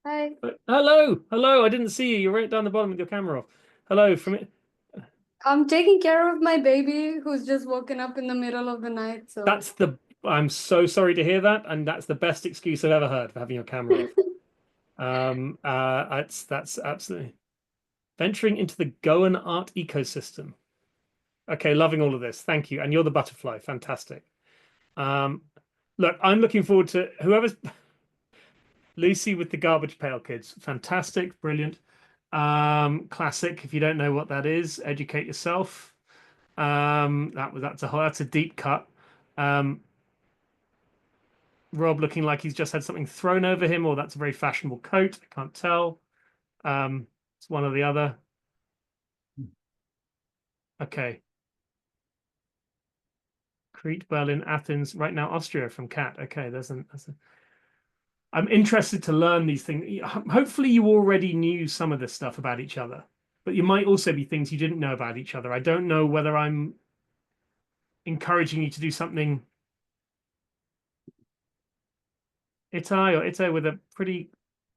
Hi. Hello. I didn't see you. You're right down the bottom with your camera off. Hello from it. I'm taking care of my baby who's just woken up in the middle of the night. So I'm so sorry to hear that, and that's the best excuse I've ever heard for having your camera off. That's absolutely venturing into the Goan art ecosystem. Okay, loving all of this. Thank you. And you're the butterfly. Fantastic. Look, I'm looking forward to whoever's Lucy with the garbage pail kids. Fantastic, brilliant. Classic. If you don't know what that is, educate yourself. That's a deep cut. Rob looking like he's just had something thrown over him, or that's a very fashionable coat. I can't tell. It's one or the other. Okay. Crete, Berlin, Athens, right now Austria from Kat. Okay, I'm interested to learn these things. Hopefully you already knew some of this stuff about each other, but you might also be things you didn't know about each other. I don't know whether I'm encouraging you to do something Itai with a pretty,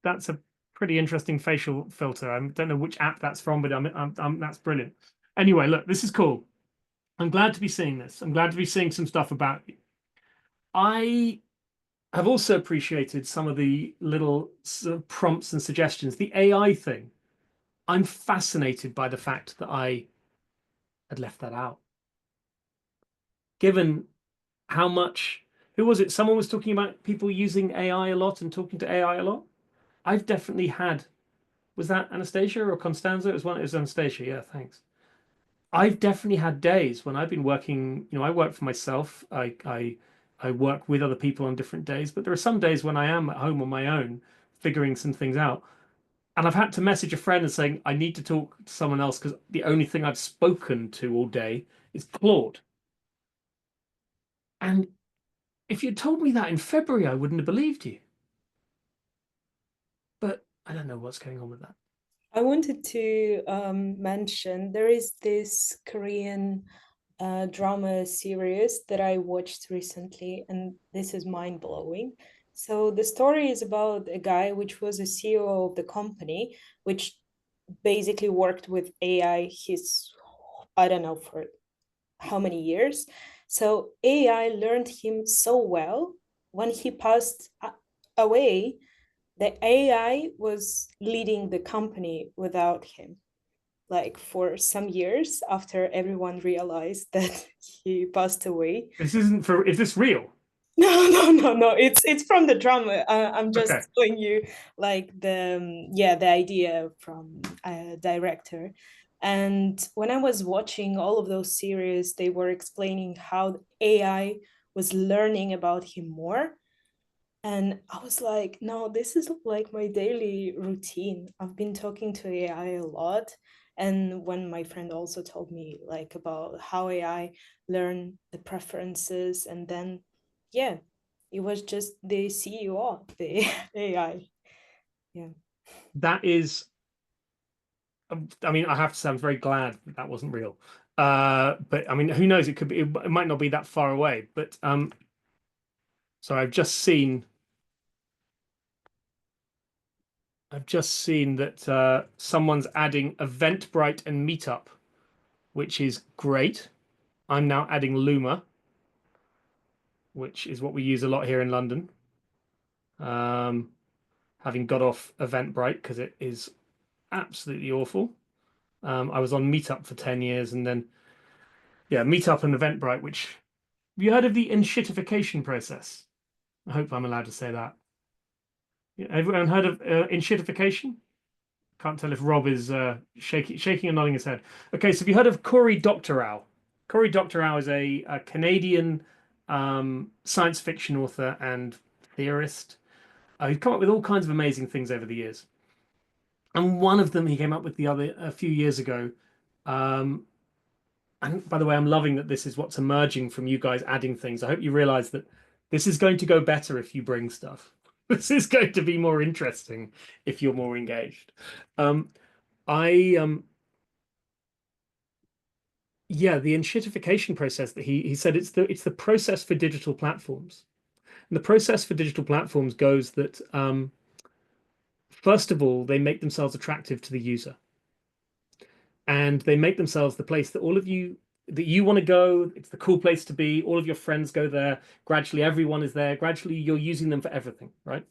that's a pretty interesting facial filter. I don't know which app that's from, but that's brilliant. Anyway, look, this is cool. I'm glad to be seeing this. I'm glad to be seeing some stuff about you. I have also appreciated some of the little sort of prompts and suggestions. The AI thing, I'm fascinated by the fact that I had left that out. Given how much, who was it? Someone was talking about people using AI a lot and talking to AI a lot. I've definitely had, was that Anastasia or Constanza? It was Anastasia. Yeah, thanks. I've definitely had days when I've been working, I work for myself. I work with other people on different days, but there are some days when I am at home on my own, figuring some things out. And I've had to message a friend and saying, I need to talk to someone else because the only thing I've spoken to all day is Claude. And if you'd told me that in February, I wouldn't have believed you. But I don't know what's going on with that. I wanted to mention there is this Korean drama series that I watched recently, and this is mind-blowing. So the story is about a guy which was a CEO of the company, which basically worked with AI I don't know for how many years. So AI learned him so well. When he passed away, the AI was leading the company without him, like for some years after everyone realized that he passed away. Is this real? No. It's from the drama. I'm just telling you, like the idea from a director. And when I was watching all of those series, they were explaining how AI was learning about him more. And I was like, no, this is like my daily routine. I've been talking to AI a lot. And when my friend also told me like about how AI learn the preferences, and then, yeah, it was just the CEO of the AI. Yeah. That is, I mean, I have to say, I'm very glad that wasn't real. But I mean, who knows? It could be, it might not be that far away. But so I've just seen that someone's adding Eventbrite and Meetup, which is great. I'm now adding Luma, which is what we use a lot here in London. Having got off Eventbrite because it is absolutely awful. I was on Meetup for 10 years, and then, yeah, Meetup and Eventbrite, which, have you heard of the enshittification process? I hope I'm allowed to say that. Yeah, everyone heard of enshittification? Can't tell if Rob is shaking and nodding his head. Okay, so have you heard of Curatorial? Curatorial is a Canadian science fiction author and theorist. He's come up with all kinds of amazing things over the years. And one of them he came up with a few years ago. And by the way, I'm loving that this is what's emerging from you guys adding things. I hope you realize that this is going to go better if you bring stuff. This is going to be more interesting if you're more engaged. Yeah, the enshittification process that he said it's the process for digital platforms. And the process for digital platforms goes that first of all, they make themselves attractive to the user. And they make themselves the place that you want to go. It's the cool place to be. All of your friends go there. Gradually, everyone is there. Gradually, you're using them for everything, right?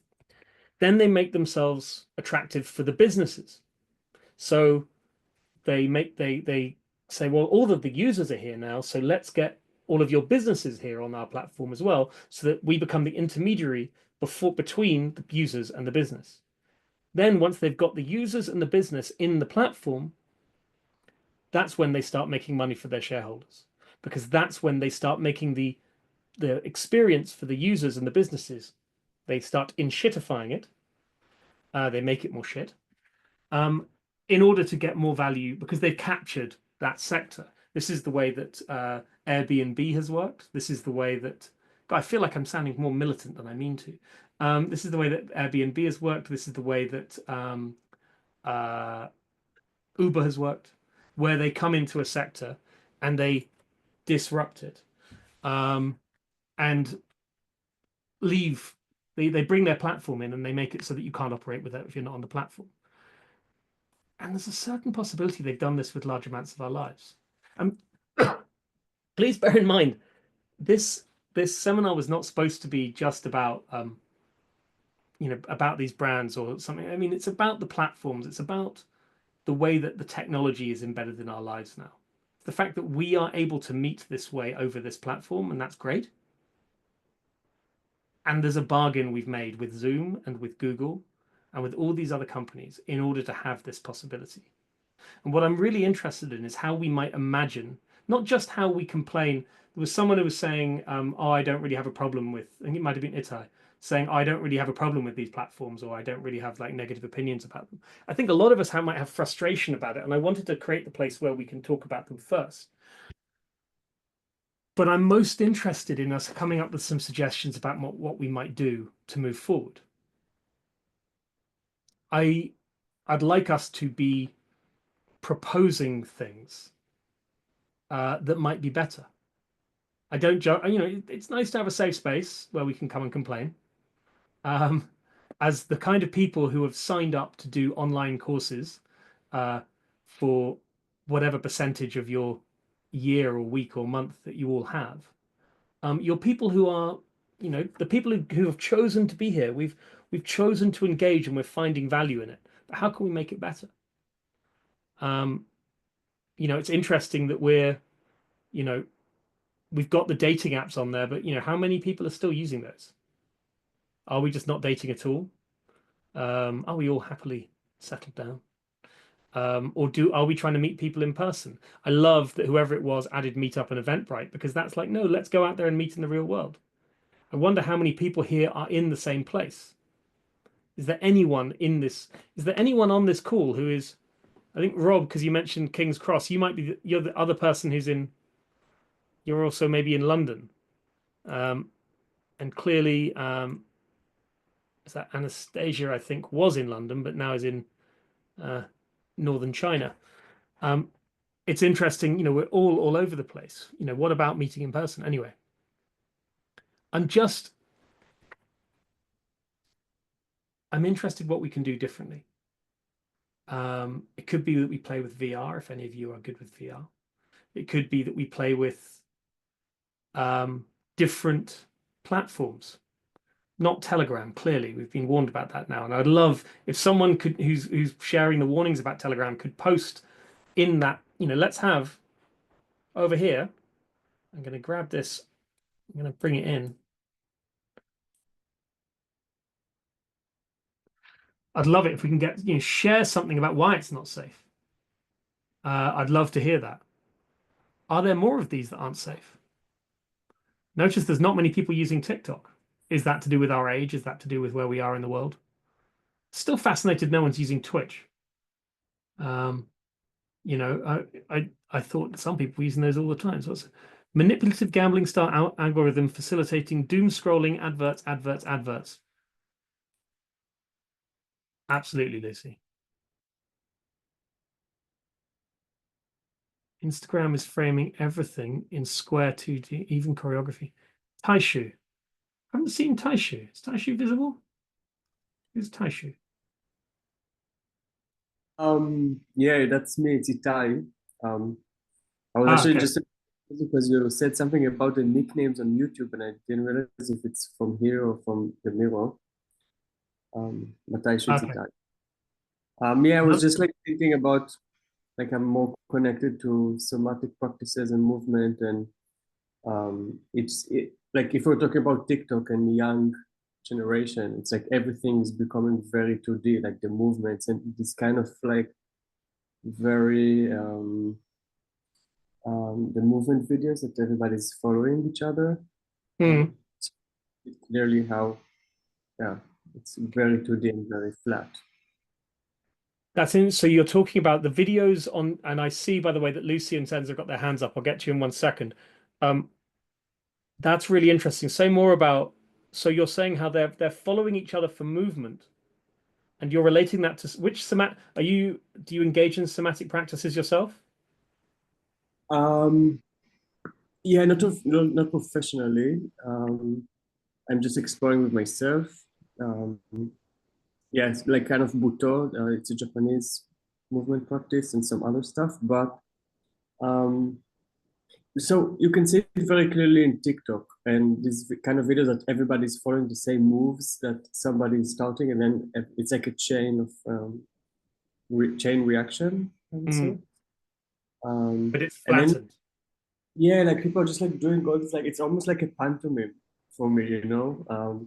Then they make themselves attractive for the businesses. So they say, well, all of the users are here now, so let's get all of your businesses here on our platform as well, so that we become the intermediary between the users and the business. Then once they've got the users and the business in the platform, that's when they start making money for their shareholders, because that's when they start making the the experience for the users and the businesses, they start in shitifying it. They make it more shit in order to get more value because they've captured that sector. This is the way that Airbnb has worked. This is the way that I feel like I'm sounding more militant than I mean to. This is the way that Airbnb has worked. This is the way that Uber has worked, where they come into a sector and they disrupt it and leave. They bring their platform in and they make it so that you can't operate with it if you're not on the platform. And there's a certain possibility they've done this with large amounts of our lives. Please bear in mind, this seminar was not supposed to be just about about these brands or something. I mean, it's about the platforms. It's about the way that the technology is embedded in our lives now. The fact that we are able to meet this way over this platform, and that's great. And there's a bargain we've made with Zoom and with Google and with all these other companies in order to have this possibility. And what I'm really interested in is how we might imagine, not just how we complain. There was someone who was saying, oh, I don't really have a problem with, I think it might have been Itai, saying, I don't really have a problem with these platforms, or I don't really have like negative opinions about them. I think a lot of us might have frustration about it. And I wanted to create the place where we can talk about them first. But I'm most interested in us coming up with some suggestions about what we might do to move forward. I'd like us to be proposing things that might be better. I don't, it's nice to have a safe space where we can come and complain. As the kind of people who have signed up to do online courses for whatever percentage of your year or week or month that you all have, you're people who are, the people who have chosen to be here. We've chosen to engage and we're finding value in it. But how can we make it better? It's interesting that we've got the dating apps on there, but how many people are still using those? Are we just not dating at all? Are we all happily settled down? Or are we trying to meet people in person? I love that whoever it was added Meetup and Eventbrite, because that's like, no, let's go out there and meet in the real world. I wonder how many people here are in the same place. Is there anyone in this? Is there anyone on this call who is? I think Rob, because you mentioned King's Cross, you're the other person who's in. You're also maybe in London, and clearly, is that Anastasia? I think was in London, but now is in northern China. It's interesting, we're all over the place. What about meeting in person? Anyway, I'm interested what we can do differently. It could be that we play with VR, if any of you are good with VR. It could be that we play with different platforms, not Telegram. Clearly, we've been warned about that now. And I'd love if someone could, who's sharing the warnings about Telegram, could post in that, let's have over here. I'm going to grab this. I'm going to bring it in. I'd love it if we can get, share something about why it's not safe. I'd love to hear that. Are there more of these that aren't safe? Notice there's not many people using TikTok. Is that to do with our age? Is that to do with where we are in the world? Still fascinated no one's using Twitch. I thought some people were using those all the time. So it's manipulative gambling style algorithm facilitating doom scrolling, adverts. Absolutely, Lucy. Instagram is framing everything in square 2D, even choreography. Taishu. I haven't seen Taishu. Is Taishu visible? Who's Taishu? Yeah, that's me. It's Itai. I was actually okay. just because you said something about the nicknames on YouTube, and I didn't realize if it's from here or from the mirror. But Taishu is Itai. Yeah, I was just like thinking about like I'm more connected to somatic practices and movement, and like if we're talking about TikTok and young generation, it's like everything is becoming very 2D, like the movements and this kind of like very the movement videos that everybody's following each other. Mm. Clearly how, yeah, it's very 2D and very flat. That's in. So you're talking about the videos on, and I see, by the way, that Lucy and Senza have got their hands up. I'll get to you in 1 second. That's really interesting. Say more about. So you're saying how they're following each other for movement, and you're relating that to which somat. Do you engage in somatic practices yourself? Yeah, not professionally. I'm just exploring with myself. Yeah, it's like kind of Buto. It's a Japanese movement practice and some other stuff. But so you can see it very clearly in TikTok and these kind of videos that everybody's following the same moves that somebody is starting, and then it's like a chain of chain reaction, I would say. But it's And then, flattened. yeah, like people are just like doing all this, like it's almost like a pantomime for me, you know.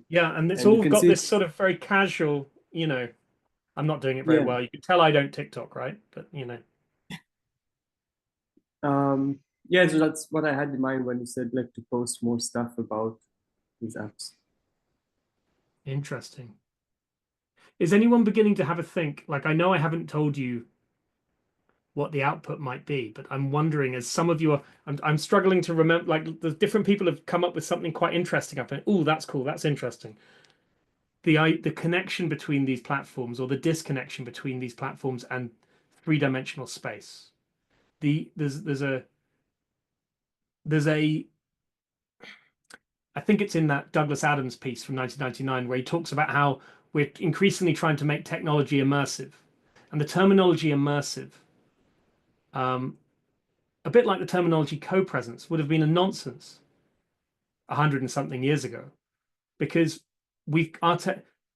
Yeah, and it's And you all can got see this it, sort of very casual, I'm not doing it very yeah. well. You can tell I don't TikTok, right? But Yeah, so that's what I had in mind when you said like to post more stuff about these apps. Interesting. Is anyone beginning to have a think? Like, I know I haven't told you what the output might be, but I'm wondering, as some of you are, I'm struggling to remember, like the different people have come up with something quite interesting. I've been, oh, that's cool, that's interesting. The connection between these platforms, or the disconnection between these platforms and three-dimensional space. There's a I think it's in that Douglas Adams piece from 1999 where he talks about how we're increasingly trying to make technology immersive, and the terminology immersive, a bit like the terminology copresence, would have been a nonsense 100 and something years ago, because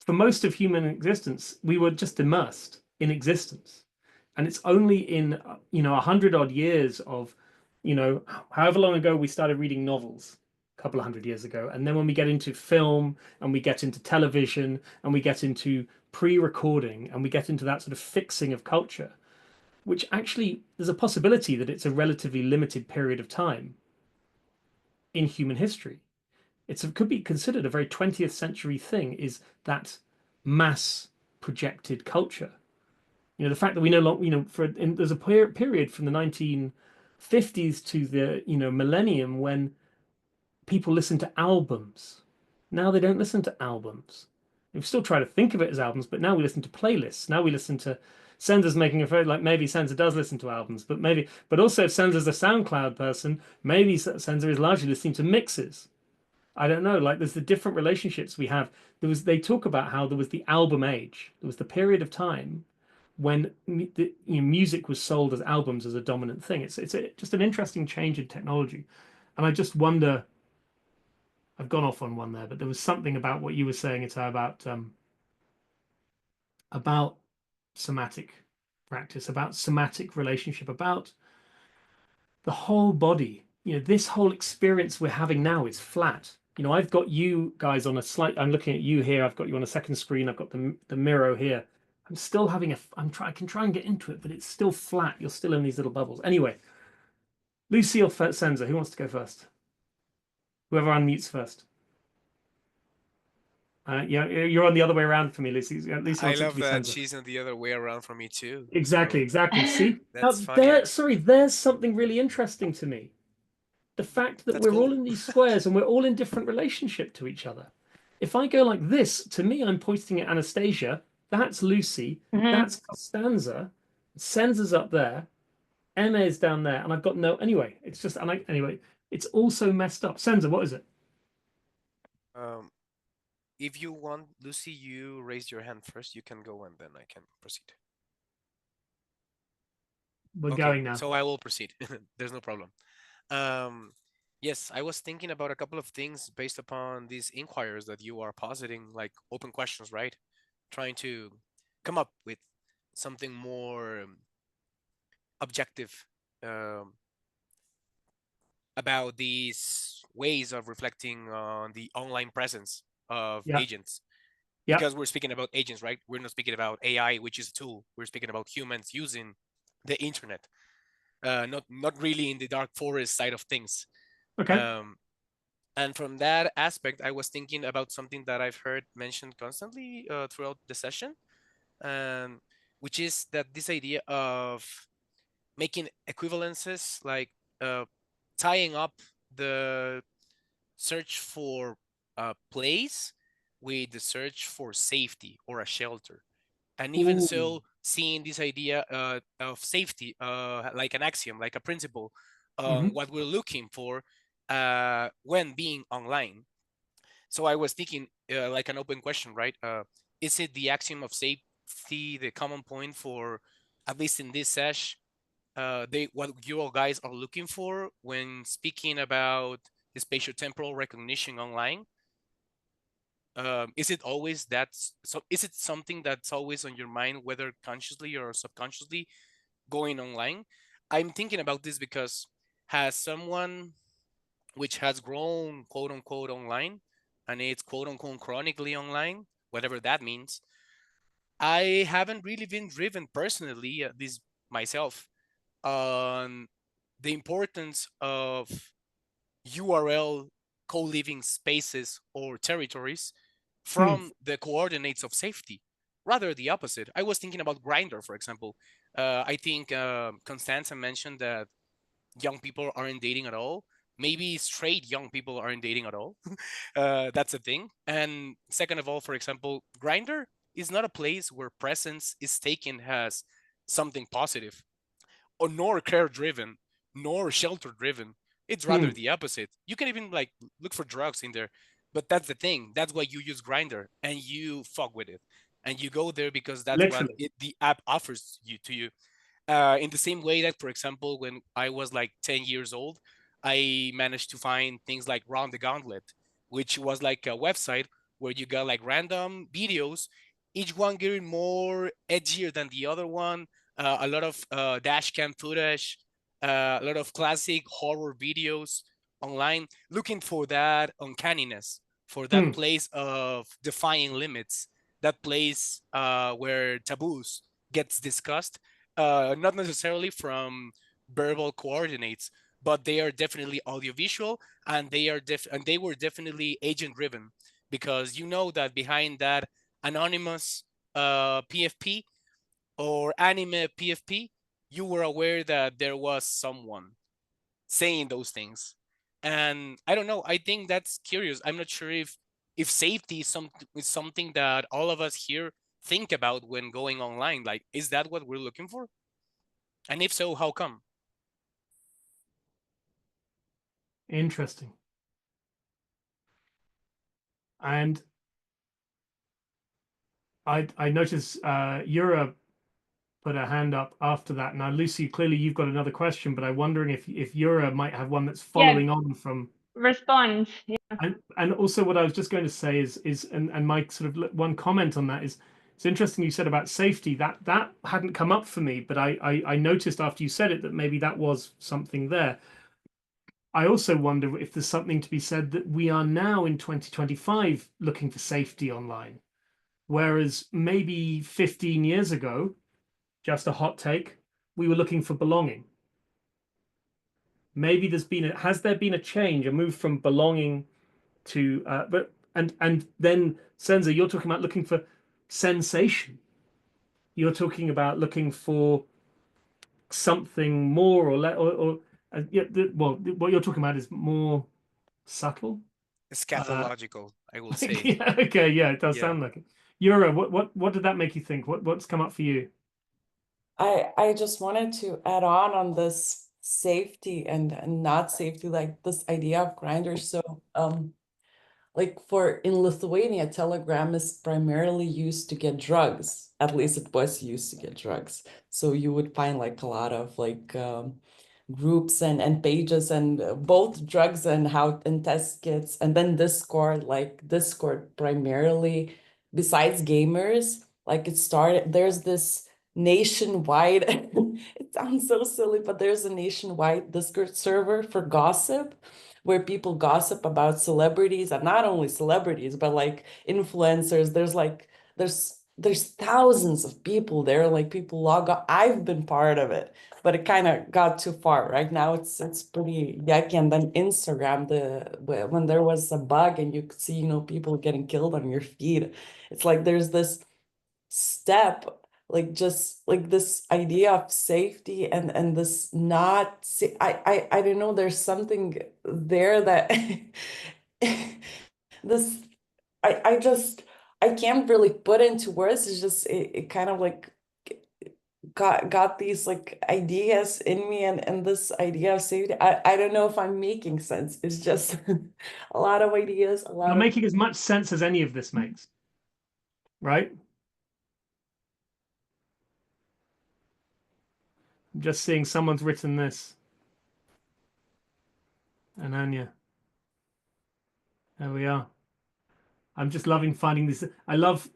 for most of human existence we were just immersed in existence, and it's only in 100 odd years of however long ago we started reading novels, a couple of 100 years ago, and then when we get into film and we get into television and we get into pre-recording and we get into that sort of fixing of culture, which actually there's a possibility that it's a relatively limited period of time in human history. It could be considered a very 20th century thing, is that mass projected culture. The fact that we no longer, there's a period from the 1950s to the millennium when people listened to albums. Now they don't listen to albums. We still try to think of it as albums, but now we listen to playlists. Now we listen to Senza's making a very, like, maybe Senza does listen to albums, but also if Senza's a SoundCloud person, maybe Senza is largely listening to mixes. I don't know. Like, there's the different relationships we have. They talk about how there was the album age. There was the period of time when music was sold as albums as a dominant thing. It's just an interesting change in technology, and I just wonder. I've gone off on one there, but there was something about what you were saying, it's about somatic practice, about somatic relationship, about the whole body. This whole experience we're having now is flat. I've got you guys on I'm looking at you here. I've got you on a second screen. I've got the mirror here. I'm still having I can try and get into it, but it's still flat. You're still in these little bubbles. Anyway, Lucy or Senza, who wants to go first? Whoever unmutes first. Yeah, you're on the other way around for me, Lucy. Lucy I wants it to love be that Senza. she's on the other way around for me too. Exactly. See, that's funny. There's something really interesting to me. The fact that we're all in these squares and we're all in different relationship to each other. If I go like this, to me, I'm pointing at Anastasia. That's Lucy. That's Costanza. Senza's up there. Emma is down there, and I've got no. Anyway, it's just. Anyway, it's also messed up. Senza, what is it? If you want, Lucy, you raise your hand first. You can go, and then I can proceed. We're going now. So I will proceed. There's no problem. Yes, I was thinking about a couple of things based upon these inquiries that you are positing, like open questions, right? Trying to come up with something more objective about these ways of reflecting on the online presence of agents. Because we're speaking about agents, right? We're not speaking about AI, which is a tool. We're speaking about humans using the internet. Not really in the dark forest side of things. Okay. And from that aspect, I was thinking about something that I've heard mentioned constantly throughout the session, which is that this idea of making equivalences, like tying up the search for a place with the search for safety or a shelter. And even so, seeing this idea of safety like an axiom, like a principle, what we're looking for when being online. So I was thinking like an open question, right? Is it the axiom of safety, the common point for, at least in this sesh, what you all guys are looking for when speaking about spatiotemporal recognition online? Is it always that? So is it something that's always on your mind, whether consciously or subconsciously, going online? I'm thinking about this because has someone which has grown quote unquote online and it's quote unquote chronically online, whatever that means. I haven't really been driven personally, at least myself, on the importance of URL co-living spaces or territories from the coordinates of safety. Rather the opposite. I was thinking about Grindr, for example. I think Constanza mentioned that young people aren't dating at all. Maybe straight young people aren't dating at all. That's a thing. And second of all, for example, Grindr is not a place where presence is taken as something positive, or nor care driven, nor shelter driven. It's rather the opposite. You can even like look for drugs in there, but that's the thing. That's why you use Grindr and you fuck with it, and you go there because that's what the app offers you to you. In the same way that, for example, when I was like 10 years old, I managed to find things like Round the Gauntlet, which was like a website where you got like random videos, each one getting more edgier than the other one, a lot of dash cam footage, a lot of classic horror videos online, looking for that uncanniness, for that place of defying limits, that place where taboos gets discussed, not necessarily from verbal coordinates, but they are definitely audiovisual, and they were definitely agent driven, because you know that behind that anonymous PFP or anime PFP, you were aware that there was someone saying those things. And I don't know, I think that's curious. I'm not sure if safety is something that all of us here think about when going online. Like, is that what we're looking for? And if so, how come? Interesting. And I noticed Yura put her hand up after that. Now, Lucy, clearly you've got another question, but I'm wondering if Yura might have one that's following on from. Respond. Yeah. And also what I was just going to say is and my sort of one comment on that is, it's interesting you said about safety. That hadn't come up for me, but I noticed after you said it that maybe that was something there. I also wonder if there's something to be said that we are now in 2025 looking for safety online, whereas maybe 15 years ago, just a hot take, we were looking for belonging. Maybe has there been a change, a move from belonging to and then Senza, you're talking about looking for sensation. You're talking about looking for something more or yeah, well, what you're talking about is more subtle, Eschatological, I will say. Yeah, okay, yeah, it does sound like it. Yura, what did that make you think? What's come up for you? I just wanted to add on this safety and not safety, like this idea of grinders. So like in Lithuania, Telegram is primarily used to get drugs. At least it was used to get drugs. So you would find like a lot of like groups and pages and both drugs and test kits, and then Discord primarily, besides gamers, like there's this nationwide it sounds so silly, but there's a nationwide Discord server for gossip, where people gossip about celebrities, and not only celebrities, but like influencers. There's there's thousands of people there, like people log on. I've been part of it, but it kind of got too far. Right now it's pretty yucky. And then Instagram, when there was a bug and you could see, you know, people getting killed on your feed, it's like there's this step, like just like this idea of safety and this not I don't know, there's something there that this I can't really put into words. It's just it kind of like got these like ideas in me, and this idea of safety. I don't know if I'm making sense. It's just a lot of ideas, a lot You're of making as much sense as any of this makes, right? I'm just seeing someone's written this. And Anya. There we are. I'm just loving finding this.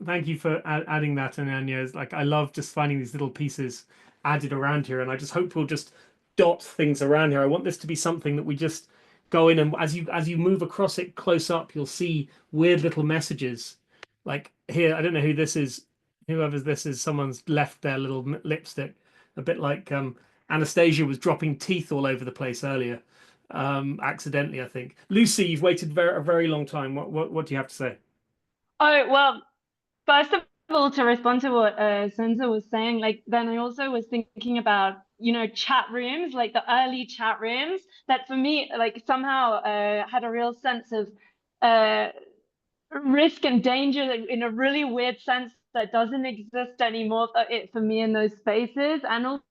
Thank you for adding that, and Anya. It's like, I love just finding these little pieces added around here, and I just hope we'll just dot things around here. I want this to be something that we just go in, and as you move across it close up, you'll see weird little messages. Like here, I don't know who this is. Whoever this is, someone's left their little lipstick, a bit like Anastasia was dropping teeth all over the place earlier, accidentally, I think. Lucy, you've waited a very long time. What do you have to say? Oh, well, first of all, to respond to what Senza was saying, like, then I also was thinking about, you know, chat rooms, like the early chat rooms that for me, like, somehow had a real sense of risk and danger in a really weird sense that doesn't exist anymore for me in those spaces. And also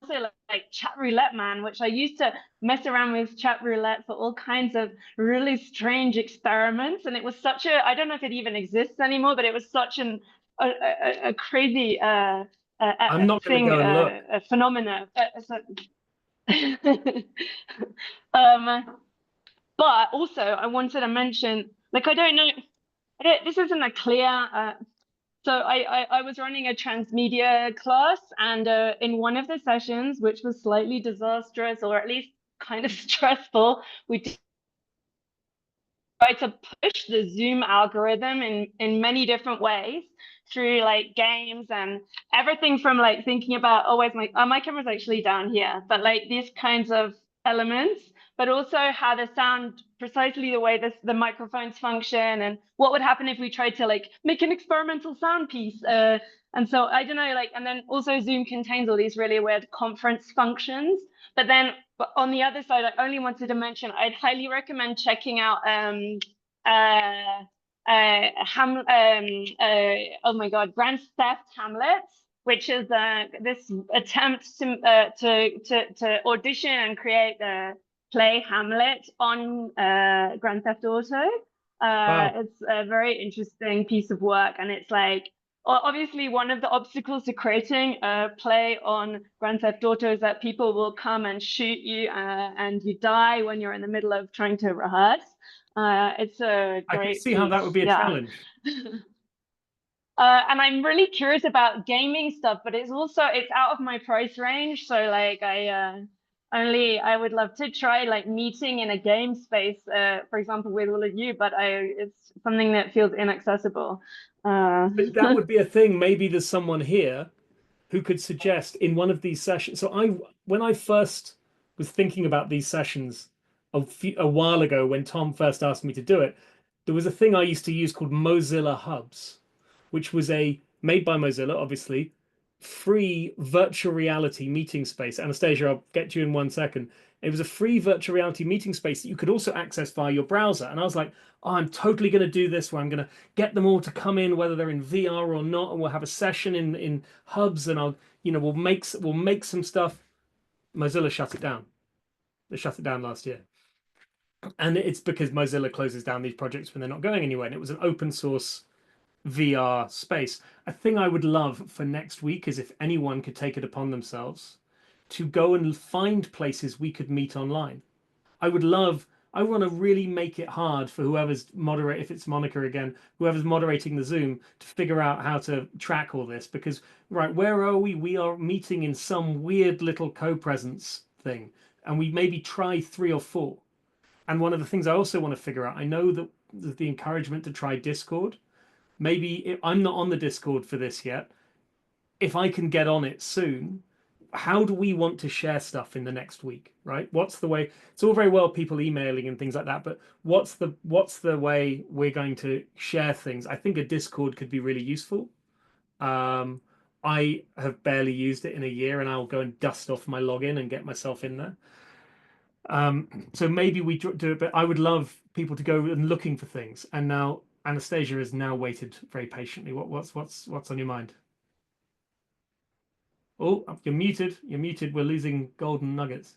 like chat roulette, man, which I used to mess around with chat roulette for all kinds of really strange experiments. And it was such a, I don't know if it even exists anymore, but it was such a crazy I'm not going to go and look. a phenomena. But also I wanted to mention, like, I don't know, this isn't a clear, so I was running a transmedia class, and in one of the sessions, which was slightly disastrous or at least kind of stressful, we tried to push the Zoom algorithm in many different ways through like games and everything from like thinking about, oh, where's my camera's actually down here, but like these kinds of elements, but also how the sound, precisely the way the microphones function, and what would happen if we tried to like make an experimental sound piece. And so I don't know, like, and then also Zoom contains all these really weird conference functions. But then on the other side, I only wanted to mention, I'd highly recommend checking out oh my God, Grand Theft Hamlet, which is this attempt to audition and create the play Hamlet on Grand Theft Auto. Wow. It's a very interesting piece of work, and it's like, obviously one of the obstacles to creating a play on Grand Theft Auto is that people will come and shoot you, and you die when you're in the middle of trying to rehearse. It's a great I can see how that would be a challenge. And I'm really curious about gaming stuff, but it's out of my price range. So like I would love to try like meeting in a game space, for example, with all of you, but it's something that feels inaccessible. But that would be a thing. Maybe there's someone here who could suggest in one of these sessions. So when I first was thinking about these sessions a while ago, when Tom first asked me to do it, there was a thing I used to use called Mozilla Hubs, which was made by Mozilla, obviously, free virtual reality meeting space. Anastasia, I'll get to you in 1 second. It was a free virtual reality meeting space that you could also access via your browser. And I was like, oh, I'm totally going to do this, where I'm going to get them all to come in, whether they're in VR or not, and we'll have a session in Hubs, and we'll make some stuff. Mozilla shut it down. They shut it down last year. And it's because Mozilla closes down these projects when they're not going anywhere. And it was an open source VR space. A thing I would love for next week is if anyone could take it upon themselves to go and find places we could meet online. I want to really make it hard for whoever's if it's Monica again, whoever's moderating the Zoom, to figure out how to track all this. Because, right, where are we? We are meeting in some weird little Copresence thing, and we maybe try 3 or 4. And one of the things I also want to figure out, I know that there's the encouragement to try Discord. Maybe I'm not on the Discord for this yet, if I can get on it soon, how do we want to share stuff in the next week, right? What's the way? It's all very well people emailing and things like that, but what's the way we're going to share things? I think a Discord could be really useful. I have barely used it in a year, and I'll go and dust off my login and get myself in there. So maybe we do it, but I would love people to go and looking for things. And now Anastasia has now waited very patiently. What's on your mind? Oh, you're muted. You're muted. We're losing golden nuggets.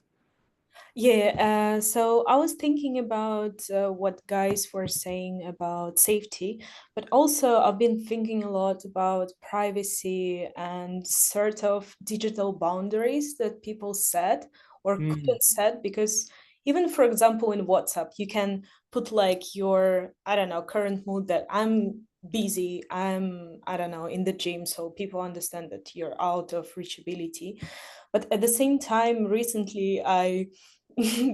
Yeah, so I was thinking about what guys were saying about safety, but also I've been thinking a lot about privacy and sort of digital boundaries that people set or couldn't set, because even, for example, in WhatsApp, you can put like your, I don't know, current mood that I'm busy, I don't know, in the gym, so people understand that you're out of reachability. But at the same time, recently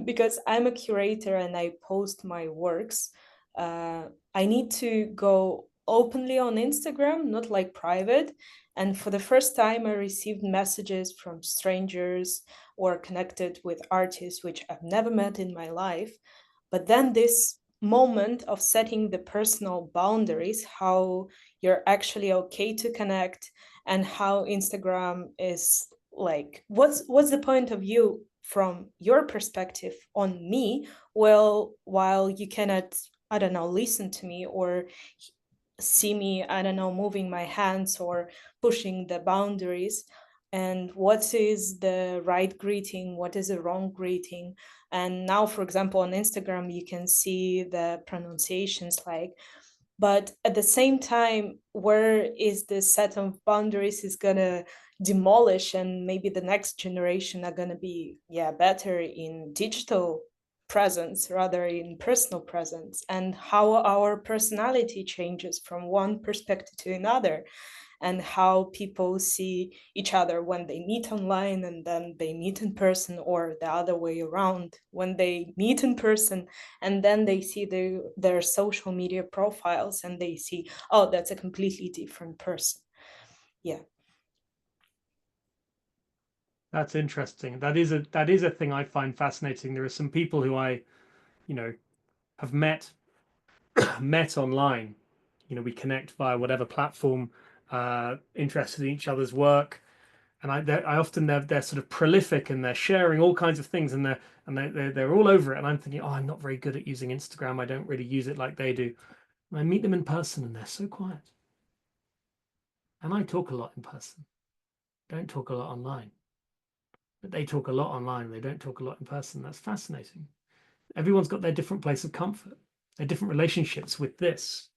because I'm a curator and I post my works, I need to go openly on Instagram, not like private. And for the first time, I received messages from strangers or connected with artists which I've never met in my life. But then this moment of setting the personal boundaries, how you're actually okay to connect, and how Instagram is like, what's the point of view from your perspective on me, well, while you cannot, I don't know, listen to me or see me, I don't know, moving my hands or pushing the boundaries, and what is the right greeting, what is the wrong greeting. And now, for example, on Instagram, you can see the pronunciations like, but at the same time, where is the set of boundaries is gonna demolish, and maybe the next generation are gonna be better in digital presence rather in personal presence, and how our personality changes from one perspective to another, and how people see each other when they meet online and then they meet in person, or the other way around, when they meet in person and then they see their social media profiles and they see, oh, that's a completely different person. Yeah. That's interesting. That is a thing I find fascinating. There are some people who I, have met online. We connect via whatever platform, interested in each other's work, and I often they're sort of prolific and they're sharing all kinds of things, and they're all over it. And I'm thinking, oh, I'm not very good at using Instagram. I don't really use it like they do. And I meet them in person, and they're so quiet. And I talk a lot in person. Don't talk a lot online. But they talk a lot online and they don't talk a lot in person. That's fascinating. Everyone's got their different place of comfort, their different relationships with this.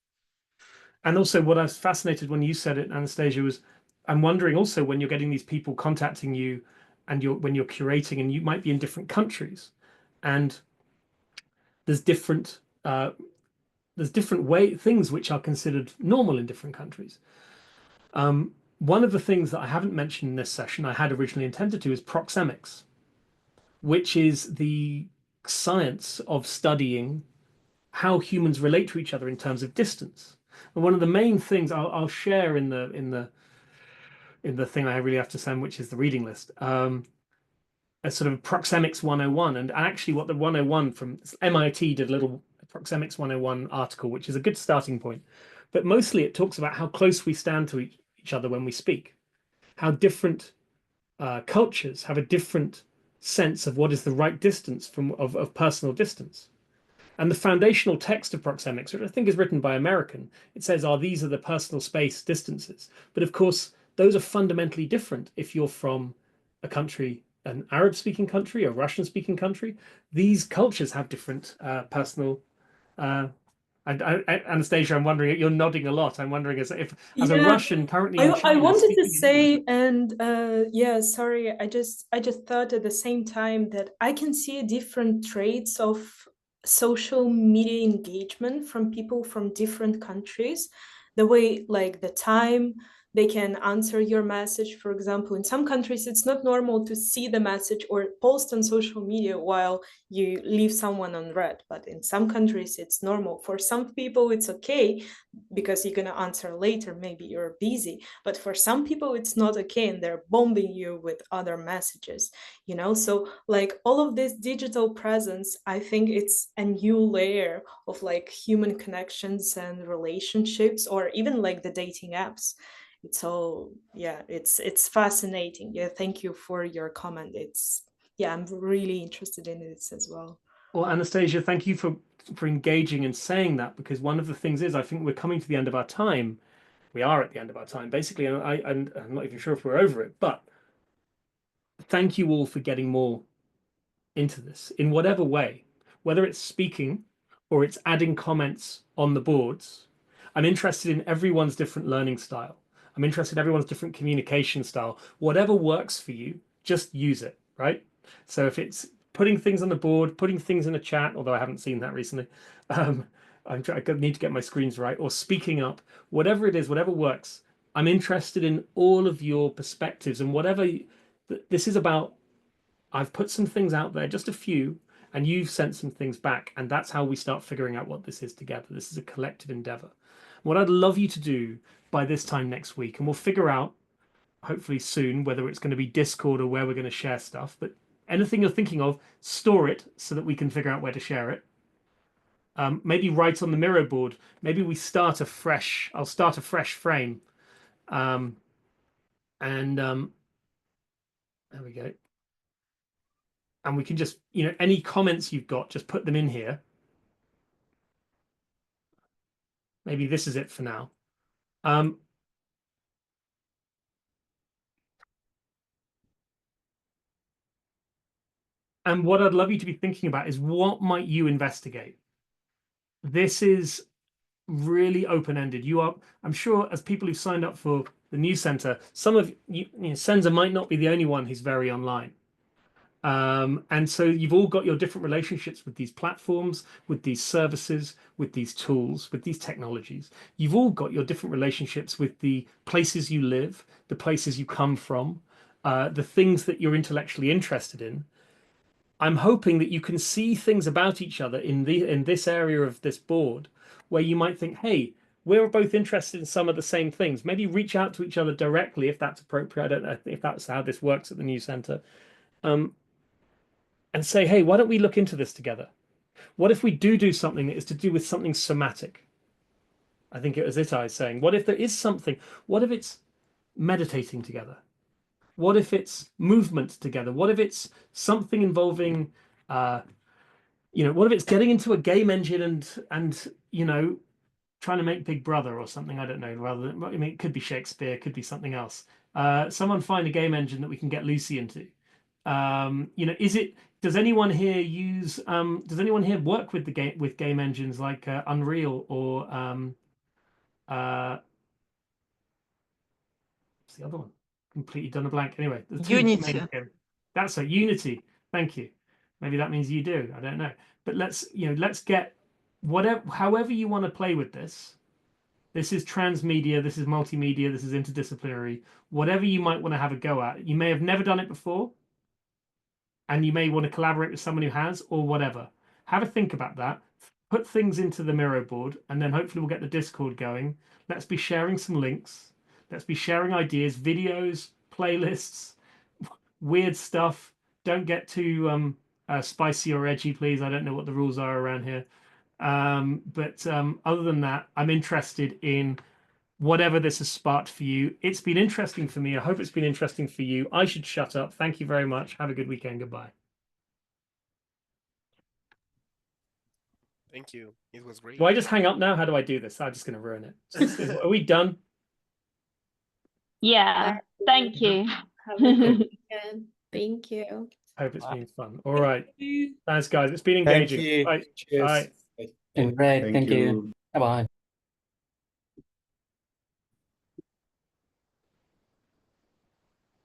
And also what I was fascinated when you said it, Anastasia, was I'm wondering also when you're getting these people contacting you and when you're curating, and you might be in different countries, and there's different things which are considered normal in different countries. One of the things that I haven't mentioned in this session, I had originally intended to, is proxemics, which is the science of studying how humans relate to each other in terms of distance. And one of the main things I'll share in the thing I really have to send, which is the reading list, a sort of proxemics 101. And actually what the 101 from MIT did a little proxemics 101 article, which is a good starting point. But mostly it talks about how close we stand to each other when we speak, how different cultures have a different sense of what is the right distance of personal distance. And the foundational text of proxemics, which I think is written by American, it says, these are the personal space distances. But of course, those are fundamentally different if you're from a country, an Arab-speaking country, a Russian-speaking country. These cultures have different personal. Anastasia, I'm wondering, you're nodding a lot. I'm wondering as a Russian currently in China. I wanted to say, and sorry, I just thought at the same time that I can see different traits of social media engagement from people from different countries. The way, like the time, they can answer your message. For example, in some countries, it's not normal to see the message or post on social media while you leave someone on read. But in some countries, it's normal. For some people, it's okay because you're going to answer later. Maybe you're busy. But for some people, it's not okay, and they're bombing you with other messages, you know? So like all of this digital presence, I think it's a new layer of like human connections and relationships, or even like the dating apps. It's all, yeah, it's fascinating. Yeah, thank you for your comment. It's, yeah, I'm really interested in this as well. Well, Anastasia, thank you for engaging and saying that, because one of the things is I think we're coming to the end of our time. We are at the end of our time, basically, and I'm not even sure if we're over it, but thank you all for getting more into this in whatever way, whether it's speaking or it's adding comments on the boards. I'm interested in everyone's different learning style. I'm interested in everyone's different communication style. Whatever works for you, just use it, right? So if it's putting things on the board, putting things in a chat, although I haven't seen that recently, I need to get my screens right, or speaking up, whatever it is, whatever works. I'm interested in all of your perspectives, and whatever this is about. I've put some things out there, just a few, and you've sent some things back, and that's how we start figuring out what this is together. This is a collective endeavor. What I'd love you to do by this time next week, and we'll figure out hopefully soon whether it's going to be Discord or where we're going to share stuff, but anything you're thinking of, store it so that we can figure out where to share it. Maybe write on the Miro board. Maybe we start a fresh, I'll start a fresh frame. There we go. And we can just, you know, any comments you've got, just put them in here. Maybe this is it for now. And what I'd love you to be thinking about is, what might you investigate? This is really open-ended. You are, I'm sure, as people who've signed up for the News Center, some of you, Senza might not be the only one who's very online. And so you've all got your different relationships with these platforms, with these services, with these tools, with these technologies. You've all got your different relationships with the places you live, the places you come from, the things that you're intellectually interested in. I'm hoping that you can see things about each other in this area of this board where you might think, hey, we're both interested in some of the same things. Maybe reach out to each other directly if that's appropriate. I don't know if that's how this works at the News Center. And say, hey, why don't we look into this together? What if we do something that is to do with something somatic? I think it was Itai saying, what if there is something? What if it's meditating together? What if it's movement together? What if it's something involving, what if it's getting into a game engine and trying to make Big Brother or something? I don't know. Rather than, I mean, it could be Shakespeare, it could be something else. Someone find a game engine that we can get Lucy into. Does anyone here use? Does anyone here work with game engines like Unreal or what's the other one? Completely done a blank. Anyway, the two Unity. That's a Unity. Thank you. Maybe that means you do. I don't know. But let's get however you want to play with this. This is transmedia. This is multimedia. This is interdisciplinary. Whatever you might want to have a go at. You may have never done it before, and you may want to collaborate with someone who has, or whatever. Have a think about that. Put things into the Miro board, and then hopefully we'll get the Discord going. Let's be sharing some links. Let's be sharing ideas, videos, playlists, weird stuff. Don't get too spicy or edgy, please. I don't know what the rules are around here. But other than that, I'm interested in whatever this has sparked for you. It's been interesting for me. I hope it's been interesting for you. I should shut up. Thank you very much. Have a good weekend. Goodbye. Thank you. It was great. Do I just hang up now? How do I do this? I'm just going to ruin it. Are we done? Yeah. Thank you. Have a good weekend. Thank you. Hope it's been fun. All right. Thanks, guys. It's been engaging. Thank you. Bye. Cheers. Bye. Great. Thank you. Bye-bye.